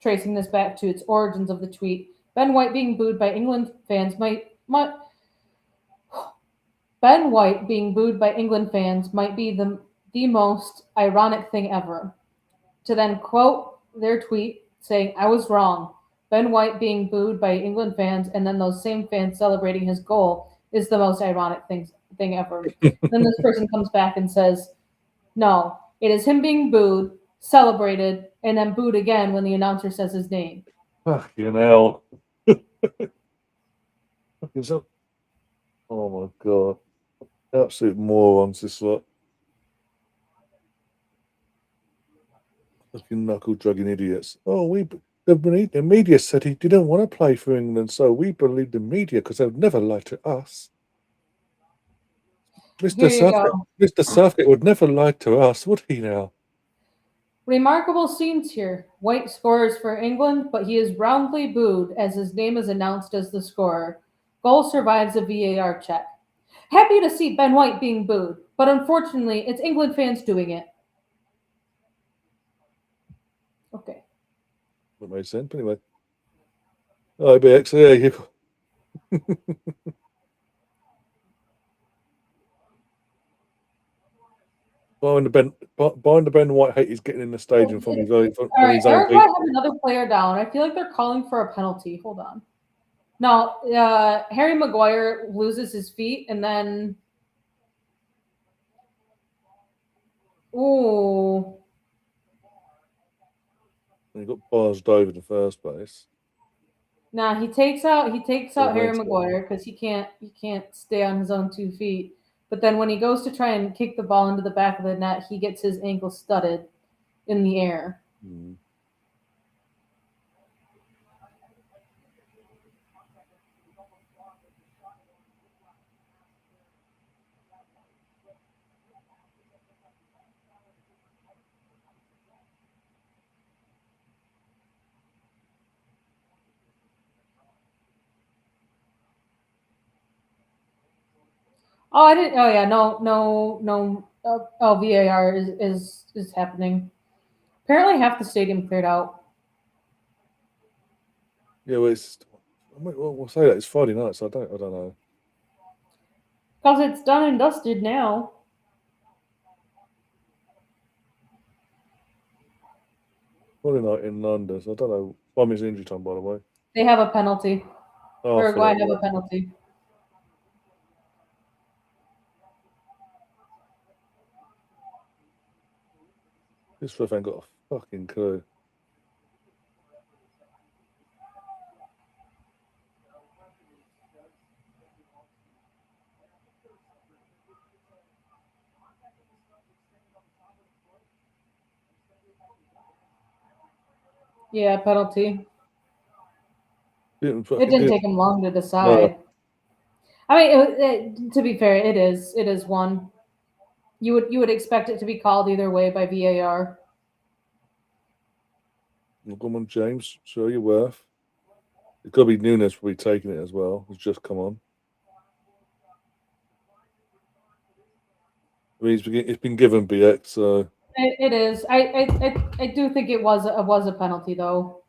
tracing this back to its origins of the tweet, Ben White being booed by England fans might Ben White being booed by England fans might be the most ironic thing ever. To then quote their tweet saying, I was wrong. Ben White being booed by England fans and then those same fans celebrating his goal is the most ironic thing ever. Then this person comes back and says, no, it is him being booed, celebrated, and then booed again when the announcer says his name. Fucking hell. Oh my god. Absolute morons, this lot. Fucking knuckle-drugging idiots. Oh, the media said he didn't want to play for England, so we believed the media because they would never lie to us. Mr. Southgate would never lie to us, would he now? Remarkable scenes here. White scores for England, but he is roundly booed as his name is announced as the scorer. Goal survives a VAR check. Happy to see Ben White being booed, but unfortunately, it's England fans doing it. Okay. That made sense, but anyway. Oh, BX, yeah, you. Behind the Ben White hate is getting in the stadium from his own. All right, Uruguay have another player down. I feel like they're calling for a penalty. Hold on. No, Harry Maguire loses his feet and then. Ooh. He got barged over in the first place. Nah, he takes out Harry Maguire because he can't stay on his own 2 feet. But then when he goes to try and kick the ball into the back of the net, he gets his ankle studded in the air. Mm. Oh, I didn't. Oh, yeah. No. VAR is happening. Apparently, half the stadium cleared out. Yeah, well, we'll say that it's Friday night, so I don't know. Because it's done and dusted now. Friday night in London, so I don't know. 5 minutes injury time, by the way. They have a penalty. Oh, Uruguay have a penalty. This ref ain't got a fucking clue. Yeah, penalty. It didn't take him long to decide. No. I mean, to be fair, it is one. You would expect it to be called either way by VAR. Come on, James. Show your worth. It's got to be Nunes probably taking it as well. It's just come on. I mean, it's been given BX, so it is. I do think it was a penalty though.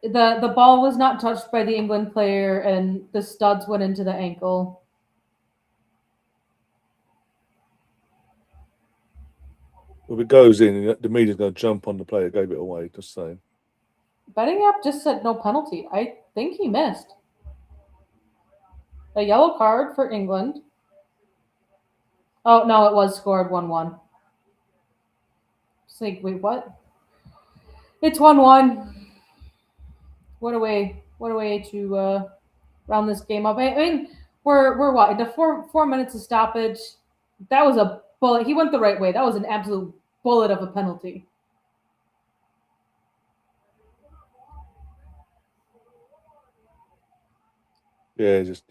The ball was not touched by the England player, and the studs went into the ankle. If it goes in, the media's going to jump on the player, gave it away. Just saying. Betting app just said no penalty. I think he missed. A yellow card for England. Oh no, it was scored 1-1. It's like, wait, what? It's 1-1. What a way to round this game up. I mean, we're what into 4 minutes of stoppage. That was a bullet. He went the right way. That was an absolute bullet of a penalty. Yeah, there's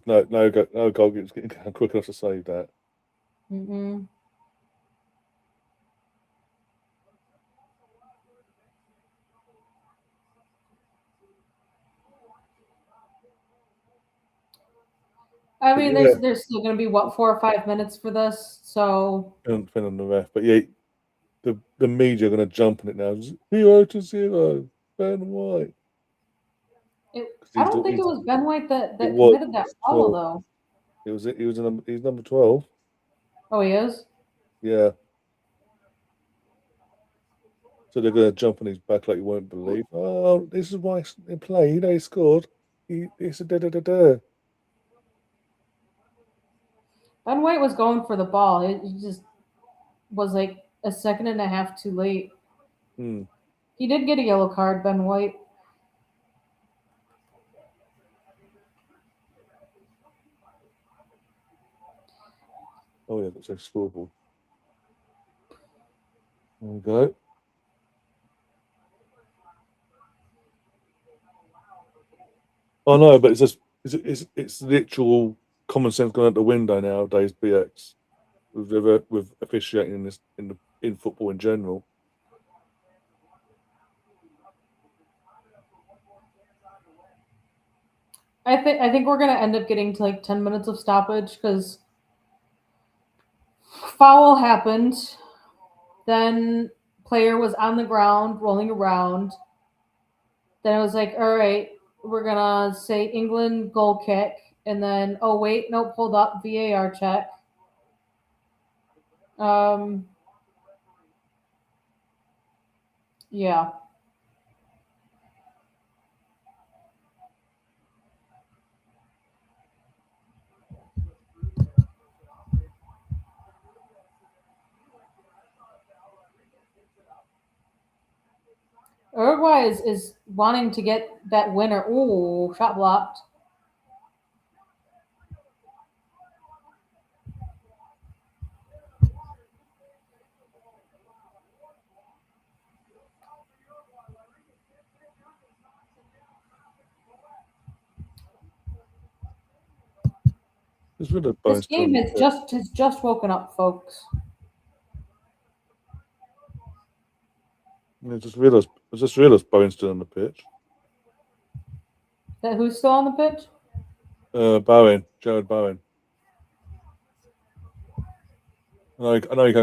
no goalkeeper's getting quick enough to save that. Mm-mm. I mean, Yeah. there's still going to be what 4 or 5 minutes for this, so Depending on the ref, but yeah, the media are going to jump on it now. 0-0, Ben White. I don't think it was Ben White that It was committed that foul though. He's number 12. Oh, he is. Yeah. So they're going to jump on his back like you won't believe. Oh, this is why they play. You know, he scored. It's a da. Ben White was going for the ball. He just was like a second and a half too late. He did get a yellow card, Ben White. Oh yeah, that's a scoreboard. There we go. Oh no, but it's literal common sense going out the window nowadays. BX with officiating in football in general. I think we're gonna end up getting to like 10 minutes of stoppage because foul happened. Then player was on the ground rolling around. Then it was like, all right, we're gonna say England goal kick, and then oh wait, nope, hold up, VAR check. Yeah. Uruguay is wanting to get that winner. Ooh, shot blocked. This game has just woken up, folks. I just realised Bowen's still on the pitch. That who's still on the pitch? Jared Bowen. I know he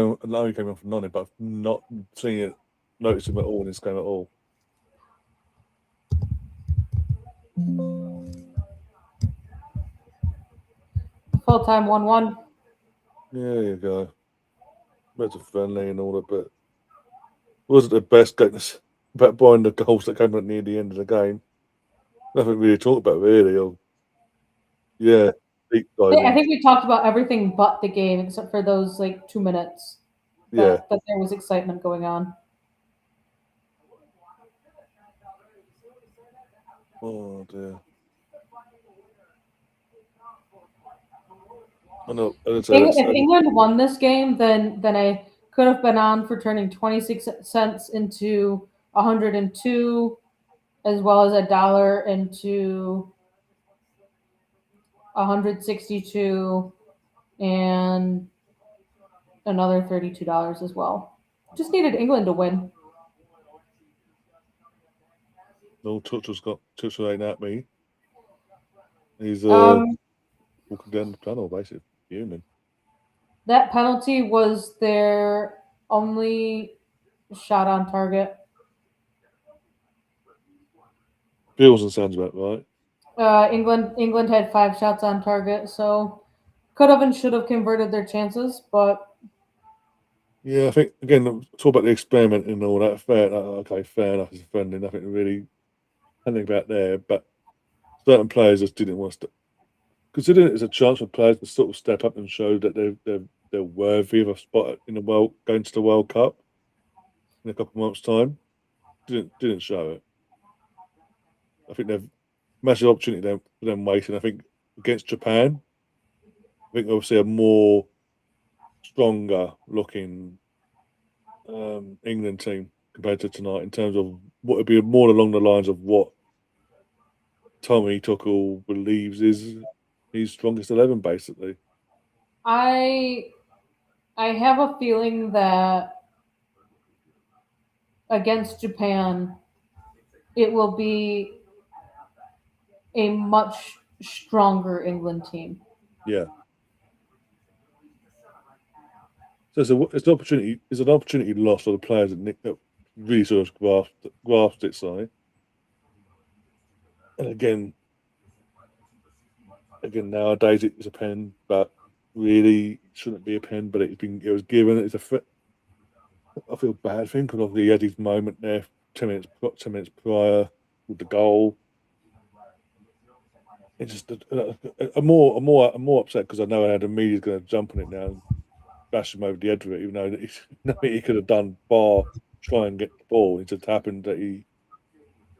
came off from Nonny, but I've not seen it, noticed him at all in this game at all. Full time 1-1. Yeah, there you go. Better friendly and all that, but it wasn't the best game. About buying the goals that came up near the end of the game. Nothing really to talk about, really. Deep diving. I think we talked about everything but the game, except for those like 2 minutes. That there was excitement going on. Oh dear. I know. If England won this game, then I could have been on for turning 26 cents into 102, as well as $1 into 162, and another $32 as well. Just needed England to win. No, Tuchel ain't at me. He's walking down the tunnel, basically, human. That penalty was their only shot on target. Feels and sounds about right. England had 5 shots on target, so could have and should have converted their chances, but yeah, I think again, talk about the experiment and all that. Fair enough. It's friendly. Nothing really, anything about there. But certain players just didn't want to. Considering it as a chance for players to sort of step up and show that they're worthy of a spot in the going to the World Cup in a couple of months' time, didn't show it. I think they've massive opportunity for them waiting. I think against Japan, I think we'll see a more stronger looking England team compared to tonight in terms of what would be more along the lines of what Tommy Tuchel believes is his strongest 11, basically. I have a feeling that against Japan, it will be a much stronger England team. Yeah. So it's an opportunity. It's an opportunity lost for the players that really sort of grasped it. Sorry. And again, nowadays it's a pen, but really it shouldn't be a pen. But it was given. I feel bad for him because obviously he had his moment there 10 minutes prior with the goal. It's just I'm more upset because I know how the media's going to jump on it now and bash him over the head with it, even though he's nothing he could have done bar try and get the ball. It just happened that he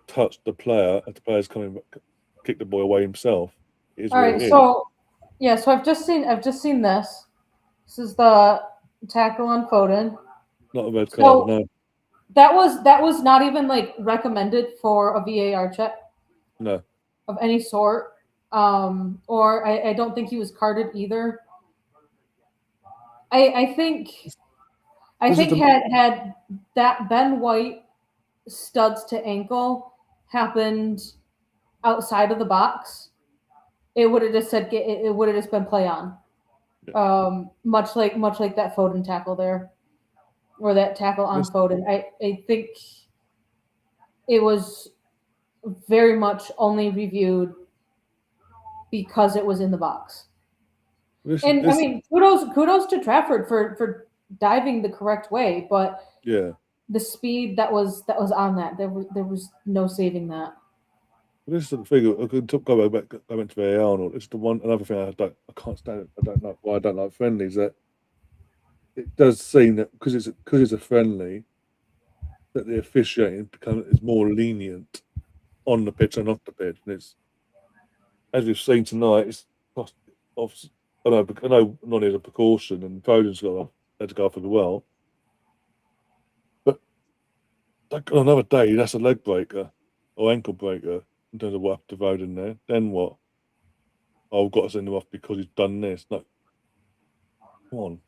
touched the player as the player's coming back, kicked the ball away himself. It is All what right, it is. so yeah, so I've just seen this. This is the tackle on Foden. Not a red So card, no. that was not even like recommended for a VAR check No. of any sort. Or I don't think he was carded either. I think had that Ben White studs to ankle happened outside of the box, it would have just said it would have just been play on. Yeah. Much like that Foden tackle there, or that tackle on Foden. I think it was very much only reviewed because it was in the box. I mean, kudos to Trafford for diving the correct way, but yeah, the speed that was on that, there was no saving that. this is the thing. I could go back to VAR. It's another thing I can't stand. I don't know why I don't like friendlies. That it does seem that because it's a friendly, that the officiating is more lenient on the pitch and off the pitch, and it's as we've seen tonight. It's I know not as a precaution, and Foden's had to go off as well. But on another day, that's a leg breaker or ankle breaker in terms of what happened to Foden there. Then what? Oh, I've got to send him off because he's done this. No, come on.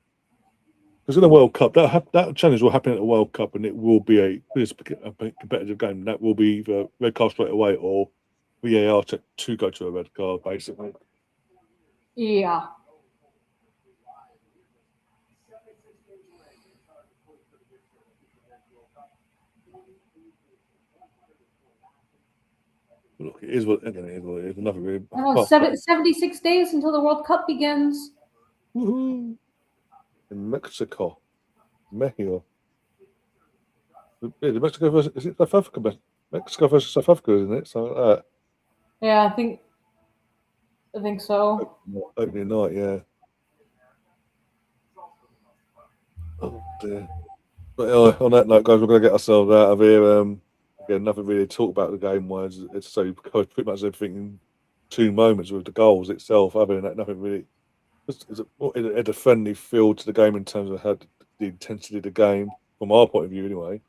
Because in the World Cup, that challenge will happen at the World Cup, and it will be a competitive game. That will be either red card straight away or VAR check to go to a red card, basically. Yeah. Look, it is what it is. Nothing really. Oh, 76 days until the World Cup begins. Woohoo! In Mexico. Mexico versus, is it South Africa? Mexico versus South Africa, isn't it? Something like that. Yeah, I think so. Opening night, yeah. Oh dear. But anyway, on that note, guys, we're going to get ourselves out of here. Again, nothing really to talk about the game wise. It's so pretty much everything in 2 moments with the goals itself. Other than that, nothing really. It had a friendly feel to the game in terms of how the intensity of the game, from our point of view, anyway.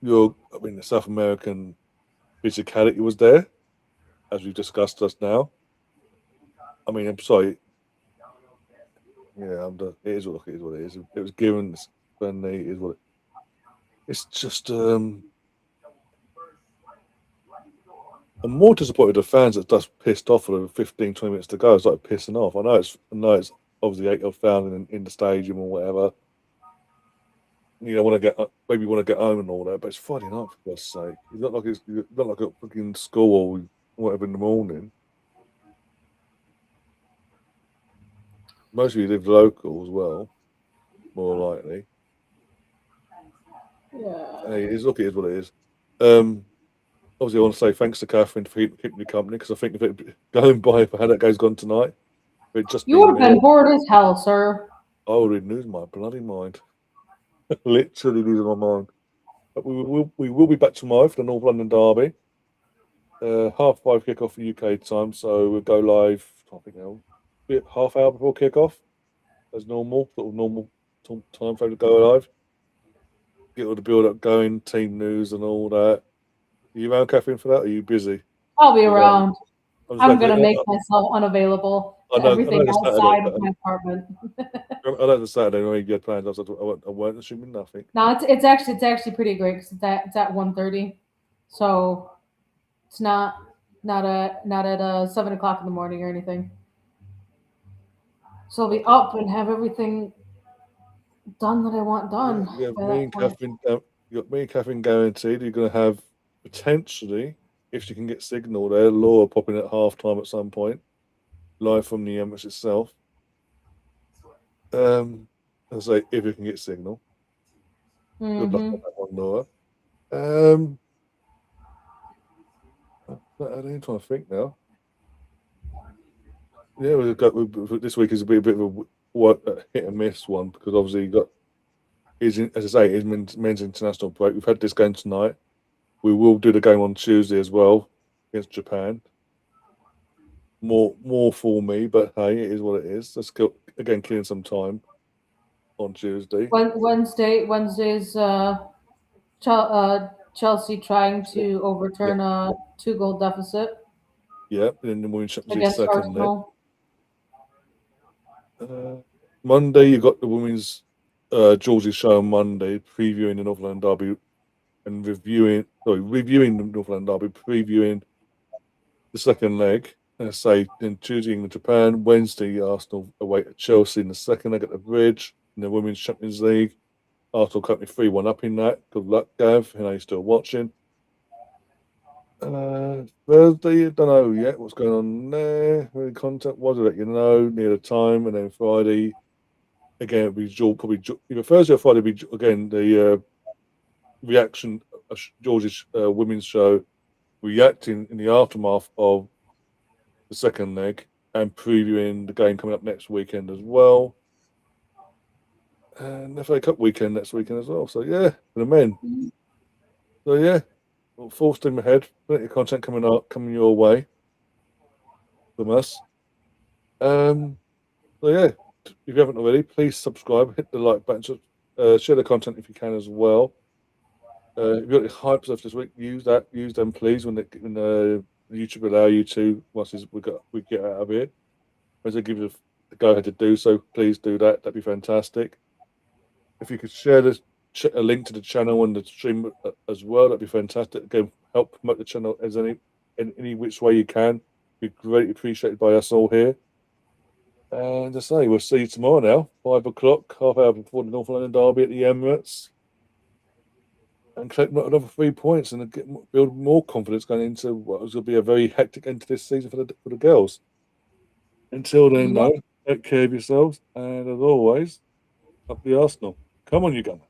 The South American physicality was there, as we've discussed just now. I mean, I'm sorry. Yeah, it is what it is. It was given, it's friendly, it is what it. It's just I'm more disappointed with the fans that just pissed off for the 15, 20 minutes to go. It's like pissing off. I know it's obviously 8,000 in the stadium or whatever. You know, maybe want to get home and all that, but it's Friday night for God's sake. It's not like a fucking school or whatever in the morning. Most of you live local as well, more likely. Yeah. Hey, it is what it is. Obviously, I want to say thanks to Catherine for keeping me company because I think if it going by for how that game's gone tonight, you would have been bored as hell, sir. I would lose my bloody mind. Literally losing my mind. But we will be back tomorrow for the North London derby. 5:30 kickoff for UK time, so we'll go live. I think half hour before kickoff, as normal, sort of normal time frame to go live. Get all the build up going, team news and all that. Are you around, Catherine, for that? Or are you busy? I'll be around. I'm I'm gonna make myself unavailable I to know everything it's outside Saturday, of my apartment. I know the Saturday when you had plans. I weren't assuming nothing. No, it's actually pretty great because it's at 1:30, so it's not at 7 o'clock in the morning or anything. So I'll be up and have everything done that I want done. Yeah, by me that and point. Catherine, you got me and Catherine guaranteed you're going to have potentially, if she can get signal there, Laura popping at half time at some point, live from the Emirates itself. I say if you can get signal. Good luck on Mhm. that one, Laura. I'm trying to think now. Yeah, this week is a bit of a hit and miss one because obviously you got as I say, is men's international break. We've had this game tonight. We will do the game on Tuesday as well against Japan. More for me, but hey, it is what it is. Let's go again, killing some time on Tuesday. Wednesday's Chelsea trying to overturn a 2-goal deficit Yeah, and then the Women's Champions League against second leg. Arsenal. Monday, you got the women's George's show on Monday, previewing the Northland Derby and reviewing the Northland Derby, previewing the second leg. Say then Tuesday England Japan, Wednesday Arsenal away at Chelsea in the second leg at the Bridge in the Women's Champions League. Arsenal currently 3-1 up in that. Good luck, Gav. I know you're still watching. Thursday, I don't know yet what's going on there. Any content was it? You know, near the time, and then Friday again it'll be probably either Thursday or Friday. Be again the reaction of George's women's show, reacting in the aftermath of the second leg and previewing the game coming up next weekend as well. And FA Cup weekend next weekend as well. So yeah, for the men. So yeah, full steam ahead. Plenty of content coming your way from us. So yeah, if you haven't already, please subscribe, hit the like button, share the content if you can as well. If you've got any hype stuff this week, use them please when YouTube allow you to once we get out of here. As they give you the go ahead to do so, please do that. That'd be fantastic. If you could share a link to the channel and the stream as well, that'd be fantastic. Again, help promote the channel as in any which way you can. Be greatly appreciated by us all here. And as I say, we'll see you tomorrow now, 5 o'clock, half hour before the North London Derby at the Emirates. And collect another 3 points and build more confidence going into what was going to be a very hectic end to this season for the girls. Until then, though, take care of yourselves. And as always, up the Arsenal. Come on, you Gunners.